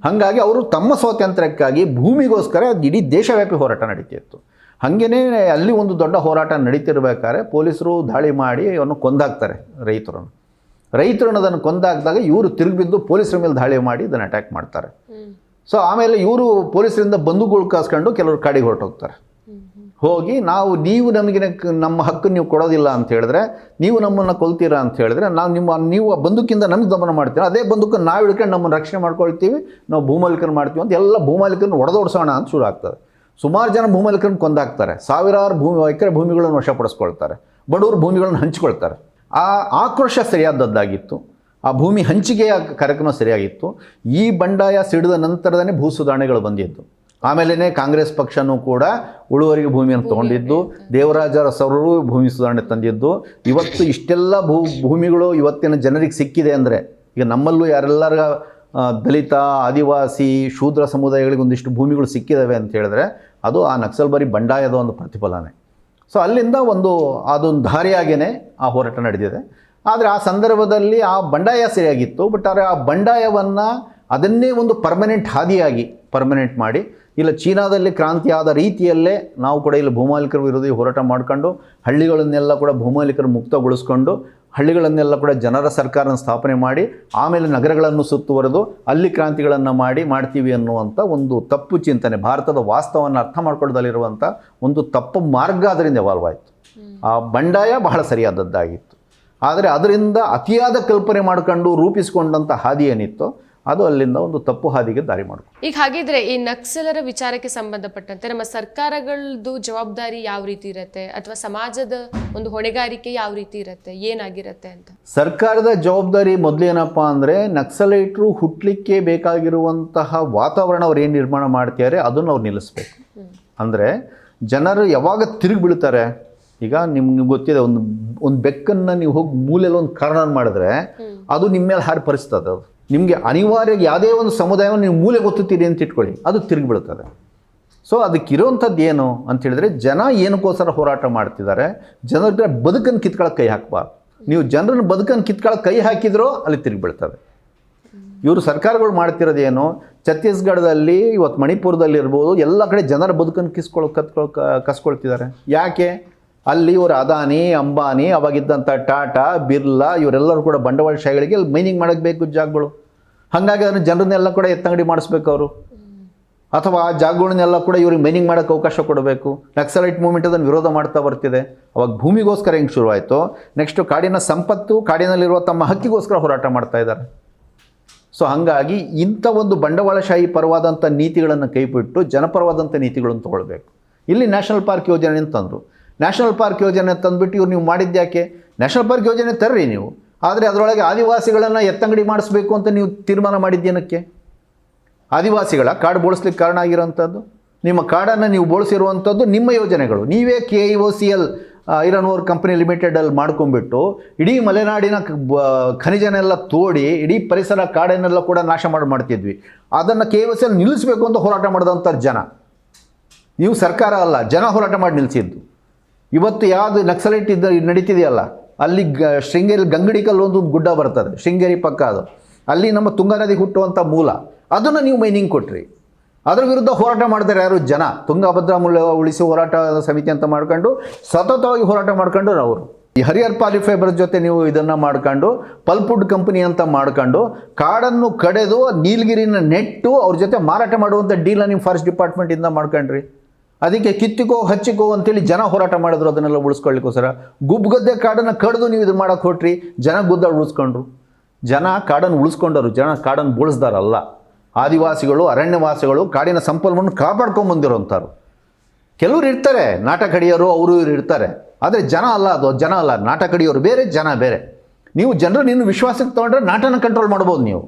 ಹಾಗಾಗಿ ಅವರು ತಮ್ಮ ಸ್ವಾತಂತ್ರ್ಯಕ್ಕಾಗಿ ಭೂಮಿಗೋಸ್ಕರ ಇಡೀ ದೇಶವ್ಯಾಪಿ ಹೋರಾಟ ನಡೀತಿತ್ತು. ಹಾಗೇ ಅಲ್ಲಿ ಒಂದು ದೊಡ್ಡ ಹೋರಾಟ ನಡೀತಿರ್ಬೇಕಾದ್ರೆ ಪೊಲೀಸರು ದಾಳಿ ಮಾಡಿ ಅವನು ಕೊಂದಾಕ್ತಾರೆ ರೈತರನ್ನು ಅದನ್ನು ಕೊಂದಾಕಿದಾಗ ಇವರು ತಿರುಗಿಬಿದ್ದು ಪೊಲೀಸರ ಮೇಲೆ ದಾಳಿ ಮಾಡಿ ಇದನ್ನು ಅಟ್ಯಾಕ್ ಮಾಡ್ತಾರೆ. ಸೊ ಆಮೇಲೆ ಇವರು ಪೊಲೀಸರಿಂದ ಬಂದೂಕುಗಳು ಕಾಸ್ಕೊಂಡು ಕೆಲವರು ಕಾಡಿಗೆ ಹೊರಟೋಗ್ತಾರೆ. ಹೋಗಿ ನೀವು ನಮಗೆ ನಮ್ಮ ಹಕ್ಕು ನೀವು ಕೊಡೋದಿಲ್ಲ ಅಂತ ಹೇಳಿದ್ರೆ, ನೀವು ನಮ್ಮನ್ನು ಕೊಲ್ತೀರಾ ಅಂತ ಹೇಳಿದ್ರೆ, ನೀವು ಬಂದೂಕಿಂದ ನಮಗೆ ದಮನ ಮಾಡ್ತೀರಾ, ಅದೇ ಬಂದೂಕನ್ನು ನಾವು ಹಿಡ್ಕೊಂಡು ನಮ್ಮನ್ನು ರಕ್ಷಣೆ ಮಾಡ್ಕೊಳ್ತೀವಿ, ನಾವು ಭೂಮಾಲೀಕರನ್ನು ಮಾಡ್ತೀವಿ ಅಂತ ಎಲ್ಲ ಭೂಮಾಲೀಕರನ್ನು ಹೊಡೆದೋಡ್ಸೋಣ ಅಂತ ಶುರು ಆಗ್ತದೆ. ಸುಮಾರು ಜನ ಭೂಮಾಲೀಕರನ್ನು ಕೊಂದಾಕ್ತಾರೆ, ಸಾವಿರಾರು ಎಕರೆ ಭೂಮಿಗಳನ್ನು ವಶಪಡಿಸ್ಕೊಳ್ತಾರೆ, ಬಡವರು ಭೂಮಿಗಳನ್ನು ಹಂಚಿಕೊಳ್ತಾರೆ. ಆ ಆಕ್ರೋಶ ಸರಿಯಾದದ್ದಾಗಿತ್ತು. ಆ ಭೂಮಿ ಹಂಚಿಕೆಯ ಕಾರ್ಯಕ್ರಮ ಸರಿಯಾಗಿತ್ತು. ಈ ಬಂಡಾಯ ಸಿಡಿದ ನಂತರದನೇ ಭೂ ಸುಧಾರಣೆಗಳು ಬಂದಿದ್ದು. ಆಮೇಲೆ ಕಾಂಗ್ರೆಸ್ ಪಕ್ಷನೂ ಕೂಡ ಉಳುವರಿಗೆ ಭೂಮಿಯನ್ನು ತೊಗೊಂಡಿದ್ದು, ದೇವರಾಜ ಅರಸರು ಭೂಮಿ ಸುಧಾರಣೆ ತಂದಿದ್ದು. ಇವತ್ತು ಇಷ್ಟೆಲ್ಲ ಭೂಮಿಗಳು ಇವತ್ತಿನ ಜನರಿಗೆ ಸಿಕ್ಕಿದೆ ಅಂದರೆ, ಈಗ ನಮ್ಮಲ್ಲೂ ಯಾರೆಲ್ಲರ ದಲಿತ, ಆದಿವಾಸಿ, ಶೂದ್ರ ಸಮುದಾಯಗಳಿಗೆ ಒಂದಿಷ್ಟು ಭೂಮಿಗಳು ಸಿಕ್ಕಿದ್ದಾವೆ ಅಂತ ಹೇಳಿದ್ರೆ ಅದು ಆ ನಕ್ಸಲ್ಬರಿ ಬಂಡಾಯದ ಒಂದು ಪ್ರತಿಫಲನೆ. ಸೊ ಅಲ್ಲಿಂದ ಅದೊಂದು ದಾರಿಯಾಗೇ ಆ ಹೋರಾಟ ನಡೆದಿದೆ. ಆದರೆ ಆ ಸಂದರ್ಭದಲ್ಲಿ ಆ ಬಂಡಾಯ ಸರಿಯಾಗಿತ್ತು. ಬಟ್ ಆದರೆ ಆ ಬಂಡಾಯವನ್ನು ಅದನ್ನೇ ಒಂದು ಪರ್ಮನೆಂಟ್ ಮಾಡಿ, ಇಲ್ಲ ಚೀನಾದಲ್ಲಿ ಕ್ರಾಂತಿ ಆದ ರೀತಿಯಲ್ಲೇ ನಾವು ಕೂಡ ಇಲ್ಲಿ ಭೂಮಾಲೀಕರ ವಿರೋಧಿ ಹೋರಾಟ ಮಾಡ್ಕೊಂಡು ಹಳ್ಳಿಗಳನ್ನೆಲ್ಲ ಕೂಡ ಭೂಮಾಲೀಕರು ಮುಕ್ತಗೊಳಿಸ್ಕೊಂಡು ಹಳ್ಳಿಗಳನ್ನೆಲ್ಲ ಕೂಡ ಜನರ ಸರ್ಕಾರನ ಸ್ಥಾಪನೆ ಮಾಡಿ ಆಮೇಲೆ ನಗರಗಳನ್ನು ಸುತ್ತುವರೆದು ಅಲ್ಲಿ ಕ್ರಾಂತಿಗಳನ್ನು ಮಾಡ್ತೀವಿ ಅನ್ನುವಂಥ ಒಂದು ತಪ್ಪು ಚಿಂತನೆ, ಭಾರತದ ವಾಸ್ತವವನ್ನು ಅರ್ಥ ಮಾಡ್ಕೊಳ್ಳೋದಲ್ಲಿರುವಂಥ ಒಂದು ತಪ್ಪು ಮಾರ್ಗ ಅದರಿಂದ ಎವಾಲ್ವ್ ಆಯಿತು. ಆ ಬಂಡಾಯ ಬಹಳ ಸರಿಯಾದದ್ದಾಗಿತ್ತು. ಆದರೆ ಅದರಿಂದ ಅತಿಯಾದ ಕಲ್ಪನೆ ಮಾಡ್ಕೊಂಡು ರೂಪಿಸಿಕೊಂಡಂಥ ಹಾದಿ ಏನಿತ್ತು ಅದು ಅಲ್ಲಿಂದ ಒಂದು ತಪ್ಪು ಹಾದಿಗೆ ದಾರಿ ಮಾಡ್ಕೊಂಡು. ಈಗ ಹಾಗಿದ್ರೆ ಈ ನಕ್ಸಲರ ವಿಚಾರಕ್ಕೆ ಸಂಬಂಧಪಟ್ಟಂತೆ ನಮ್ಮ ಸರ್ಕಾರಗಳದ್ದು ಜವಾಬ್ದಾರಿ ಯಾವ ರೀತಿ ಇರುತ್ತೆ, ಅಥವಾ ಸಮಾಜದ ಒಂದು ಹೊಣೆಗಾರಿಕೆ ಯಾವ ರೀತಿ ಇರುತ್ತೆ, ಏನಾಗಿರುತ್ತೆ ಅಂತ? ಸರ್ಕಾರದ ಜವಾಬ್ದಾರಿ ಮೊದಲೇನಪ್ಪ ಅಂದರೆ, ನಕ್ಸಲೈಟರು ಹುಟ್ಟಲಿಕ್ಕೆ ಬೇಕಾಗಿರುವಂತಹ ವಾತಾವರಣ ಅವ್ರು ಏನು ನಿರ್ಮಾಣ ಮಾಡ್ತಿದ್ದಾರೆ ಅದನ್ನು ಅವ್ರು ನಿಲ್ಲಿಸ್ಬೇಕು. ಅಂದರೆ ಜನರು ಯಾವಾಗ ತಿರುಗಿ ಬೀಳ್ತಾರೆ, ಈಗ ನಿಮ್ಗೆ ಗೊತ್ತಿದೆ, ಒಂದು ಬೆಕ್ಕನ್ನು ನೀವು ಹೋಗಿ ಮೂಲೆಯಲ್ಲಿ ಒಂದು ಕಾರಣ ಮಾಡಿದ್ರೆ ಅದು ನಿಮ್ಮ ಮೇಲೆ ಹಾರಿ ಪರಿಸ್ತದೆ. ಅದು ನಿಮಗೆ ಅನಿವಾರ್ಯ, ಯಾವುದೇ ಒಂದು ಸಮುದಾಯವನ್ನು ನೀವು ಮೂಲೆ ಗೊತ್ತುತ್ತೀರಿ ಅಂತ ಇಟ್ಕೊಳ್ಳಿ, ಅದು ತಿರುಗಿ ಬೀಳ್ತದೆ. ಸೊ ಅದಕ್ಕಿರೋವಂಥದ್ದು ಏನು ಅಂತ ಹೇಳಿದ್ರೆ, ಜನ ಏನಕ್ಕೋಸ್ಕರ ಹೋರಾಟ ಮಾಡ್ತಿದ್ದಾರೆ, ಜನರ ಬದುಕನ್ನು ಕಿತ್ಕೊಳ್ಳೋಕೆ ಕೈ ಹಾಕಬಾರ್ದು. ನೀವು ಜನರನ್ನು ಬದುಕನ್ನು ಕಿತ್ಕೊಳ್ಳೋ ಕೈ ಹಾಕಿದ್ರೋ ಅಲ್ಲಿ ತಿರುಗಿ ಬೀಳ್ತದೆ. ಇವರು ಸರ್ಕಾರಗಳು ಮಾಡ್ತಿರೋದೇನು, ಛತ್ತೀಸ್ಗಢದಲ್ಲಿ ಇವತ್ತು ಮಣಿಪುರದಲ್ಲಿ ಇರ್ಬೋದು, ಎಲ್ಲ ಕಡೆ ಜನರ ಬದುಕನ್ನು ಕಸ್ಕೊಳ್ತಿದ್ದಾರೆ. ಯಾಕೆ? ಅಲ್ಲಿ ಇವರು ಅದಾನಿ, ಅಂಬಾನಿ, ಅವಾಗಿದ್ದಂಥ ಟಾಟಾ, ಬಿರ್ಲಾ ಇವರೆಲ್ಲರೂ ಕೂಡ ಬಂಡವಾಳಶಾಹಿಗಳಿಗೆ ಅಲ್ಲಿ ಮೈನಿಂಗ್ ಮಾಡೋಕ್ಕೆ ಬೇಕು ಜಾಗಗಳು. ಹಾಗಾಗಿ ಅದನ್ನು ಜನರನ್ನೆಲ್ಲ ಕೂಡ ಎತ್ತಂಗಡಿ ಮಾಡಿಸ್ಬೇಕು ಅವರು, ಅಥವಾ ಆ ಜಾಗಗಳನ್ನೆಲ್ಲ ಕೂಡ ಇವ್ರಿಗೆ ಮೈನಿಂಗ್ ಮಾಡೋಕ್ಕೆ ಅವಕಾಶ ಕೊಡಬೇಕು. ನಕ್ಸಲೈಟ್ ಮೂವ್ಮೆಂಟ್ ಅದನ್ನು ವಿರೋಧ ಮಾಡ್ತಾ ಬರ್ತಿದೆ. ಅವಾಗ ಭೂಮಿಗೋಸ್ಕರ ಹೆಂಗೆ ಶುರುವಾಯಿತು, ನೆಕ್ಸ್ಟು ಕಾಡಿನ ಸಂಪತ್ತು, ಕಾಡಿನಲ್ಲಿರುವ ತಮ್ಮ ಹಕ್ಕಿಗೋಸ್ಕರ ಹೋರಾಟ ಮಾಡ್ತಾ ಇದ್ದಾರೆ. ಸೊ ಹಾಗಾಗಿ ಇಂಥ ಒಂದು ಬಂಡವಾಳಶಾಹಿ ಪರವಾದಂಥ ನೀತಿಗಳನ್ನು ಕೈಬಿಟ್ಟು ಜನಪರವಾದಂಥ ನೀತಿಗಳನ್ನು ತೊಗೊಳ್ಬೇಕು. ಇಲ್ಲಿ ನ್ಯಾಷನಲ್ ಪಾರ್ಕ್ ಯೋಜನೆ ಅಂತಂದರು. ನ್ಯಾಷನಲ್ ಪಾರ್ಕ್ ಯೋಜನೆ ತಂದುಬಿಟ್ಟು ಇವ್ರು ನೀವು ಮಾಡಿದ್ಯಾಕೆ? ನ್ಯಾಷನಲ್ ಪಾರ್ಕ್ ಯೋಜನೆ ತರ್ರಿ ನೀವು, ಆದರೆ ಅದರೊಳಗೆ ಆದಿವಾಸಿಗಳನ್ನು ಎತ್ತಂಗಡಿ ಮಾಡಿಸ್ಬೇಕು ಅಂತ ನೀವು ತೀರ್ಮಾನ ಮಾಡಿದ್ದೇನಕ್ಕೆ? ಆದಿವಾಸಿಗಳ ಕಾಡು ಬೋಳಿಸ್ಲಿಕ್ಕೆ ಕಾರಣ ಆಗಿರೋವಂಥದ್ದು, ನಿಮ್ಮ ಕಾಡನ್ನು ನೀವು ಬೋಳಿಸಿರುವಂಥದ್ದು ನಿಮ್ಮ ಯೋಜನೆಗಳು. ನೀವೇ KIOCL ಐರನ್ ಓರ್ ಕಂಪನಿ ಲಿಮಿಟೆಡಲ್ಲಿ ಮಾಡ್ಕೊಂಡ್ಬಿಟ್ಟು ಇಡೀ ಮಲೆನಾಡಿನ ಖನಿಜನೆಲ್ಲ ತೋಡಿ ಇಡೀ ಪರಿಸರ ಕಾಡನ್ನೆಲ್ಲ ಕೂಡ ನಾಶ ಮಾಡ್ತಿದ್ವಿ. ಅದನ್ನು KIOCL ನಿಲ್ಲಿಸಬೇಕು ಅಂತ ಹೋರಾಟ ಮಾಡಿದಂಥ ಜನ ನೀವು, ಸರ್ಕಾರ ಅಲ್ಲ, ಜನ ಹೋರಾಟ ಮಾಡಿ ನಿಲ್ಲಿಸಿದ್ದು. ಇವತ್ತು ಯಾವುದು ನಕ್ಸಲೈಟ್ ನಡೀತಿದೆಯಲ್ಲ, ಅಲ್ಲಿ ಶೃಂಗೇರಿ ಗಂಗಡಿಕಲ್ ಒಂದು ಗುಡ್ಡ ಬರ್ತದೆ, ಶೃಂಗೇರಿ ಪಕ್ಕ ಅದು, ಅಲ್ಲಿ ನಮ್ಮ ತುಂಗಾ ನದಿ ಹುಟ್ಟುವಂಥ ಮೂಲ, ಅದನ್ನು ನೀವು ಮೈನಿಂಗ್ ಕೊಟ್ರಿ. ಅದರ ವಿರುದ್ಧ ಹೋರಾಟ ಮಾಡ್ತಾರೆ ಯಾರು? ಜನ. ತುಂಗಭದ್ರಾ ಮೂಲ ಉಳಿಸಿ ಹೋರಾಟ ಸಮಿತಿ ಅಂತ ಮಾಡ್ಕೊಂಡು ಸತತವಾಗಿ ಹೋರಾಟ ಮಾಡ್ಕೊಂಡು ಅವರು ಈ ಹರಿಹರ್ ಪಾಲಿಫೈಬರ್ ಜೊತೆ ನೀವು ಇದನ್ನು ಮಾಡ್ಕೊಂಡು ಪಲ್ಪುಡ್ ಕಂಪನಿ ಅಂತ ಮಾಡ್ಕೊಂಡು ಕಾಡನ್ನು ಕಡೆದು ನೀಲಗಿರಿನ ನೆಟ್ಟು ಅವ್ರ ಜೊತೆ ಮಾರಾಟ ಮಾಡುವಂಥ ಡೀಲ್ನ ನಿಮ್ಮ ಫಾರೆಸ್ಟ್ ಡಿಪಾರ್ಟ್ಮೆಂಟಿಂದ ಮಾಡ್ಕೊಂಡ್ರಿ. ಅದಕ್ಕೆ ಕಿತ್ತಿಕೋ ಹಚ್ಚಿಕೋ ಅಂತೇಳಿ ಜನ ಹೋರಾಟ ಮಾಡಿದ್ರು ಅದನ್ನೆಲ್ಲ ಉಳಿಸ್ಕೊಳ್ಳಿಕ್ಕೋಸ್ಕರ. ಗುಬ್ಬಗದ್ದೆ ಕಾಡನ್ನು ಕಡಿದು ನೀವು ಇದು ಮಾಡೋಕ್ಕೆ ಹೊಟ್ರಿ, ಜನ ಗುದ್ದ ಉಳಿಸ್ಕೊಂಡ್ರು. ಜನ ಕಾಡನ್ನು ಉಳಿಸ್ಕೊಂಡರು, ಜನ ಕಾಡನ್ನು ಬೋಳಿಸ್ದಾರಲ್ಲ. ಆದಿವಾಸಿಗಳು, ಅರಣ್ಯವಾಸಿಗಳು ಕಾಡಿನ ಸಂಪನ್ಮೂಲವನ್ನು ಕಾಪಾಡ್ಕೊಂಬಂದಿರೋಂಥವ್ರು. ಕೆಲವರು ಇರ್ತಾರೆ ನಾಟ ಕಡಿಯೋರು, ಅವರು ಇವರು ಇರ್ತಾರೆ, ಆದರೆ ಜನ ಅಲ್ಲ, ಅದು ಜನ ಅಲ್ಲ. ನಾಟ ಕಡಿಯೋರು ಬೇರೆ, ಜನ ಬೇರೆ. ನೀವು ಜನರನ್ನ ಇನ್ನು ವಿಶ್ವಾಸಕ್ಕೆ ತೊಗೊಂಡ್ರೆ ನಾಟನ ಕಂಟ್ರೋಲ್ ಮಾಡ್ಬೋದು ನೀವು,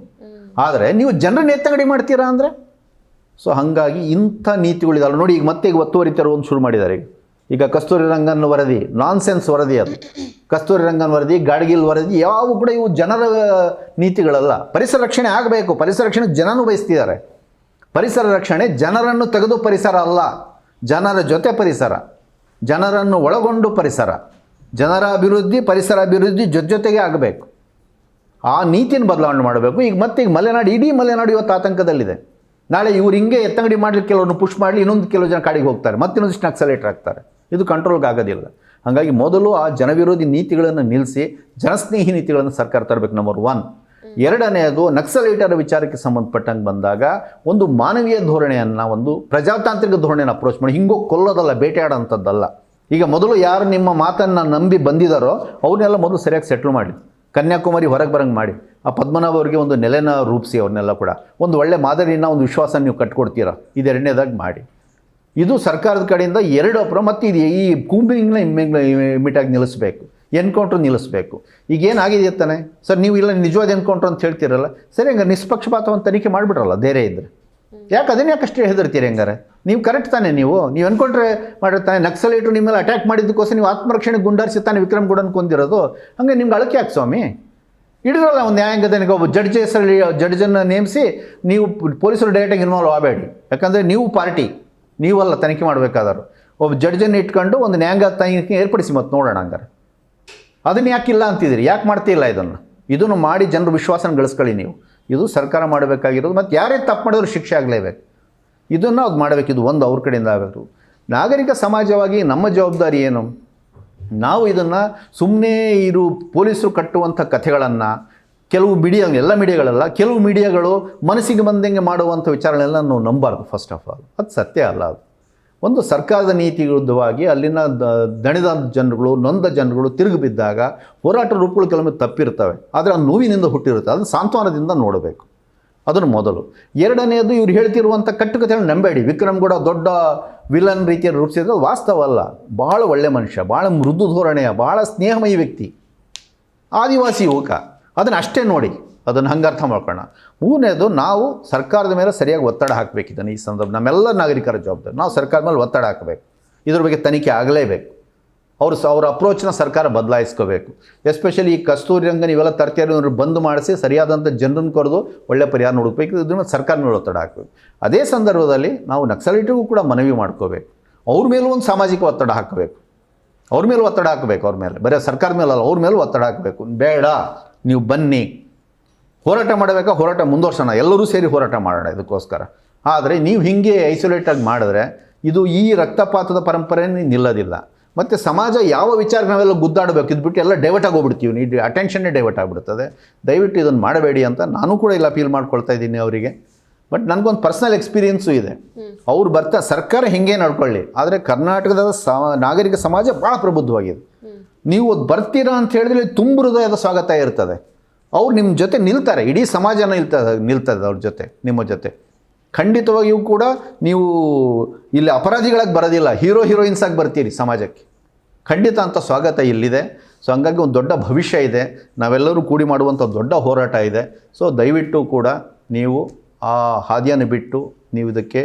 ಆದರೆ ನೀವು ಜನರನ್ನ ಎತ್ತಂಗಡಿ ಮಾಡ್ತೀರಾ ಅಂದರೆ. ಸೊ ಹಾಗಾಗಿ ಇಂಥ ನೀತಿಗಳಿದಲ್ಲ ನೋಡಿ. ಈಗ ಮತ್ತೆ ಈಗ ಒತ್ತುವರಿ ತೆರವು ಶುರು ಮಾಡಿದ್ದಾರೆ. ಈಗ ಕಸ್ತೂರಿ ರಂಗನ್ ವರದಿ ನಾನ್ಸೆನ್ಸ್ ವರದಿ, ಅದು ಕಸ್ತೂರಿ ರಂಗನ್ ವರದಿ, ಗಾಡ್ಗಿಲ್ ವರದಿ, ಯಾವ ಕೂಡ ಇವು ಜನರ ನೀತಿಗಳಲ್ಲ. ಪರಿಸರ ರಕ್ಷಣೆ ಆಗಬೇಕು, ಪರಿಸರ ರಕ್ಷಣೆ ಜನನೂ ಬಯಸ್ತಿದ್ದಾರೆ. ಪರಿಸರ ರಕ್ಷಣೆ ಜನರನ್ನು ತೆಗೆದು ಪರಿಸರ ಅಲ್ಲ, ಜನರ ಜೊತೆ ಪರಿಸರ, ಜನರನ್ನು ಒಳಗೊಂಡು ಪರಿಸರ, ಜನರ ಅಭಿವೃದ್ಧಿ, ಪರಿಸರ ಅಭಿವೃದ್ಧಿ ಜೊತೆಗೆ ಆಗಬೇಕು. ಆ ನೀತಿನ ಬದಲಾವಣೆ ಮಾಡಬೇಕು. ಈಗ ಮತ್ತೆ ಈಗ ಮಲೆನಾಡು, ಇಡೀ ಮಲೆನಾಡು ಇವತ್ತು ಆತಂಕದಲ್ಲಿದೆ. ನಾಳೆ ಇವ್ರು ಹಿಂಗೆ ಎತ್ತಂಗಡಿ ಮಾಡಲಿಕ್ಕೆ ಕೆಲವ್ರನ್ನ ಪುಷ್ ಮಾಡಿ ಇನ್ನೊಂದು ಕೆಲವು ಜನ ಕಾಡಿಗೆ ಹೋಗ್ತಾರೆ, ಮತ್ತೆ ಇನ್ನೊಂದಿಷ್ಟು ನಕ್ಸಲೇಟರ್ ಆಗ್ತಾರೆ. ಇದು ಕಂಟ್ರೋಲ್ಗೆ ಆಗೋದಿಲ್ಲ. ಹಾಗಾಗಿ ಮೊದಲು ಆ ಜನವಿರೋಧಿ ನೀತಿಗಳನ್ನು ನಿಲ್ಲಿಸಿ ಜನಸ್ನೇಹಿ ನೀತಿಗಳನ್ನು ಸರ್ಕಾರ ತರಬೇಕು, ನಂಬರ್ 1. ಎರಡನೆಯದು ನಕ್ಸಲೈಟರ ವಿಚಾರಕ್ಕೆ ಸಂಬಂಧಪಟ್ಟಂಗೆ ಬಂದಾಗ ಒಂದು ಮಾನವೀಯ ಧೋರಣೆಯನ್ನು, ಒಂದು ಪ್ರಜಾತಾಂತ್ರಿಕ ಧೋರಣೆಯನ್ನು ಅಪ್ರೋಚ್ ಮಾಡಿ, ಹಿಂಗೋ ಕೊಲ್ಲೋದಲ್ಲ, ಬೇಟೆಯಾಡೋಂಥದ್ದಲ್ಲ. ಈಗ ಮೊದಲು ಯಾರು ನಿಮ್ಮ ಮಾತನ್ನು ನಂಬಿ ಬಂದಿದ್ದಾರೋ ಅವ್ರನ್ನೆಲ್ಲ ಮೊದಲು ಸರಿಯಾಗಿ ಸೆಟ್ಲ್ ಮಾಡಿ, ಕನ್ಯಾಕುಮಾರಿ ಹೊರಗೆ ಬರಂಗೆ ಮಾಡಿ, ಆ ಪದ್ಮನಾಭ ಅವರಿಗೆ ಒಂದು ನೆಲೆನ ರೂಪಿಸಿ, ಅವ್ರನ್ನೆಲ್ಲ ಕೂಡ ಒಂದು ಒಳ್ಳೆ ಮಾದರಿನ, ಒಂದು ವಿಶ್ವಾಸ ನೀವು ಕಟ್ಕೊಡ್ತೀರಾ. ಇದು ಎರಡನೇದಾಗಿ ಮಾಡಿ. ಇದು ಸರ್ಕಾರದ ಕಡೆಯಿಂದ ಎರಡು ಅಪ್ರ. ಮತ್ತು ಇದು ಈ ಕೂಂಬಿಂಗ್ನ ಇಮಿಡಿಯಾಗಿ ನಿಲ್ಲಿಸಬೇಕು, ಎನ್ಕೌಂಟ್ರ್ ನಿಲ್ಲಿಸಬೇಕು. ಈಗೇನಾಗಿದೆ ತಾನೆ ಸರ್, ನೀವು ಇಲ್ಲ ನಿಜವಾದ ಎನ್ಕೌಂಟ್ರ್ ಅಂತ ಹೇಳ್ತೀರಲ್ಲ, ಸರಿ ಹಂಗಾರೆ ನಿಷ್ಪಕ್ಷಪಾತವನ್ನು ತನಿಖೆ ಮಾಡಿಬಿಡ್ರಲ್ಲ, ಧೈರ್ಯ ಇದ್ದರೆ. ಯಾಕೆ ಅದನ್ನ ಯಾಕಷ್ಟು ಹೆದರ್ತೀರಿ? ಹಂಗಾರೆ ನೀವು ಕರೆಕ್ಟ್ ತಾನೆ, ನೀವು ಎನ್ಕೌಂಟ್ರೆ ಮಾಡಿರ್ತಾನೆ. ನಕ್ಸಲೈಟು ನಿಮ್ಮ ಮೇಲೆ ಅಟ್ಯಾಕ್ ಮಾಡಿದ್ದಕ್ಕೋಸ್ಕರ ನೀವು ಆತ್ಮರಕ್ಷಣೆ ಗುಂಡಾರಿಸಿ ತಾನೆ ವಿಕ್ರಮ್ ಗೌಡನ್ ಕೊಂದಿರೋದು. ಹಂಗೆ ನಿಮ್ಗೆ ಅಳಕೆ ಯಾಕೆ ಸ್ವಾಮಿ? ಹಿಡಿದ್ರಲ್ಲ ಒಂದು ನ್ಯಾಯಾಂಗದನಿಗೆ ಒಬ್ಬ ಜಡ್ಜನ್ನು ನೇಮಿಸಿ, ನೀವು ಪೊಲೀಸರು ಡೈರೆಕ್ಟಾಗಿ ಇನ್ವಾಲ್ವ್ ಆಗಬೇಡಿ. ಯಾಕಂದರೆ ನೀವು ಪಾರ್ಟಿ, ನೀವಲ್ಲ ತನಿಖೆ ಮಾಡಬೇಕಾದ್ರು. ಒಬ್ಬ ಜಡ್ಜನ್ನು ಇಟ್ಕೊಂಡು ಒಂದು ನ್ಯಾಯಾಂಗ ತನಿಖೆ ಏರ್ಪಡಿಸಿ ಮತ್ತೆ ನೋಡೋಣ. ಹಂಗಾರೆ ಅದನ್ನು ಯಾಕಿಲ್ಲ ಅಂತಿದ್ದೀರಿ? ಯಾಕೆ ಮಾಡ್ತಿಲ್ಲ ಇದನ್ನು ಮಾಡಿ ಜನರ ವಿಶ್ವಾಸನ ಗಳಿಸ್ಕೊಳ್ಳಿ ನೀವು. ಇದು ಸರ್ಕಾರ ಮಾಡಬೇಕಾಗಿರೋದು. ಮತ್ತು ಯಾರೇ ತಪ್ಪು ಮಾಡಿದ್ರು ಶಿಕ್ಷೆ ಆಗಲೇಬೇಕು. ಇದನ್ನು ಅದು ಮಾಡಬೇಕು. ಇದು ಒಂದು ಅವ್ರ ಕಡೆಯಿಂದ ಆಗಬೇಕು. ನಾಗರಿಕ ಸಮಾಜವಾಗಿ ನಮ್ಮ ಜವಾಬ್ದಾರಿ ಏನು? ನಾವು ಇದನ್ನು ಸುಮ್ಮನೆ ಇರು ಪೊಲೀಸರು ಕಟ್ಟುವಂಥ ಕಥೆಗಳನ್ನು, ಕೆಲವು ಎಲ್ಲ ಮೀಡಿಯಾಗಳಲ್ಲ, ಕೆಲವು ಮೀಡಿಯಾಗಳು ಮನಸ್ಸಿಗೆ ಬಂದಂಗೆ ಮಾಡುವಂಥ ವಿಚಾರಗಳೆಲ್ಲ ನಾವು ನಂಬಾರ್ದು. ಫಸ್ಟ್ ಆಫ್ ಆಲ್ ಅದು ಸತ್ಯ ಅಲ್ಲ. ಅದು ಒಂದು ಸರ್ಕಾರದ ನೀತಿ ವಿರುದ್ಧವಾಗಿ ಅಲ್ಲಿನ ದಣಿದ ಜನರುಗಳು, ನೊಂದ ಜನರುಗಳು ತಿರುಗಿ ಬಿದ್ದಾಗ ಹೋರಾಟ ರೂಪಗಳು ಕೆಲವೊಮ್ಮೆ ತಪ್ಪಿರ್ತವೆ, ಆದರೆ ಅದು ನೋವಿನಿಂದ ಹುಟ್ಟಿರುತ್ತೆ. ಅದನ್ನು ಸಾಂತ್ವನದಿಂದ ನೋಡಬೇಕು. ಅದನ್ನು ಮೊದಲು. ಎರಡನೆಯದು, ಇವ್ರು ಹೇಳ್ತಿರುವಂಥ ಕಟ್ಟುಕತೆಗಳನ್ನ ನಂಬೇಡಿ. ವಿಕ್ರಮ್ ಗೌಡ ದೊಡ್ಡ ವಿಲನ್ ರೀತಿಯಲ್ಲಿ ರೂಪಿಸಿದ್ರೆ ವಾಸ್ತವ ಅಲ್ಲ. ಭಾಳ ಒಳ್ಳೆ ಮನುಷ್ಯ, ಭಾಳ ಮೃದು ಧೋರಣೆಯ, ಭಾಳ ಸ್ನೇಹಮಯಿ ವ್ಯಕ್ತಿ, ಆದಿವಾಸಿ ಯುವಕ. ಅದನ್ನು ಅಷ್ಟೇ ನೋಡಿ, ಅದನ್ನು ಹಂಗೆ ಅರ್ಥ ಮಾಡ್ಕೊಳ್ಳೋಣ. ಮೂರನೇದು, ನಾವು ಸರ್ಕಾರದ ಮೇಲೆ ಸರಿಯಾಗಿ ಒತ್ತಡ ಹಾಕಬೇಕಿದ್ದಾನೆ. ಈ ಸಂದರ್ಭ ನಮ್ಮೆಲ್ಲ ನಾಗರಿಕರ ಜವಾಬ್ದಾರಿ. ನಾವು ಸರ್ಕಾರದ ಮೇಲೆ ಒತ್ತಡ ಹಾಕಬೇಕು. ಇದ್ರ ಬಗ್ಗೆ ತನಿಖೆ ಆಗಲೇಬೇಕು. ಅವ್ರ ಅಪ್ರೋಚ್ನ ಸರ್ಕಾರ ಬದಲಾಯಿಸ್ಕೋಬೇಕು. ಎಸ್ಪೆಷಲಿ ಈ ಕಸ್ತೂರಿ ರಂಗನ್ ಇವೆಲ್ಲ ತರ್ತಿಯಾರು ಬಂದ್ ಮಾಡಿಸಿ ಸರಿಯಾದಂಥ ಜನರನ್ನು ಕರೆದು ಒಳ್ಳೆ ಪರಿಹಾರ ನೋಡಬೇಕು. ಇದನ್ನು ಸರ್ಕಾರ ಮೇಲೆ ಒತ್ತಡ ಹಾಕಬೇಕು. ಅದೇ ಸಂದರ್ಭದಲ್ಲಿ ನಾವು ನಕ್ಸಲೈಟಿಗೂ ಕೂಡ ಮನವಿ ಮಾಡ್ಕೋಬೇಕು. ಅವ್ರ ಮೇಲೂ ಒಂದು ಸಾಮಾಜಿಕ ಒತ್ತಡ ಹಾಕಬೇಕು. ಅವ್ರ ಮೇಲೆ ಒತ್ತಡ ಹಾಕಬೇಕು, ಅವ್ರ ಮೇಲೆ ಬರೀ ಸರ್ಕಾರ ಮೇಲೆ ಅಲ್ಲ, ಅವ್ರ ಮೇಲೆ ಒತ್ತಡ ಹಾಕಬೇಕು. ಬೇಡ, ನೀವು ಬನ್ನಿ, ಹೋರಾಟ ಮಾಡಬೇಕಾ, ಹೋರಾಟ ಮುಂದುವರ್ಸೋಣ, ಎಲ್ಲರೂ ಸೇರಿ ಹೋರಾಟ ಮಾಡೋಣ ಇದಕ್ಕೋಸ್ಕರ. ಆದರೆ ನೀವು ಹೀಗೆ ಐಸೋಲೇಟಾಗಿ ಮಾಡಿದ್ರೆ ಇದು ಈ ರಕ್ತಪಾತದ ಪರಂಪರೆ ನಿಲ್ಲೋದಿಲ್ಲ. ಮತ್ತು ಸಮಾಜ ಯಾವ ವಿಚಾರ ನಾವೆಲ್ಲ ಗುದ್ದಾಡಬೇಕು, ಇದ್ಬಿಟ್ಟು ಎಲ್ಲ ಡೈವರ್ಟ್ ಆಗೋಗ್ಬಿಡ್ತೀವಿ, ನೀವು ಅಟೆನ್ಷನ್ನೇ ಡೈವರ್ಟ್ ಆಗಿಬಿಡ್ತದೆ. ದಯವಿಟ್ಟು ಇದನ್ನು ಮಾಡಬೇಡಿ ಅಂತ ನಾನು ಕೂಡ ಇಲ್ಲ ಅಪೀಲ್ ಮಾಡ್ಕೊಳ್ತಾ ಇದ್ದೀನಿ ಅವರಿಗೆ. ಬಟ್ ನನಗೊಂದು ಪರ್ಸ್ನಲ್ ಎಕ್ಸ್ಪೀರಿಯೆನ್ಸು ಇದೆ. ಅವ್ರು ಸರ್ಕಾರ ಹಿಂಗೆ ನಡ್ಕೊಳ್ಳಿ, ಆದರೆ ಕರ್ನಾಟಕದ ನಾಗರಿಕ ಸಮಾಜ ಭಾಳ ಪ್ರಬುದ್ಧವಾಗಿದೆ. ನೀವು ಬರ್ತೀರಾ ಅಂತ ಹೇಳಿದ್ರೆ ತುಂಬ ಹೃದಯದ ಸ್ವಾಗತ ಇರ್ತದೆ. ಅವ್ರು ನಿಮ್ಮ ಜೊತೆ ನಿಲ್ತಾರೆ, ಇಡೀ ಸಮಾಜನ ನಿಲ್ತದೆ ಅವ್ರ ಜೊತೆ, ನಿಮ್ಮ ಜೊತೆ. ಖಂಡಿತವಾಗಿಯೂ ಕೂಡ ನೀವು ಇಲ್ಲಿ ಅಪರಾಧಿಗಳಾಗಿ ಬರೋದಿಲ್ಲ, ಹೀರೋಯಿನ್ಸ್ ಆಗಿ ಬರ್ತೀರಿ ಸಮಾಜಕ್ಕೆ. ಖಂಡಿತ ಅಂತ ಸ್ವಾಗತ ಇಲ್ಲಿದೆ. ಸೊ ಹಂಗಾಗಿ ಒಂದು ದೊಡ್ಡ ಭವಿಷ್ಯ ಇದೆ, ನಾವೆಲ್ಲರೂ ಕೂಡಿ ಮಾಡುವಂಥ ದೊಡ್ಡ ಹೋರಾಟ ಇದೆ. ಸೊ ದಯವಿಟ್ಟು ಕೂಡ ನೀವು ಆ ಹಾದಿಯನ್ನು ಬಿಟ್ಟು ನೀವು ಇದಕ್ಕೆ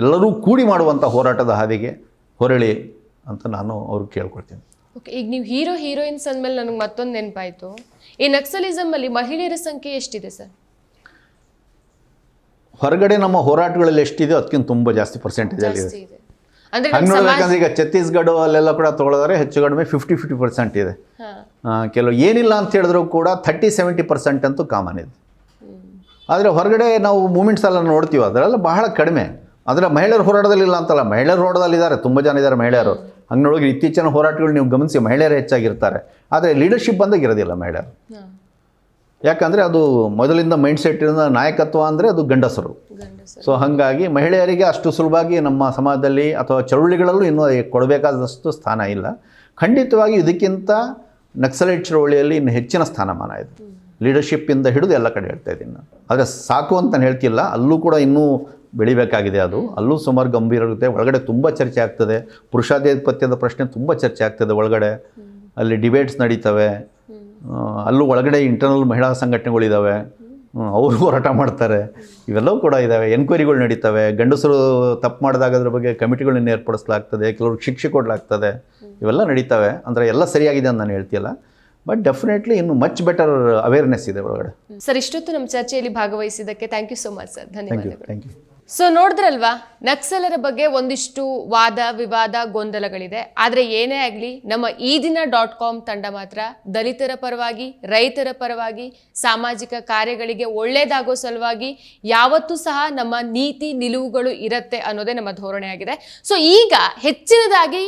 ಎಲ್ಲರೂ ಕೂಡಿ ಮಾಡುವಂಥ ಹೋರಾಟದ ಹಾದಿಗೆ ಹೊರಳಿ ಅಂತ ನಾನು ಅವ್ರಿಗೆ ಕೇಳ್ಕೊಳ್ತೀನಿ. ಓಕೆ, ಈಗ ನೀವು ಹೀರೋಯಿನ್ಸ್ ಅಂದಮೇಲೆ ನನಗೆ ಮತ್ತೊಂದು ನೆನಪಾಯಿತು. ಈ ನಕ್ಸಲಿಸಮಲ್ಲಿ ಮಹಿಳೆಯರ ಸಂಖ್ಯೆ ಎಷ್ಟಿದೆ ಸರ್? ಹೊರಗಡೆ ನಮ್ಮ ಹೋರಾಟಗಳಲ್ಲಿ ಎಷ್ಟಿದೆ ಅದಕ್ಕಿಂತ ತುಂಬ ಜಾಸ್ತಿ ಪರ್ಸೆಂಟೇಜಲ್ಲಿ ಇದೆ. ಹಂಗೆ ನೋಡ್ಬೇಕಂದ್ರೆ ಈಗ ಛತ್ತೀಸ್ಗಢ ಅಲ್ಲೆಲ್ಲ ಕೂಡ ತೊಗೊಳಿದ್ರೆ ಹೆಚ್ಚು ಕಡಿಮೆ 50% ಇದೆ. ಕೆಲವು ಏನಿಲ್ಲ ಅಂತ ಹೇಳಿದ್ರು ಕೂಡ 30-70% ಅಂತೂ ಕಾಮನ್ ಇದೆ. ಆದರೆ ಹೊರಗಡೆ ನಾವು ಮೂಮೆಂಟ್ಸ್ ಎಲ್ಲ ನೋಡ್ತೀವಿ, ಅದರೆಲ್ಲ ಬಹಳ ಕಡಿಮೆ. ಆದರೆ ಮಹಿಳೆಯರ ಹೋರಾಟದಲ್ಲಿ ಇಲ್ಲ ಅಂತಲ್ಲ, ಮಹಿಳೆಯರ ಹೋರಾಟದಲ್ಲಿ ಇದ್ದಾರೆ, ತುಂಬ ಜನ ಇದ್ದಾರೆ ಮಹಿಳೆಯರು. ಹಂಗೆ ನೋಡಿ ಇತ್ತೀಚಿನ ಹೋರಾಟಗಳು ನೀವು ಗಮನಿಸಿ, ಮಹಿಳೆಯರು ಹೆಚ್ಚಾಗಿರ್ತಾರೆ. ಆದರೆ ಲೀಡರ್ಶಿಪ್ ಬಂದಾಗ ಇರೋದಿಲ್ಲ ಮಹಿಳೆಯರು. ಯಾಕಂದರೆ ಅದು ಮೊದಲಿಂದ ಮೈಂಡ್ಸೆಟ್ ಇರೋ ನಾಯಕತ್ವ ಅಂದರೆ ಅದು ಗಂಡಸರು. ಸೊ ಹಾಗಾಗಿ ಮಹಿಳೆಯರಿಗೆ ಅಷ್ಟು ಸುಲಭವಾಗಿ ನಮ್ಮ ಸಮಾಜದಲ್ಲಿ ಅಥವಾ ಚಳುವಳಿಗಳಲ್ಲೂ ಇನ್ನೂ ಕೊಡಬೇಕಾದಷ್ಟು ಸ್ಥಾನ ಇಲ್ಲ. ಖಂಡಿತವಾಗಿ ಇದಕ್ಕಿಂತ ನಕ್ಸಲೈಟ್ ಚಳುವಳಿಯಲ್ಲಿ ಇನ್ನು ಹೆಚ್ಚಿನ ಸ್ಥಾನಮಾನ ಇದೆ. ಲೀಡರ್ಶಿಪ್ಪಿಂದ ಹಿಡಿದು ಎಲ್ಲ ಕಡೆ ಹೇಳ್ತಾ ಇದ್ದೀನಿ ನಾನು. ಆದರೆ ಸಾಕು ಅಂತ ನಾನು ಹೇಳ್ತಿಲ್ಲ, ಅಲ್ಲೂ ಕೂಡ ಇನ್ನೂ ಬೆಳಿಬೇಕಾಗಿದೆ. ಅಲ್ಲೂ ಸುಮಾರು ಗಂಭೀರ ಇರುತ್ತೆ. ಒಳಗಡೆ ತುಂಬ ಚರ್ಚೆ ಆಗ್ತದೆ. ಪುರುಷಾಧಿಪತ್ಯದ ಪ್ರಶ್ನೆ ತುಂಬ ಚರ್ಚೆ ಆಗ್ತದೆ ಒಳಗಡೆ. ಅಲ್ಲಿ ಡಿಬೇಟ್ಸ್ ನಡೀತವೆ. ಅಲ್ಲೂ ಒಳಗಡೆ ಇಂಟರ್ನಲ್ ಮಹಿಳಾ ಸಂಘಟನೆಗಳಿದ್ದಾವೆ, ಅವರು ಹೋರಾಟ ಮಾಡ್ತಾರೆ. ಇವೆಲ್ಲವೂ ಕೂಡ ಇದ್ದಾವೆ. ಎನ್ಕ್ವೈರಿಗಳು ನಡೀತವೆ. ಗಂಡಸರು ತಪ್ಪು ಮಾಡಿದಾಗ ಅದ್ರ ಬಗ್ಗೆ ಕಮಿಟಿಗಳನ್ನ ಏರ್ಪಡಿಸಲಾಗ್ತದೆ, ಕೆಲವ್ರಿಗೆ ಶಿಕ್ಷೆ ಕೊಡಲಾಗ್ತದೆ. ಇವೆಲ್ಲ ನಡೀತವೆ. ಅಂದರೆ ಎಲ್ಲ ಸರಿಯಾಗಿದೆ ಅಂತ ನಾನು ಹೇಳ್ತಿಲ್ಲ, ಬಟ್ ಡೆಫಿನೆಟ್ಲಿ ಇನ್ನು ಮಚ್ ಬೆಟರ್ ಅವೇರ್ನೆಸ್ ಇದೆ ಒಳಗಡೆ. ಸರ್, ಇಷ್ಟೊತ್ತು ನಮ್ಮ ಚರ್ಚೆಯಲ್ಲಿ ಭಾಗವಹಿಸಿದ್ದಕ್ಕೆ thank you so much sir. ಧನ್ಯವಾದಗಳು. Thank you. ಸೊ ನೋಡಿದ್ರಲ್ವಾ, ನಕ್ಸಲರ ಬಗ್ಗೆ ಒಂದಿಷ್ಟು ವಾದ ವಿವಾದ ಗೊಂದಲಗಳಿದೆ. ಆದರೆ ಏನೇ ಆಗಲಿ ನಮ್ಮ ಈ ದಿನ .com ತಂಡ ಮಾತ್ರ ದಲಿತರ ಪರವಾಗಿ, ರೈತರ ಪರವಾಗಿ, ಸಾಮಾಜಿಕ ಕಾರ್ಯಗಳಿಗೆ ಒಳ್ಳೆಯದಾಗೋ ಸಲುವಾಗಿ ಯಾವತ್ತೂ ಸಹ ನಮ್ಮ ನೀತಿ ನಿಲುವುಗಳು ಇರುತ್ತೆ ಅನ್ನೋದೇ ನಮ್ಮ ಧೋರಣೆ ಆಗಿದೆ. ಸೊ ಈಗ ಹೆಚ್ಚಿನದಾಗಿ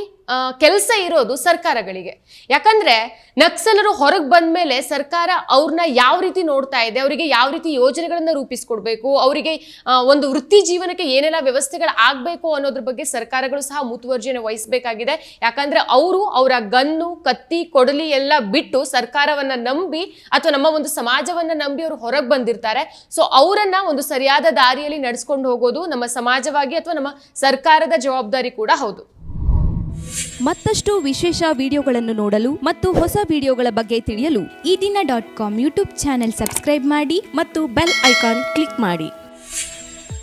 ಕೆಲಸ ಇರೋದು ಸರ್ಕಾರಗಳಿಗೆ. ಯಾಕಂದ್ರೆ ನಕ್ಸಲರು ಹೊರಗೆ ಬಂದ ಮೇಲೆ ಸರ್ಕಾರ ಅವ್ರನ್ನ ಯಾವ ರೀತಿ ನೋಡ್ತಾ ಇದೆ, ಅವರಿಗೆ ಯಾವ ರೀತಿ ಯೋಜನೆಗಳನ್ನ ರೂಪಿಸ್ಕೊಡ್ಬೇಕು, ಅವರಿಗೆ ಒಂದು ವೃತ್ತಿ ಜೀವನಕ್ಕೆ ಏನೆಲ್ಲ ವ್ಯವಸ್ಥೆಗಳು ಆಗ್ಬೇಕು ಅನ್ನೋದ್ರ ಬಗ್ಗೆ ಸರ್ಕಾರಗಳು ಸಹ ಮುತುವರ್ಜಿಯನ್ನು ವಹಿಸಬೇಕಾಗಿದೆ. ಯಾಕಂದ್ರೆ ಅವರು ಅವರ ಗನ್ನು, ಕತ್ತಿ, ಕೊಡಲಿ ಎಲ್ಲ ಬಿಟ್ಟು ಸರ್ಕಾರವನ್ನ ನಂಬಿ ಅಥವಾ ನಮ್ಮ ಒಂದು ಸಮಾಜವನ್ನ ನಂಬಿ ಅವರು ಹೊರಗೆ ಬಂದಿರ್ತಾರೆ. ಸೊ ಅವರನ್ನ ಒಂದು ಸರಿಯಾದ ದಾರಿಯಲ್ಲಿ ನಡೆಸ್ಕೊಂಡು ಹೋಗೋದು ನಮ್ಮ ಸಮಾಜವಾಗಿ ಅಥವಾ ನಮ್ಮ ಸರ್ಕಾರದ ಜವಾಬ್ದಾರಿ ಕೂಡ ಹೌದು. ಮತ್ತಷ್ಟು ವಿಶೇಷ ವಿಡಿಯೋಗಳನ್ನು ನೋಡಲು ಮತ್ತು ಹೊಸ ವಿಡಿಯೋಗಳ ಬಗ್ಗೆ ತಿಳಿಯಲು ಈ ದಿನ .com ಯೂಟ್ಯೂಬ್ ಚಾನೆಲ್ ಸಬ್ಸ್ಕ್ರೈಬ್ ಮಾಡಿ ಮತ್ತು ಬೆಲ್ ಐಕಾನ್ ಕ್ಲಿಕ್ ಮಾಡಿ.